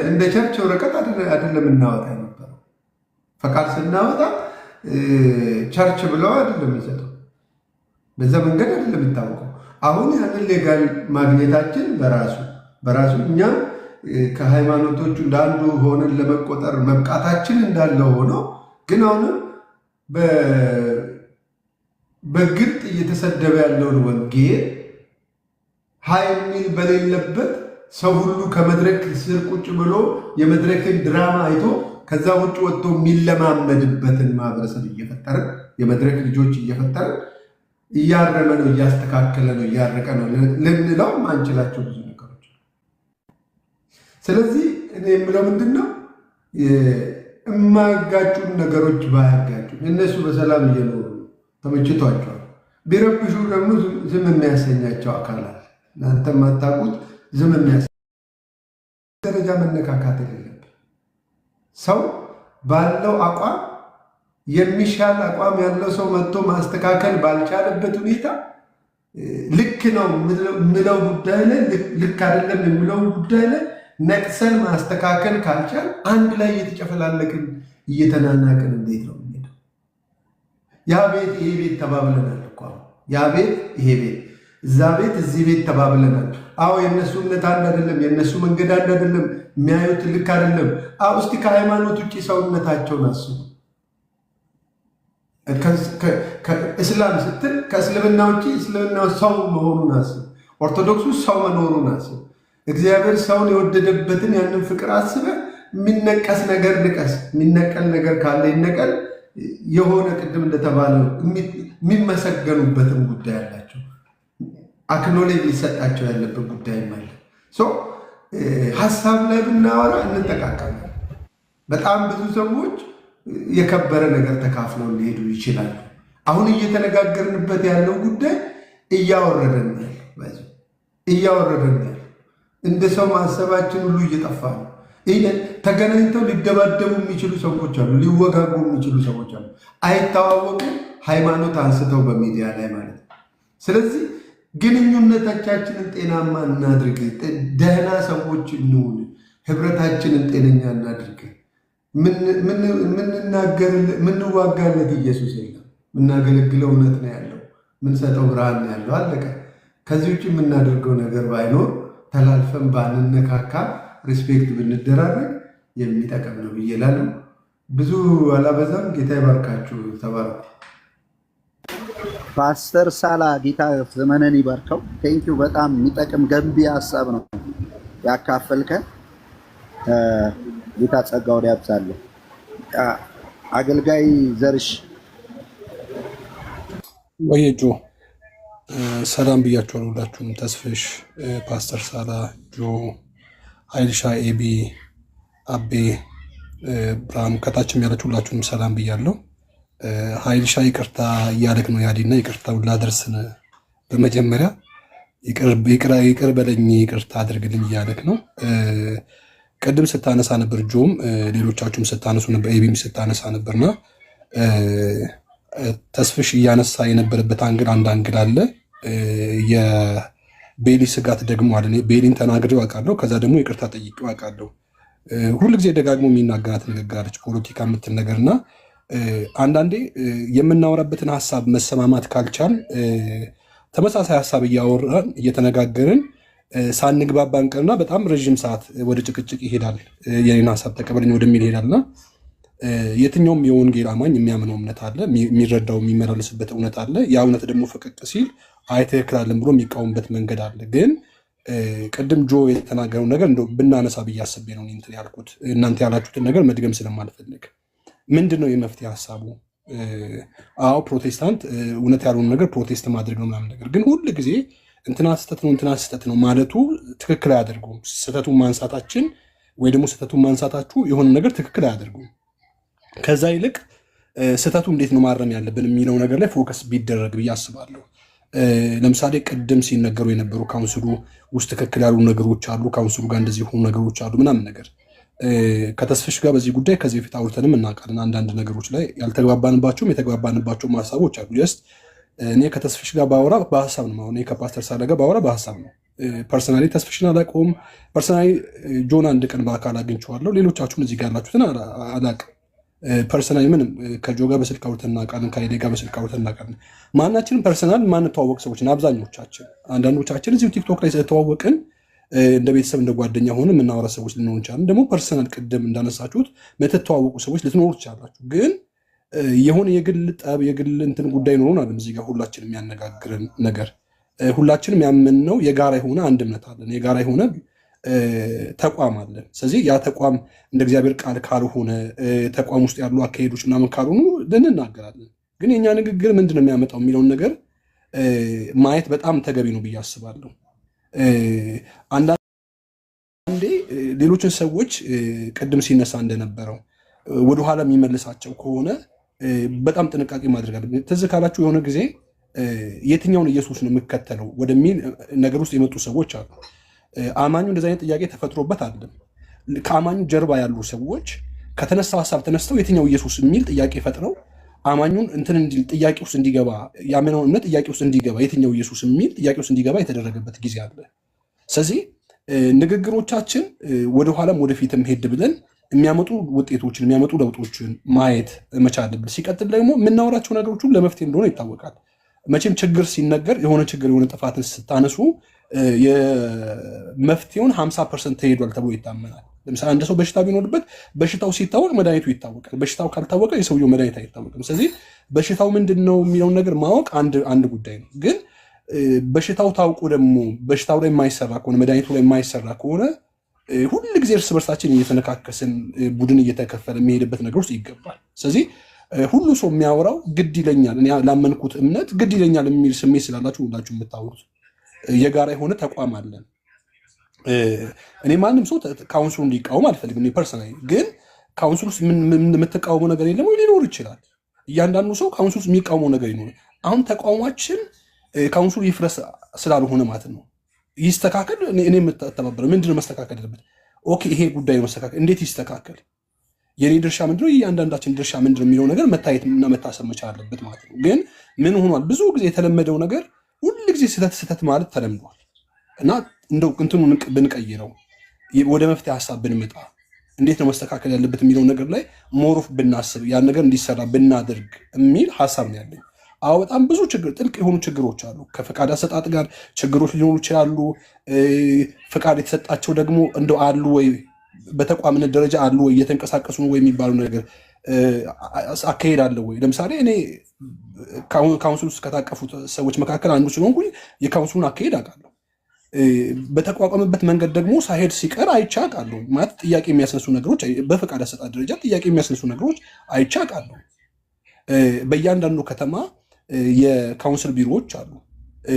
እንደ ቸርች ወረቀት አይደለም እናወጣ የነበረው። ፈቃድ ስናወጣ ቸርች ብለው አይደለም የሚሰጠው። በዛ መንገድ አይደለም የሚታወቀው። አሁን ያንን ሌጋል ማግኘታችን በራሱ እኛም ከሃይማኖቶቹ እንዳንዱ ሆነን ለመቆጠር መብቃታችን እንዳለ ሆኖ ግን አሁንም በግልጥ እየተሰደበ ያለውን ወንጌል ሀይ የሚል በሌለበት ሰው ሁሉ ከመድረክ ስር ቁጭ ብሎ የመድረክን ድራማ አይቶ ከዛ ውጭ ወጥቶ የሚለማመድበትን ማህበረሰብ እየፈጠርን የመድረክ ልጆች እየፈጠርን እያረመ ነው፣ እያስተካከለ ነው፣ እያረቀ ነው ልንለው አንችላቸው ብዙ ነገሮች። ስለዚህ እኔ የምለው ምንድን ነው የማያጋጩን ነገሮች ባያጋጩን፣ እነሱ በሰላም እየኖሩ ተመችቷቸዋል። ቢረብሹ ደግሞ ዝም የሚያሰኛቸው አካላት እናንተ የማታውቁት ዝም ደረጃ መነካካት የሌለብን ሰው ባለው አቋም የሚሻል አቋም ያለው ሰው መጥቶ ማስተካከል ባልቻለበት ሁኔታ ልክ ነው የምለው ጉዳይ ላይ ልክ አይደለም የምለው ጉዳይ ላይ ነቅሰን ማስተካከል ካልቻል አንድ ላይ እየተጨፈላለቅን እየተናናቅን እንዴት ነው የምንሄደው? ያ ቤት ይሄ ቤት ተባብለናል እኮ ያ ቤት ይሄ ቤት እዛ ቤት እዚህ ቤት ተባብለናል። አዎ የእነሱ እምነት አንድ አይደለም፣ የእነሱ መንገድ አንድ አይደለም፣ የሚያዩት ልክ አይደለም። አዎ እስቲ ከሃይማኖት ውጭ ሰውነታቸውን አስቡ። እስላም ስትል ከእስልምና ውጭ እስልምና ሰው መሆኑን አስብ። ኦርቶዶክሱ ሰው መኖሩን አስብ። እግዚአብሔር ሰውን የወደደበትን ያንን ፍቅር አስበ የሚነቀስ ነገር ንቀስ፣ የሚነቀል ነገር ካለ ይነቀል። የሆነ ቅድም እንደተባለው የሚመሰገኑበትም ጉዳይ አላቸው። አክኖሌጅ ሊሰጣቸው ያለበት ጉዳይም አለ። ሀሳብ ላይ ብናወራ እንጠቃቀማለን። በጣም ብዙ ሰዎች የከበረ ነገር ተካፍለው ሊሄዱ ይችላሉ። አሁን እየተነጋገርንበት ያለው ጉዳይ እያወረደን ያለው እንደ ሰው ማሰባችን ሁሉ እየጠፋ ነው። ተገናኝተው ሊደባደቡ የሚችሉ ሰዎች አሉ፣ ሊወጋጉ የሚችሉ ሰዎች አሉ። አይተዋወቁም፣ ሃይማኖት አንስተው በሚዲያ ላይ ማለት ነው። ስለዚህ ግንኙነቶቻችንን ጤናማ እናድርግ፣ ደህና ሰዎች እንሁን፣ ህብረታችንን ጤነኛ እናድርግ። ምንዋጋለት ኢየሱስ የለም፣ ምናገለግለው እውነት ነው ያለው፣ ምንሰጠው ብርሃን ነው ያለው። አለቀ። ከዚህ ውጭ የምናደርገው ነገር ባይኖር ተላልፈን ባንነካካ ሪስፔክት ብንደራረግ የሚጠቅም ነው ብዬ እላለሁ። ብዙ አላበዛም። ጌታ ይባርካችሁ። ተባረኩ። ፓስተር ሳላ ጌታ ዘመነን ይባርከው። ቴንኪው። በጣም የሚጠቅም ገንቢ ሀሳብ ነው ያካፈልከን። ጌታ ጸጋውን ያብዛልህ። አገልጋይ ዘርሽ ወየጆ ሰላም ብያችኋለሁ ሁላችሁም። ተስፍሽ፣ ፓስተር ሳላ፣ ጆ፣ ኃይልሻ፣ ኤቢ፣ አቤ፣ ብርሃኑ ከታችም ያላችሁ ሁላችሁንም ሰላም ብያለሁ። ኃይልሻ ይቅርታ እያለክ ነው ያዲና ይቅርታውን ላደርስን በመጀመሪያ ይቅር በለኝ ይቅርታ አድርግልኝ እያለክ ነው። ቅድም ስታነሳ ነበር፣ ጆም ሌሎቻችሁም ስታነሱ ነበር፣ ኤቢም ስታነሳ ነበርና ተስፍሽ እያነሳ የነበረበት አንድ አንግል አለ። የቤሊ ስጋት ደግሞ አለ። ቤሊን ተናግሬው አውቃለሁ፣ ከዛ ደግሞ ይቅርታ ጠይቄው አውቃለሁ። ሁልጊዜ ደጋግሞ የሚናገራት ንግጋለች ፖለቲካ የምትል ነገርና አንዳንዴ የምናወራበትን ሀሳብ መሰማማት ካልቻል ተመሳሳይ ሀሳብ እያወራን እየተነጋገርን ሳንግባባ እንቀርና በጣም ረዥም ሰዓት ወደ ጭቅጭቅ ይሄዳል። የኔን ሀሳብ ተቀበለኝ ወደሚል ይሄዳልና የትኛውም የወንጌል አማኝ የሚያምነው እምነት አለ፣ የሚረዳው የሚመላለስበት እውነት አለ። ያ እውነት ደግሞ ፈቀቅ ሲል አይ ትክክል አለን ብሎ የሚቃወምበት መንገድ አለ። ግን ቅድም ጆ የተናገረው ነገር እንደው ብናነሳ ብዬ አስቤ ነው እንትን ያልኩት። እናንተ ያላችሁትን ነገር መድገም ስለማልፈልግ ምንድን ነው የመፍትሄ ሀሳቡ? አዎ ፕሮቴስታንት እውነት ያልሆነ ነገር ፕሮቴስት ማድረግ ነው ምናምን ነገር፣ ግን ሁል ጊዜ እንትና ስህተት ነው እንትና ስህተት ነው ማለቱ ትክክል አያደርጉም። ስህተቱን ማንሳታችን ወይ ደግሞ ስህተቱን ማንሳታችሁ የሆነ ነገር ትክክል አያደርጉም። ከዛ ይልቅ ስህተቱ እንዴት ነው ማረም ያለብን የሚለው ነገር ላይ ፎከስ ቢደረግ ብዬ አስባለሁ። ለምሳሌ ቅድም ሲነገሩ የነበሩ ካውንስሉ ውስጥ ትክክል ያሉ ነገሮች አሉ፣ ካውንስሉ ጋር እንደዚህ የሆኑ ነገሮች አሉ ምናምን ነገር ከተስፍሽ ጋር በዚህ ጉዳይ ከዚህ በፊት አውርተንም እናውቃለን። አንዳንድ ነገሮች ላይ ያልተግባባንባቸውም የተግባባንባቸው ሀሳቦች አሉ። ጀስት እኔ ከተስፍሽ ጋር ባወራ በሀሳብ ነው። እኔ ከፓስተር ሳላ ጋር ባወራ በሀሳብ ነው። ፐርሰናሊ ተስፍሽን አላውቀውም። ፐርሰናሊ ጆን አንድ ቀን በአካል አግኝቼዋለሁ። ሌሎቻችሁን እዚህ ጋር ያላችሁትን አላውቅም። ፐርሰናሊ ምንም ከጆ ጋር በስልክ አውርተን እናውቃለን፣ ከአይዴ ጋር በስልክ አውርተን እናውቃለን። ማናችንም ፐርሰናል ማንተዋወቅ ሰዎች አብዛኞቻችን። አንዳንዶቻችን እዚሁ ቲክቶክ ላይ ስለተዋወቅን እንደ ቤተሰብ እንደ ጓደኛ ሆነ የምናወራ ሰዎች ልንሆን እንችላለን። ደግሞ ፐርሰናል ቅድም እንዳነሳችሁት የምትተዋወቁ ሰዎች ልትኖሩ ትችላላችሁ። ግን የሆነ የግል ጠብ የግል እንትን ጉዳይ ኖሮን አለም እዚህ ጋር ሁላችን የሚያነጋግረን ነገር ሁላችንም ያመንነው የጋራ የሆነ አንድ እምነት አለን፣ የጋራ የሆነ ተቋም አለን። ስለዚህ ያ ተቋም እንደ እግዚአብሔር ቃል ካልሆነ ተቋም ውስጥ ያሉ አካሄዶች ምናምን ካልሆኑ ልንናገራለን። ግን የኛ ንግግር ምንድን ነው የሚያመጣው የሚለውን ነገር ማየት በጣም ተገቢ ነው ብዬ አስባለሁ። አንዳንዴ ሌሎችን ሰዎች ቅድም ሲነሳ እንደነበረው ወደኋላ የሚመልሳቸው ከሆነ በጣም ጥንቃቄ ማድረግ አለብን። ትዝ ካላችሁ የሆነ ጊዜ የትኛውን ኢየሱስ ነው የምከተለው ወደሚል ነገር ውስጥ የመጡ ሰዎች አሉ። አማኙ እንደዚህ አይነት ጥያቄ ተፈጥሮበት አይደለም። ከአማኙ ጀርባ ያሉ ሰዎች ከተነሳው ሀሳብ ተነስተው የትኛው ኢየሱስ የሚል ጥያቄ ፈጥረው አማኙን እንትን እንዲል ጥያቄ ውስጥ እንዲገባ ያመነውን እምነት ጥያቄ ውስጥ እንዲገባ የትኛው ኢየሱስ የሚል ጥያቄ ውስጥ እንዲገባ የተደረገበት ጊዜ አለ። ስለዚህ ንግግሮቻችን ወደኋላም ወደፊትም ሄድ ብለን የሚያመጡ ውጤቶችን የሚያመጡ ለውጦችን ማየት መቻል አለብን። ሲቀጥል ደግሞ የምናወራቸው ነገሮች ሁሉ ለመፍትሄ እንደሆነ ይታወቃል። መቼም ችግር ሲነገር የሆነ ችግር የሆነ ጥፋትን ስታነሱ የመፍትሄውን 50% ተሄዷል ተብሎ ይታመናል። ለምሳሌ አንድ ሰው በሽታ ቢኖርበት በሽታው ሲታወቅ መድኃኒቱ ይታወቃል። በሽታው ካልታወቀ የሰውየው መድኃኒት አይታወቅም። ስለዚህ በሽታው ምንድን ነው የሚለውን ነገር ማወቅ አንድ ጉዳይ ነው። ግን በሽታው ታውቆ ደግሞ በሽታው ላይ የማይሰራ ከሆነ መድኃኒቱ ላይ የማይሰራ ከሆነ ሁል ጊዜ እርስ በርሳችን እየተነካከስን ቡድን እየተከፈለ የሚሄድበት ነገር ውስጥ ይገባል። ስለዚህ ሁሉ ሰው የሚያወራው ግድ ይለኛል፣ እኔ ላመንኩት እምነት ግድ ይለኛል የሚል ስሜት ስላላችሁ ሁላችሁ የምታወሩት የጋራ የሆነ ተቋም አለን። እኔ ማንም ሰው ካውንስሉ እንዲቃወም አልፈልግም ፐርሰናሊ። ግን ካውንስሉ ውስጥ የምትቃወመው ነገር የለም ወይ? ሊኖር ይችላል። እያንዳንዱ ሰው ካውንስሉ ውስጥ የሚቃወመው ነገር ይኖር። አሁን ተቃውሟችን ካውንስሉ ይፍረስ ስላልሆነ ማለት ነው። ይስተካከል። እኔ የምተባበረው ምንድነው መስተካከል ያለበት? ኦኬ ይሄ ጉዳይ መስተካከል እንዴት ይስተካከል? የኔ ድርሻ ምንድነው? እያንዳንዳችን ድርሻ ምንድነው የሚለው ነገር መታየት እና መታሰብ መቻል አለበት ማለት ነው። ግን ምን ሆኗል? ብዙ ጊዜ የተለመደው ነገር ሁሉ ጊዜ ስህተት ማለት ተለምዷል እና እንደው እንትኑን ብንቀይረው ወደ መፍትሄ ሀሳብ ብንመጣ እንዴት ነው መስተካከል ያለበት የሚለው ነገር ላይ ሞሮፍ ብናስብ ያን ነገር እንዲሰራ ብናደርግ የሚል ሀሳብ ነው ያለኝ። አዎ በጣም ብዙ ጥልቅ የሆኑ ችግሮች አሉ። ከፈቃድ አሰጣጥ ጋር ችግሮች ሊኖሩ ይችላሉ። ፈቃድ የተሰጣቸው ደግሞ እንደው አሉ ወይ በተቋምነት ደረጃ አሉ ወይ እየተንቀሳቀሱ ነው ወይ የሚባሉ ነገር አካሄድ አለ ወይ? ለምሳሌ እኔ ካውንስል ውስጥ ከታቀፉት ሰዎች መካከል አንዱ ስለሆንኩኝ የካውንስሉን አካሄድ አውቃለሁ። በተቋቋመበት መንገድ ደግሞ ሳሄድ ሲቀር አይቼ አውቃለሁ። ማለት ጥያቄ የሚያስነሱ ነገሮች በፈቃድ አሰጣጥ ደረጃ ጥያቄ የሚያስነሱ ነገሮች አይቼ አውቃለሁ። በእያንዳንዱ ከተማ የካውንስል ቢሮዎች አሉ።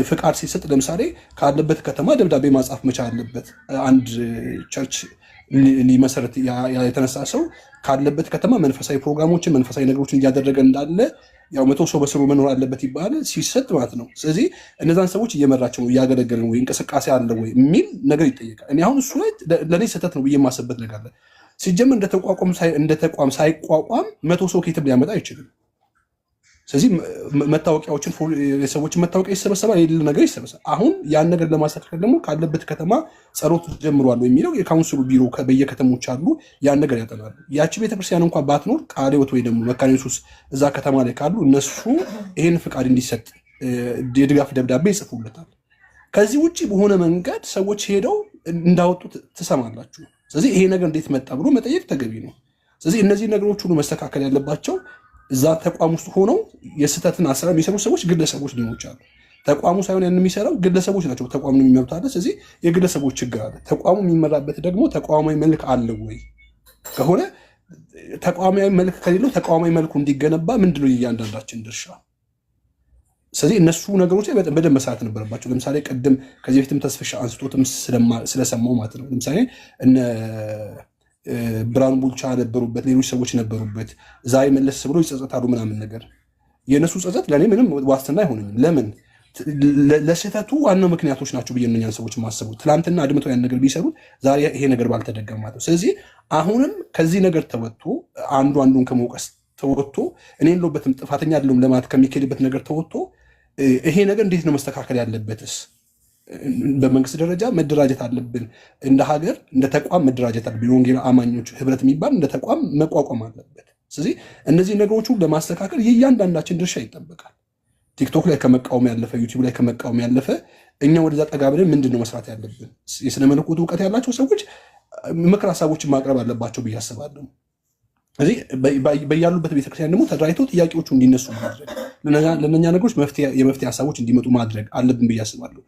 ፍቃድ ሲሰጥ ለምሳሌ ካለበት ከተማ ደብዳቤ ማጻፍ መቻል አለበት። አንድ ቸርች ሊመሰረት የተነሳ ሰው ካለበት ከተማ መንፈሳዊ ፕሮግራሞችን መንፈሳዊ ነገሮችን እያደረገ እንዳለ ያው 100 ሰው በስሩ መኖር አለበት ይባላል ሲሰጥ ማለት ነው። ስለዚህ እነዛን ሰዎች እየመራቸው ነው እያገለገለ ነው ወይ እንቅስቃሴ አለ ወይ የሚል ነገር ይጠየቃል። እኔ አሁን እሱ ላይ ለእኔ ስህተት ነው ብዬ የማስበት ነገር አለ። ሲጀምር እንደ ተቋም ሳይቋቋም 100 ሰው ከየትም ሊያመጣ አይችልም። ስለዚህ መታወቂያዎችን የሰዎችን መታወቂያ ይሰበሰባል፣ የሌለ ነገር ይሰበሰባል። አሁን ያን ነገር ለማስተካከል ደግሞ ካለበት ከተማ ጸሎት ጀምሯል የሚለው የካውንስሉ ቢሮ በየከተሞች አሉ፣ ያን ነገር ያጠናሉ። ያቺ ቤተክርስቲያን እንኳን ባትኖር ቃለ ሕይወት ወይ ደግሞ መካነ ኢየሱስ እዛ ከተማ ላይ ካሉ እነሱ ይህን ፍቃድ እንዲሰጥ የድጋፍ ደብዳቤ ይጽፉለታል። ከዚህ ውጭ በሆነ መንገድ ሰዎች ሄደው እንዳወጡት ትሰማላችሁ። ስለዚህ ይሄ ነገር እንዴት መጣ ብሎ መጠየቅ ተገቢ ነው። ስለዚህ እነዚህ ነገሮች ሁሉ መስተካከል ያለባቸው እዛ ተቋም ውስጥ ሆነው የስህተትን አሰራ የሚሰሩ ሰዎች ግለሰቦች ሊሆኑ ይችላሉ። ተቋሙ ሳይሆን ያን የሚሰራው ግለሰቦች ናቸው። ተቋሙ ነው የሚመሩት አለ። ስለዚህ የግለሰቦች ችግር አለ። ተቋሙ የሚመራበት ደግሞ ተቋማዊ መልክ አለው ወይ ከሆነ ተቋማዊ መልክ ከሌለው ተቋማዊ መልኩ እንዲገነባ ምንድነው እያንዳንዳችን ድርሻ? ስለዚህ እነሱ ነገሮች ላይ በደንብ መሰራት ነበረባቸው። ለምሳሌ ቅድም ከዚህ በፊትም ተስፍሻ አንስቶትም ስለሰማው ማለት ነው። ለምሳሌ እነ ብርሃኑ ቡልቻ ነበሩበት፣ ሌሎች ሰዎች ነበሩበት። ዛሬ መለስ ብሎ ይጸጸታሉ ምናምን ነገር። የእነሱ ጸጸት ለእኔ ምንም ዋስትና አይሆነኝም። ለምን ለስህተቱ ዋናው ምክንያቶች ናቸው ብዬ እነኛን ሰዎች ማሰቡ። ትናንትና አድምተው ያን ነገር ቢሰሩት ዛሬ ይሄ ነገር ባልተደገመ ማለት ነው። ስለዚህ አሁንም ከዚህ ነገር ተወጥቶ አንዱን ከመውቀስ ተወጥቶ እኔ የለሁበትም ጥፋተኛ አይደለሁም ለማለት ከሚካሄድበት ነገር ተወጥቶ ይሄ ነገር እንዴት ነው መስተካከል ያለበትስ? በመንግስት ደረጃ መደራጀት አለብን። እንደ ሀገር እንደ ተቋም መደራጀት አለብን። የወንጌል አማኞች ህብረት የሚባል እንደ ተቋም መቋቋም አለበት። ስለዚህ እነዚህ ነገሮቹ ለማስተካከል የእያንዳንዳችን ድርሻ ይጠበቃል። ቲክቶክ ላይ ከመቃወም ያለፈ፣ ዩቲዩብ ላይ ከመቃወም ያለፈ እኛ ወደዛ ጠጋ ብለን ምንድን ነው መስራት ያለብን? የስነ መለኮት እውቀት ያላቸው ሰዎች ምክር ሀሳቦችን ማቅረብ አለባቸው ብዬ አስባለሁ። ስለዚህ በያሉበት ቤተክርስቲያን ደግሞ ተደራጅተው ጥያቄዎቹ እንዲነሱ ማድረግ፣ ለእነኛ ነገሮች የመፍትሄ ሀሳቦች እንዲመጡ ማድረግ አለብን ብዬ አስባለሁ።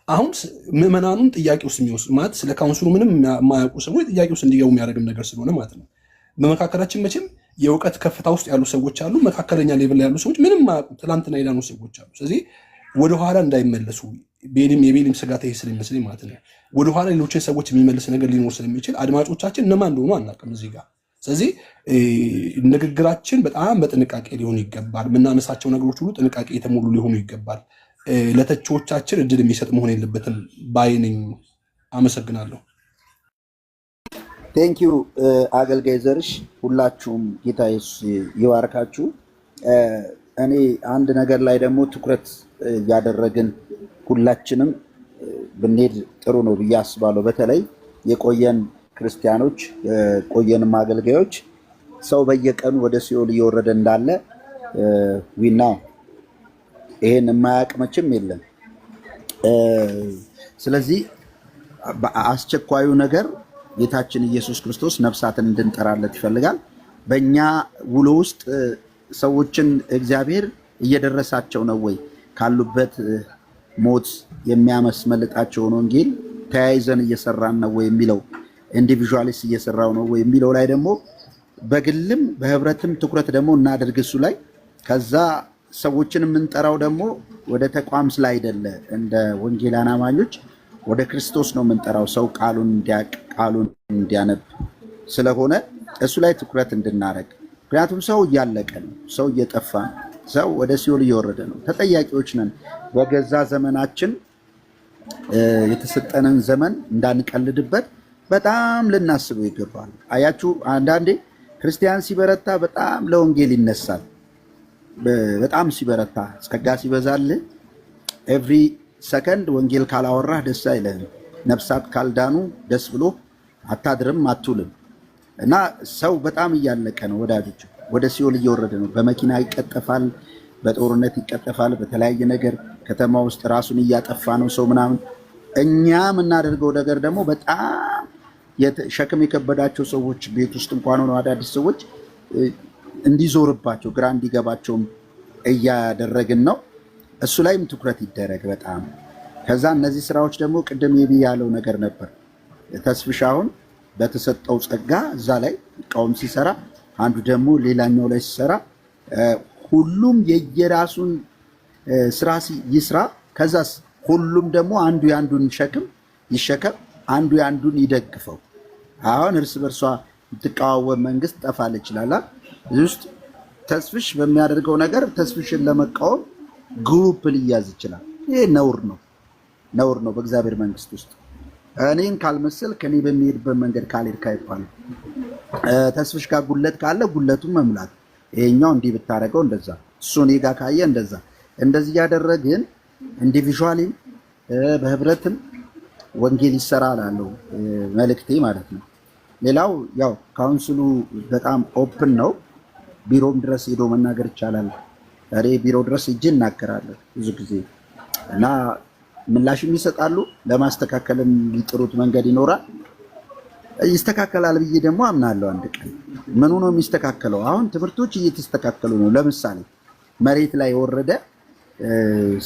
አሁን ምዕመናኑን ጥያቄ ውስጥ የሚወስድ ማለት ስለ ካውንስሉ ምንም የማያውቁ ሰዎች ጥያቄ ውስጥ እንዲገቡ የሚያደርግም ነገር ስለሆነ ማለት ነው። በመካከላችን መቼም የእውቀት ከፍታ ውስጥ ያሉ ሰዎች አሉ፣ መካከለኛ ሌቭል ላይ ያሉ ሰዎች ምንም የማያውቁ ትላንትና የዳኑ ሰዎች አሉ። ስለዚህ ወደኋላ እንዳይመለሱ የቤሊም ስጋት ይሄ ስለሚመስለኝ ማለት ነው። ወደኋላ ሌሎችን ሰዎች የሚመልስ ነገር ሊኖር ስለሚችል አድማጮቻችን እነማን እንደሆኑ አናውቅም እዚህ ጋር። ስለዚህ ንግግራችን በጣም በጥንቃቄ ሊሆን ይገባል። የምናነሳቸው ነገሮች ሁሉ ጥንቃቄ የተሞሉ ሊሆኑ ይገባል። ለተቺዎቻችን እድል የሚሰጥ መሆን የለበትም ባይነኝ። አመሰግናለሁ። ቴንኪዩ አገልጋይ ዘርሽ፣ ሁላችሁም ጌታ ኢየሱስ ይባርካችሁ። እኔ አንድ ነገር ላይ ደግሞ ትኩረት እያደረግን ሁላችንም ብንሄድ ጥሩ ነው ብዬ አስባለሁ። በተለይ የቆየን ክርስቲያኖች የቆየንም አገልጋዮች ሰው በየቀኑ ወደ ሲኦል እየወረደ እንዳለ ዊና ይሄን የማያውቅ መቼም የለም። ስለዚህ አስቸኳዩ ነገር ጌታችን ኢየሱስ ክርስቶስ ነፍሳትን እንድንጠራለት ይፈልጋል። በእኛ ውሎ ውስጥ ሰዎችን እግዚአብሔር እየደረሳቸው ነው ወይ? ካሉበት ሞት የሚያስመልጣቸውን ወንጌል ተያይዘን እየሰራን ነው ወይ የሚለው ኢንዲቪዥዋሊስ እየሰራው ነው ወይ የሚለው ላይ ደግሞ በግልም በህብረትም ትኩረት ደግሞ እናደርግ እሱ ላይ። ከዛ ሰዎችን የምንጠራው ደግሞ ወደ ተቋም ስላይደለ እንደ ወንጌላን አማኞች ወደ ክርስቶስ ነው የምንጠራው። ሰው ቃሉን እንዲያውቅ ቃሉን እንዲያነብ ስለሆነ እሱ ላይ ትኩረት እንድናደርግ። ምክንያቱም ሰው እያለቀ ነው፣ ሰው እየጠፋ ነው፣ ሰው ወደ ሲኦል እየወረደ ነው። ተጠያቂዎች ነን። በገዛ ዘመናችን የተሰጠንን ዘመን እንዳንቀልድበት በጣም ልናስበው ይገባል። አያችሁ አንዳንዴ ክርስቲያን ሲበረታ በጣም ለወንጌል ይነሳል። በጣም ሲበረታ ጸጋ ሲበዛልህ ኤቭሪ ሰከንድ ወንጌል ካላወራህ ደስ አይልህም። ነፍሳት ካልዳኑ ደስ ብሎ አታድርም አትውልም። እና ሰው በጣም እያለቀ ነው ወዳጆች፣ ወደ ሲኦል እየወረደ ነው። በመኪና ይቀጠፋል፣ በጦርነት ይቀጠፋል፣ በተለያየ ነገር ከተማ ውስጥ ራሱን እያጠፋ ነው ሰው ምናምን። እኛ የምናደርገው ነገር ደግሞ በጣም ሸክም የከበዳቸው ሰዎች ቤት ውስጥ እንኳን ሆነው አዳዲስ ሰዎች እንዲዞርባቸው ግራ እንዲገባቸውም እያደረግን ነው። እሱ ላይም ትኩረት ይደረግ በጣም። ከዛ እነዚህ ስራዎች ደግሞ ቅድም የቢ ያለው ነገር ነበር። ተስፍሽ አሁን በተሰጠው ጸጋ እዛ ላይ እቃውም ሲሰራ፣ አንዱ ደግሞ ሌላኛው ላይ ሲሰራ፣ ሁሉም የየራሱን ስራ ይስራ። ከዛስ ሁሉም ደግሞ አንዱ የአንዱን ሸክም ይሸከም፣ አንዱ የአንዱን ይደግፈው። አሁን እርስ በርሷ የምትቃወም መንግስት ጠፋል ይችላል። እዚህ ውስጥ ተስፍሽ በሚያደርገው ነገር ተስፍሽን ለመቃወም ግሩፕ ሊያዝ ይችላል። ይሄ ነውር ነው፣ ነውር ነው በእግዚአብሔር መንግስት ውስጥ። እኔን ካልመሰል ከኔ በሚሄድበት መንገድ ካልሄድክ አይባልም። ተስፍሽ ጋር ጉለት ካለ ጉለቱን መምላት፣ ይሄኛው እንዲህ ብታረገው እንደዛ፣ እሱ እኔ ጋር ካየ እንደዛ፣ እንደዚህ ያደረግን ኢንዲቪዥዋሊም በህብረትም ወንጌል ይሰራል አለው መልእክቴ ማለት ነው። ሌላው ያው ካውንስሉ በጣም ኦፕን ነው። ቢሮም ድረስ ሄዶ መናገር ይቻላል። እኔ ቢሮ ድረስ ሄጄ እናገራለሁ ብዙ ጊዜ እና ምላሽም ይሰጣሉ። ለማስተካከልም ሊጥሩት መንገድ ይኖራል። ይስተካከላል ብዬ ደግሞ አምናለሁ። አንድ ቀን ምኑ ነው የሚስተካከለው? አሁን ትምህርቶች እየተስተካከሉ ነው። ለምሳሌ መሬት ላይ የወረደ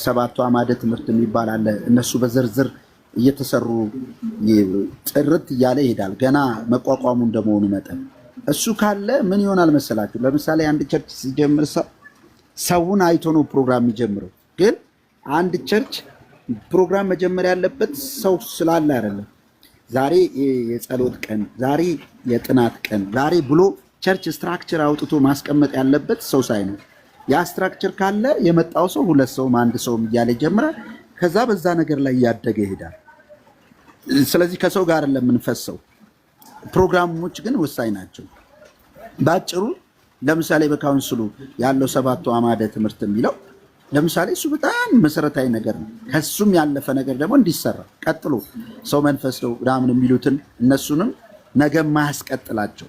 7ቱ አዕማደ ትምህርት የሚባል አለ። እነሱ በዝርዝር እየተሰሩ ጥርት እያለ ይሄዳል። ገና መቋቋሙ እንደመሆኑ መጠን እሱ ካለ ምን ይሆናል መሰላችሁ? ለምሳሌ አንድ ቸርች ሲጀምር ሰውን አይቶ ነው ፕሮግራም የሚጀምረው። ግን አንድ ቸርች ፕሮግራም መጀመር ያለበት ሰው ስላለ አይደለም። ዛሬ የጸሎት ቀን፣ ዛሬ የጥናት ቀን፣ ዛሬ ብሎ ቸርች ስትራክቸር አውጥቶ ማስቀመጥ ያለበት ሰው ሳይኖር፣ ያ ስትራክቸር ካለ የመጣው ሰው 2 ሰውም 1 ሰውም እያለ ይጀምራል። ከዛ በዛ ነገር ላይ እያደገ ይሄዳል። ስለዚህ ከሰው ጋር ለምንፈሰው ፕሮግራሞች ግን ወሳኝ ናቸው። ባጭሩ ለምሳሌ በካውንስሉ ያለው 7ቱ አዕማደ ትምህርት የሚለው ለምሳሌ እሱ በጣም መሰረታዊ ነገር ነው። ከሱም ያለፈ ነገር ደግሞ እንዲሰራ ቀጥሎ ሰው መንፈስ ነው ምናምን የሚሉትን እነሱንም ነገ ማያስቀጥላቸው።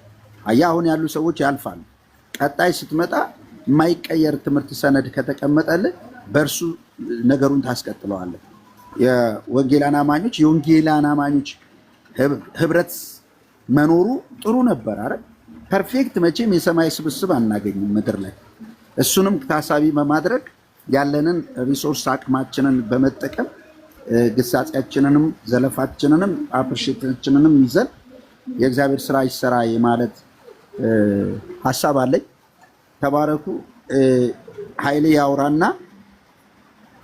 አሁን ያሉ ሰዎች ያልፋሉ። ቀጣይ ስትመጣ የማይቀየር ትምህርት ሰነድ ከተቀመጠልህ በእርሱ ነገሩን ታስቀጥለዋለህ። የወንጌላን አማኞች ህብረት መኖሩ ጥሩ ነበር። አረ ፐርፌክት መቼም የሰማይ ስብስብ አናገኝም ምድር ላይ። እሱንም ታሳቢ በማድረግ ያለንን ሪሶርስ አቅማችንን በመጠቀም ግሳጼያችንንም ዘለፋችንንም አፕሪሼሽናችንንም ይዘን የእግዚአብሔር ስራ ይሰራ የማለት ሀሳብ አለኝ። ተባረኩ። ኃይሌ ያውራና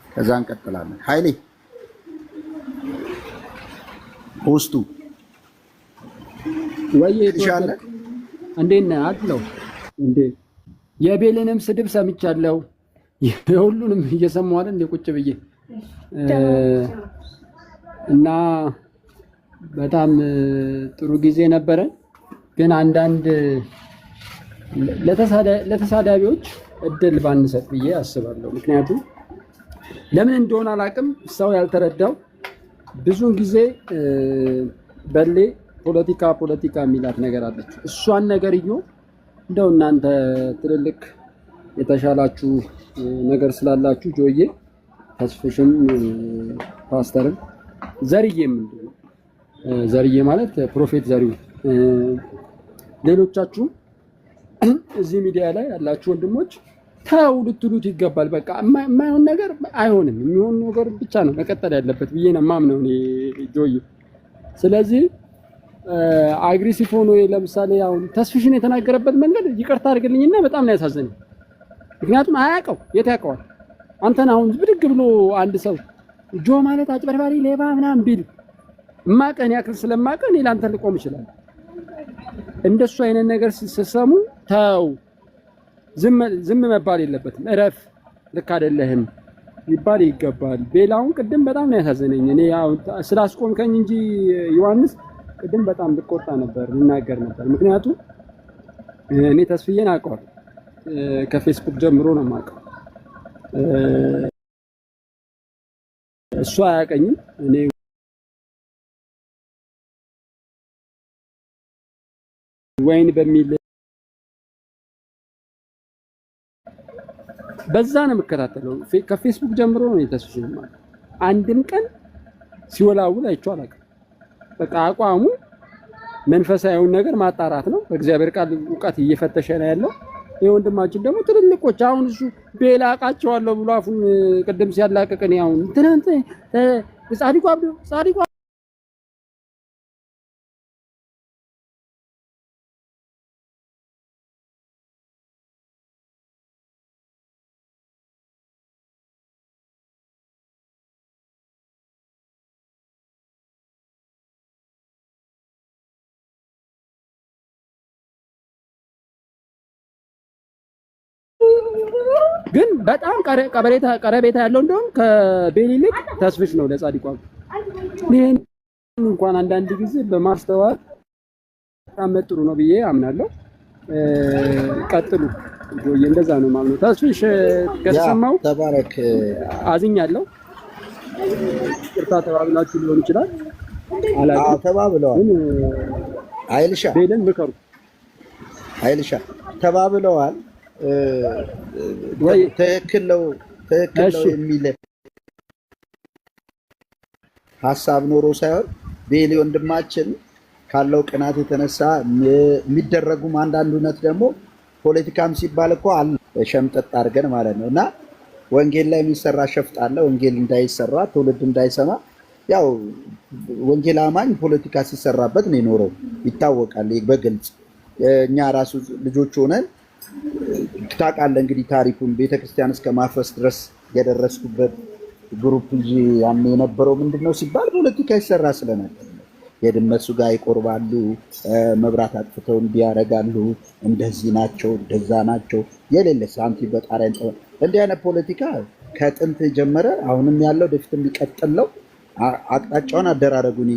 ከዛ እንቀጥላለን። ኃይሌ ሆስቱ ወይ ይሻለ እንዴት ነህ አለው እንዴ? የቤልንም ስድብ ሰምቻለሁ። የሁሉንም እየሰማሁ አይደል እንደ ቁጭ ብዬ እና በጣም ጥሩ ጊዜ ነበረ። ግን አንዳንድ ለተሳዳቢዎች እድል ባንሰጥ ብዬ አስባለሁ። ምክንያቱም ለምን እንደሆነ አላውቅም፣ ሰው ያልተረዳው ብዙውን ጊዜ በሌ ፖለቲካ የሚላት ነገር አለች። እሷን ነገርዮ እንደው እናንተ ትልልቅ የተሻላችሁ ነገር ስላላችሁ ጆዬ፣ ተስፍሽም፣ ፓስተርም ዘርዬም ዘርዬ ማለት ፕሮፌት ዘሪው ሌሎቻችሁም እዚህ ሚዲያ ላይ ያላችሁ ወንድሞች ተው ልትሉት ይገባል። በቃ የማይሆን ነገር አይሆንም፣ የሚሆን ነገር ብቻ ነው መቀጠል ያለበት ብዬ ነው የማምነው እኔ ጆዬ። ስለዚህ አግሬሲቭ ሆኖ ለምሳሌ አሁን ተስፍሽን የተናገረበት መንገድ ይቅርታ አድርግልኝና በጣም ነው ያሳዘነኝ። ምክንያቱም አያውቀው የት ያውቀዋል? አንተን አሁን ብድግ ብሎ አንድ ሰው ጆ ማለት አጭበርባሪ ሌባ ምናምን ቢል ማቀን ያክል ስለማቀን ለአንተ ልቆም ይችላል። እንደሱ አይነት ነገር ሲሰሙ ተው፣ ዝም መባል የለበትም። እረፍ፣ ልክ አይደለህም ይባል ይገባል። ቤላውን ቅድም በጣም ነው ያሳዘነኝ። እኔ ያው ስላስቆምከኝ እንጂ ዮሐንስ ቅድም በጣም ልቆጣ ነበር ልናገር ነበር። ምክንያቱም እኔ ተስፍዬን አውቀዋለሁ ከፌስቡክ ጀምሮ ነው የማውቀው። እሱ አያውቀኝም። እኔ ወይን በሚል በዛ ነው የምከታተለው። ከፌስቡክ ጀምሮ ነው የተስፍዬን ማለት አንድም ቀን ሲወላውል አይቼው አላውቅም። በቃ አቋሙ መንፈሳዊውን ነገር ማጣራት ነው። በእግዚአብሔር ቃል እውቀት እየፈተሸ ነው ያለው። የወንድማችን ደግሞ ትልልቆች አሁን እሱ ቤላ አውቃቸዋለሁ ብሎ አፉን ቅድም ሲያላቅቅን አሁን ትናንት ጻድቁ ግን በጣም ቀረቤታ ያለው እንደውም ከቤሊ ይልቅ ተስፍሽ ነው ለጻድቁ። ይሄን እንኳን አንዳንድ ጊዜ በማስተዋል በጣም ጥሩ ነው ብዬ አምናለሁ። ቀጥሉ ጆዬ፣ እንደዛ ነው ማምነው። ተስፍሽ ከተሰማው ተባረክ። አዝኛለሁ። ይቅርታ ተባብላችሁ ሊሆን ይችላል አላውቅም። ተባብለዋል። አይልሻ ቤልን ምከሩ። አይልሻ ተባብለዋል። ትክክል ነው የሚል ሀሳብ ኖሮ ሳይሆን ቤሊ ወንድማችን ካለው ቅናት የተነሳ የሚደረጉም አንዳንድ እውነት ደግሞ ፖለቲካም ሲባል እኮ አለ ሸምጠጥ አድርገን ማለት ነው። እና ወንጌል ላይ የሚሰራ ሸፍጥ አለ። ወንጌል እንዳይሰራ ትውልድ እንዳይሰማ ያው ወንጌል አማኝ ፖለቲካ ሲሰራበት ነው የኖረው፣ ይታወቃል በግልጽ። እኛ ራሱ ልጆች ሆነን ታውቃለህ እንግዲህ ታሪኩን ቤተክርስቲያን እስከ ማፍረስ ድረስ የደረስኩበት ግሩፕ እንጂ ያኔ የነበረው ምንድነው ሲባል ፖለቲካ ይሰራ ስለነበር የድመት ሥጋ ይቆርባሉ፣ መብራት አጥፍተው እንዲያረጋሉ፣ እንደዚህ ናቸው እንደዛ ናቸው፣ የሌለ ሳንቲም በጣሪያ እንዲህ አይነት ፖለቲካ ከጥንት ጀመረ። አሁንም ያለው ወደፊት የሚቀጥለው አቅጣጫውን አደራረጉን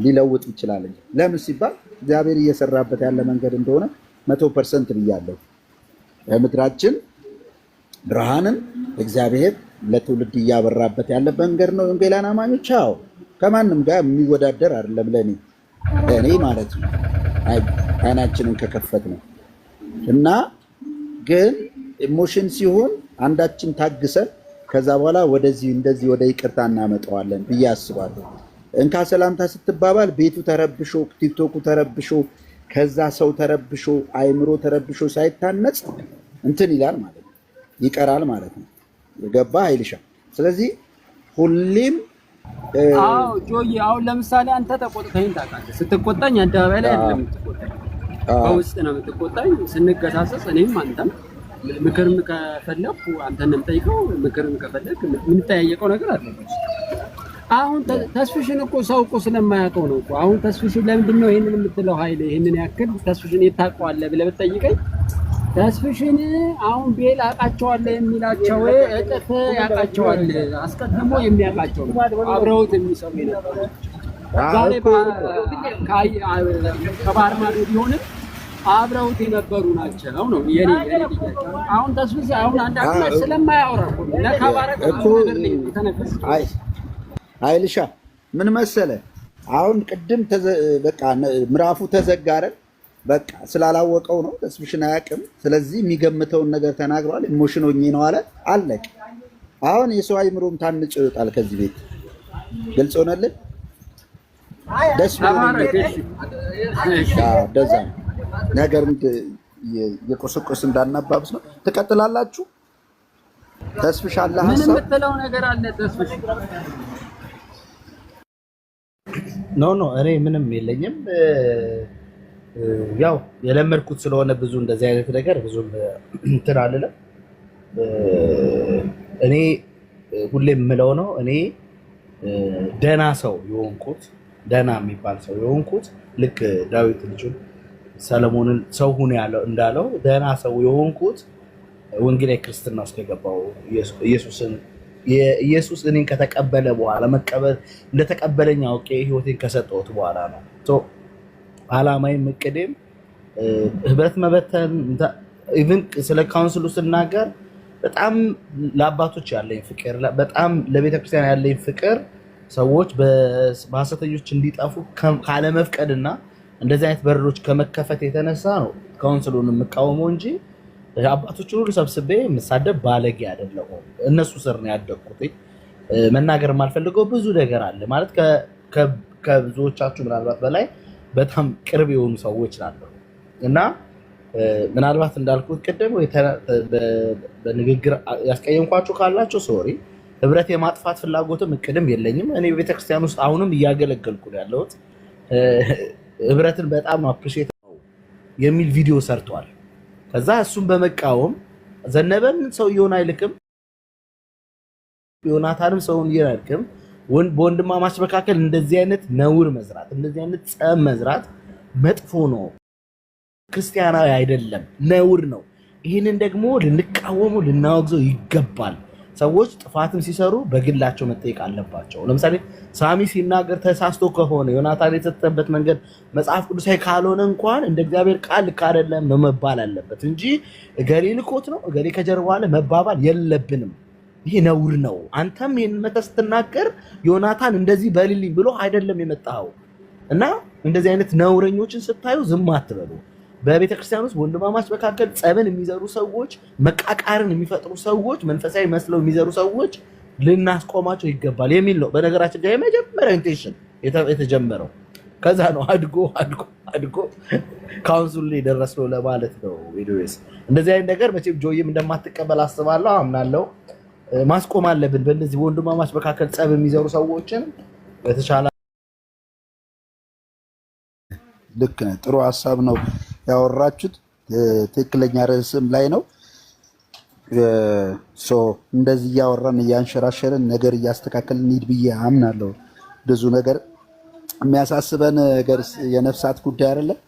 ሊለውጥ ይችላል። ለምን ሲባል እግዚአብሔር እየሰራበት ያለ መንገድ እንደሆነ 100% ብያለሁ። ምድራችን ብርሃንን እግዚአብሔር ለትውልድ እያበራበት ያለ መንገድ ነው። ወንጌላውያን አማኞች ከማንም ጋር የሚወዳደር አይደለም። ለእኔ ማለት ነው አይናችንን ከከፈት ነው እና ግን ኢሞሽን ሲሆን አንዳችን ታግሰን ከዛ በኋላ ወደዚህ እንደዚህ ወደ ይቅርታ እናመጣዋለን ብዬ አስባለሁ። እንካ ሰላምታ ስትባባል ቤቱ ተረብሾ ቲክቶኩ ተረብሾ ከዛ ሰው ተረብሾ አይምሮ ተረብሾ ሳይታነጽ እንትን ይላል ማለት ነው፣ ይቀራል ማለት ነው። ገባ አይልሻ? ስለዚህ ሁሌም ጆዬ፣ አሁን ለምሳሌ አንተ ተቆጥተኸኝ ታውቃለህ። ስትቆጣኝ አደባባይ ላይ አይደለም የምትቆጣኝ፣ በውስጥ ነው የምትቆጣኝ። ስንገሳሰስ እኔም አንተም ምክርም ከፈለኩ አንተን ነው የምጠይቀው፣ ምክርም ከፈለክ የምንጠያየቀው ነገር አለ። አሁን ተስፍሽን እኮ ሰው እኮ ስለማያውቀው ነው እኮ። አሁን ተስፍሽን ለምንድን ነው ይሄንን የምትለው? ኃይሌ ይሄንን ያክል ተስፍሽን የት ታውቀዋለህ ብለህ ብትጠይቀኝ ተስፍሽን አሁን ቤል አውቃቸዋለሁ የሚላቸው እጥፍ ያውቃቸዋል። አስቀድሞ የሚያውቃቸው አብረውት የሚሰሩ ነበር። ዛሬ ከባህር ማዶ ቢሆንም አብረውት የነበሩ ናቸው ነው የኔ ጥያቄ። አሁን ተስፍሽ አሁን አንዳንድ ስለማያወራ እኮ ለካባረክ ነገር ነው የተነፈሰ። አይልሻ ምን መሰለ አሁን ቅድም በቃ ምዕራፉ ተዘጋረን በቃ ስላላወቀው ነው። ተስፍሽን አያውቅም። ስለዚህ የሚገምተውን ነገር ተናግሯል። ኢሞሽን ሆኜ ነው አለ አለቅ። አሁን የሰው አይምሮም ታንጭ ይወጣል ከዚህ ቤት። ግልጽ ሆነልን። ደስ ደዛ ነገር የቆሰቆስ እንዳናባብስ ነው። ትቀጥላላችሁ። ተስፍሽ አለ ምን የምትለው ነገር አለ ተስፍሽ? ኖ እኔ ምንም የለኝም። ያው የለመድኩት ስለሆነ ብዙ እንደዚህ አይነት ነገር ብዙም እንትን አልልም። እኔ ሁሌም የምለው ነው እኔ ደህና ሰው የሆንኩት ደህና የሚባል ሰው የሆንኩት ልክ ዳዊት ልጁን ሰለሞንን ሰው ሁኑ ያለው እንዳለው ደህና ሰው የሆንኩት ወንጌላዊ ክርስትና ውስጥ የገባው ኢየሱስን ኢየሱስ እኔን ከተቀበለ በኋላ መቀበል እንደተቀበለኝ አውቄ ህይወቴን ከሰጠሁት በኋላ ነው። አላማዬም እቅዴም ህብረት መበተን ኢቭን ስለ ካውንስሉ ስናገር በጣም ለአባቶች ያለኝ ፍቅር በጣም ለቤተክርስቲያን ያለኝ ፍቅር ሰዎች በሐሰተኞች እንዲጠፉ ካለመፍቀድና እንደዚህ አይነት በሮች ከመከፈት የተነሳ ነው ካውንስሉን የምቃወመው እንጂ አባቶችን ሁሉ ሰብስቤ የምሳደብ ባለጌ አይደለሁም። እነሱ ስር ነው ያደግኩት። መናገር የማልፈልገው ብዙ ነገር አለ ማለት ከብዙዎቻችሁ ምናልባት በላይ በጣም ቅርብ የሆኑ ሰዎች ናቸው እና ምናልባት እንዳልኩት ቅድም በንግግር ያስቀየምኳችሁ ካላችሁ ሶሪ። ህብረት የማጥፋት ፍላጎትም እቅድም የለኝም። እኔ በቤተክርስቲያን ውስጥ አሁንም እያገለገልኩ ነው ያለሁት። ህብረትን በጣም አፕሪሺየት የሚል ቪዲዮ ሰርቷል። ከዛ እሱን በመቃወም ዘነበን ሰውየውን አይልክም፣ ዮናታንም ሰውን ይልክም። በወንድማማች መካከል እንደዚህ አይነት ነውር መዝራት፣ እንደዚህ አይነት ጸብ መዝራት መጥፎ ነው፣ ክርስቲያናዊ አይደለም፣ ነውር ነው። ይህንን ደግሞ ልንቃወሙ ልናወግዘው ይገባል። ሰዎች ጥፋትም ሲሰሩ በግላቸው መጠየቅ አለባቸው። ለምሳሌ ሳሚ ሲናገር ተሳስቶ ከሆነ ዮናታን የተሰጠበት መንገድ መጽሐፍ ቅዱሳዊ ካልሆነ እንኳን እንደ እግዚአብሔር ቃል ልክ አይደለም መባል አለበት እንጂ እገሌ ልኮት ነው እገሌ ከጀርባ አለ መባባል የለብንም። ይሄ ነውር ነው። አንተም ይሄን መተህ ስትናገር ዮናታን እንደዚህ በልልኝ ብሎ አይደለም የመጣው እና እንደዚህ አይነት ነውረኞችን ስታዩ ዝም አትበሉ። በቤተክርስቲያን ውስጥ ወንድማማች መካከል ጸብን የሚዘሩ ሰዎች፣ መቃቃርን የሚፈጥሩ ሰዎች፣ መንፈሳዊ መስለው የሚዘሩ ሰዎች ልናስቆማቸው ይገባል የሚል ነው። በነገራችን ላይ የመጀመሪያ ኢንቴንሽን የተጀመረው ከዛ ነው አድጎ ካውንስሉ ላይ ደረስነው ለማለት ነው። ኤኒዌይስ እንደዚህ አይነት ነገር መቼም ጆይም እንደማትቀበል አስባለሁ፣ አምናለሁ። ማስቆም አለብን። በእነዚህ ወንድማማች መካከል ጸብ የሚዘሩ ሰዎችን በተቻለ ልክ ነህ። ጥሩ ሀሳብ ነው ያወራችሁት። ትክክለኛ ርዕስም ላይ ነው። እንደዚህ እያወራን እያንሸራሸርን ነገር እያስተካከልን እንሂድ ብዬ አምናለሁ። ብዙ ነገር የሚያሳስበን ነገር የነፍሳት ጉዳይ አይደለም።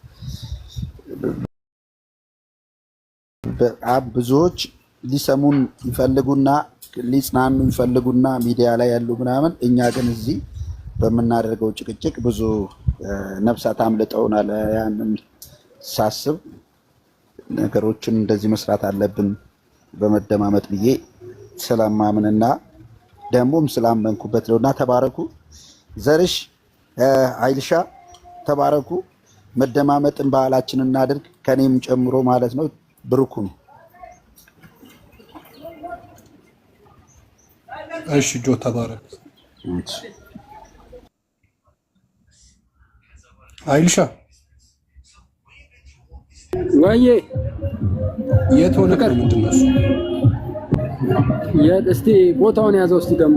በጣም ብዙዎች ሊሰሙን ይፈልጉና ሊጽናኑ ይፈልጉና ሚዲያ ላይ ያሉ ምናምን፣ እኛ ግን እዚህ በምናደርገው ጭቅጭቅ ብዙ ነፍሳት አምልጠውናል። ያንን ሳስብ ነገሮችን እንደዚህ መስራት አለብን በመደማመጥ ብዬ ስለማምንና ደግሞም ስላመንኩበት ነውና ተባረኩ። ዘርሽ አይልሻ ተባረኩ። መደማመጥን ባህላችን እናድርግ፣ ከኔም ጨምሮ ማለት ነው። ብሩኩ ነው። እሺ ጆ ተባረክ። አይልሻ ወይዬ የት ሆነ? ምንድን ነው እሱ? እስቲ ቦታውን ያዘው እስቲ ደግሞ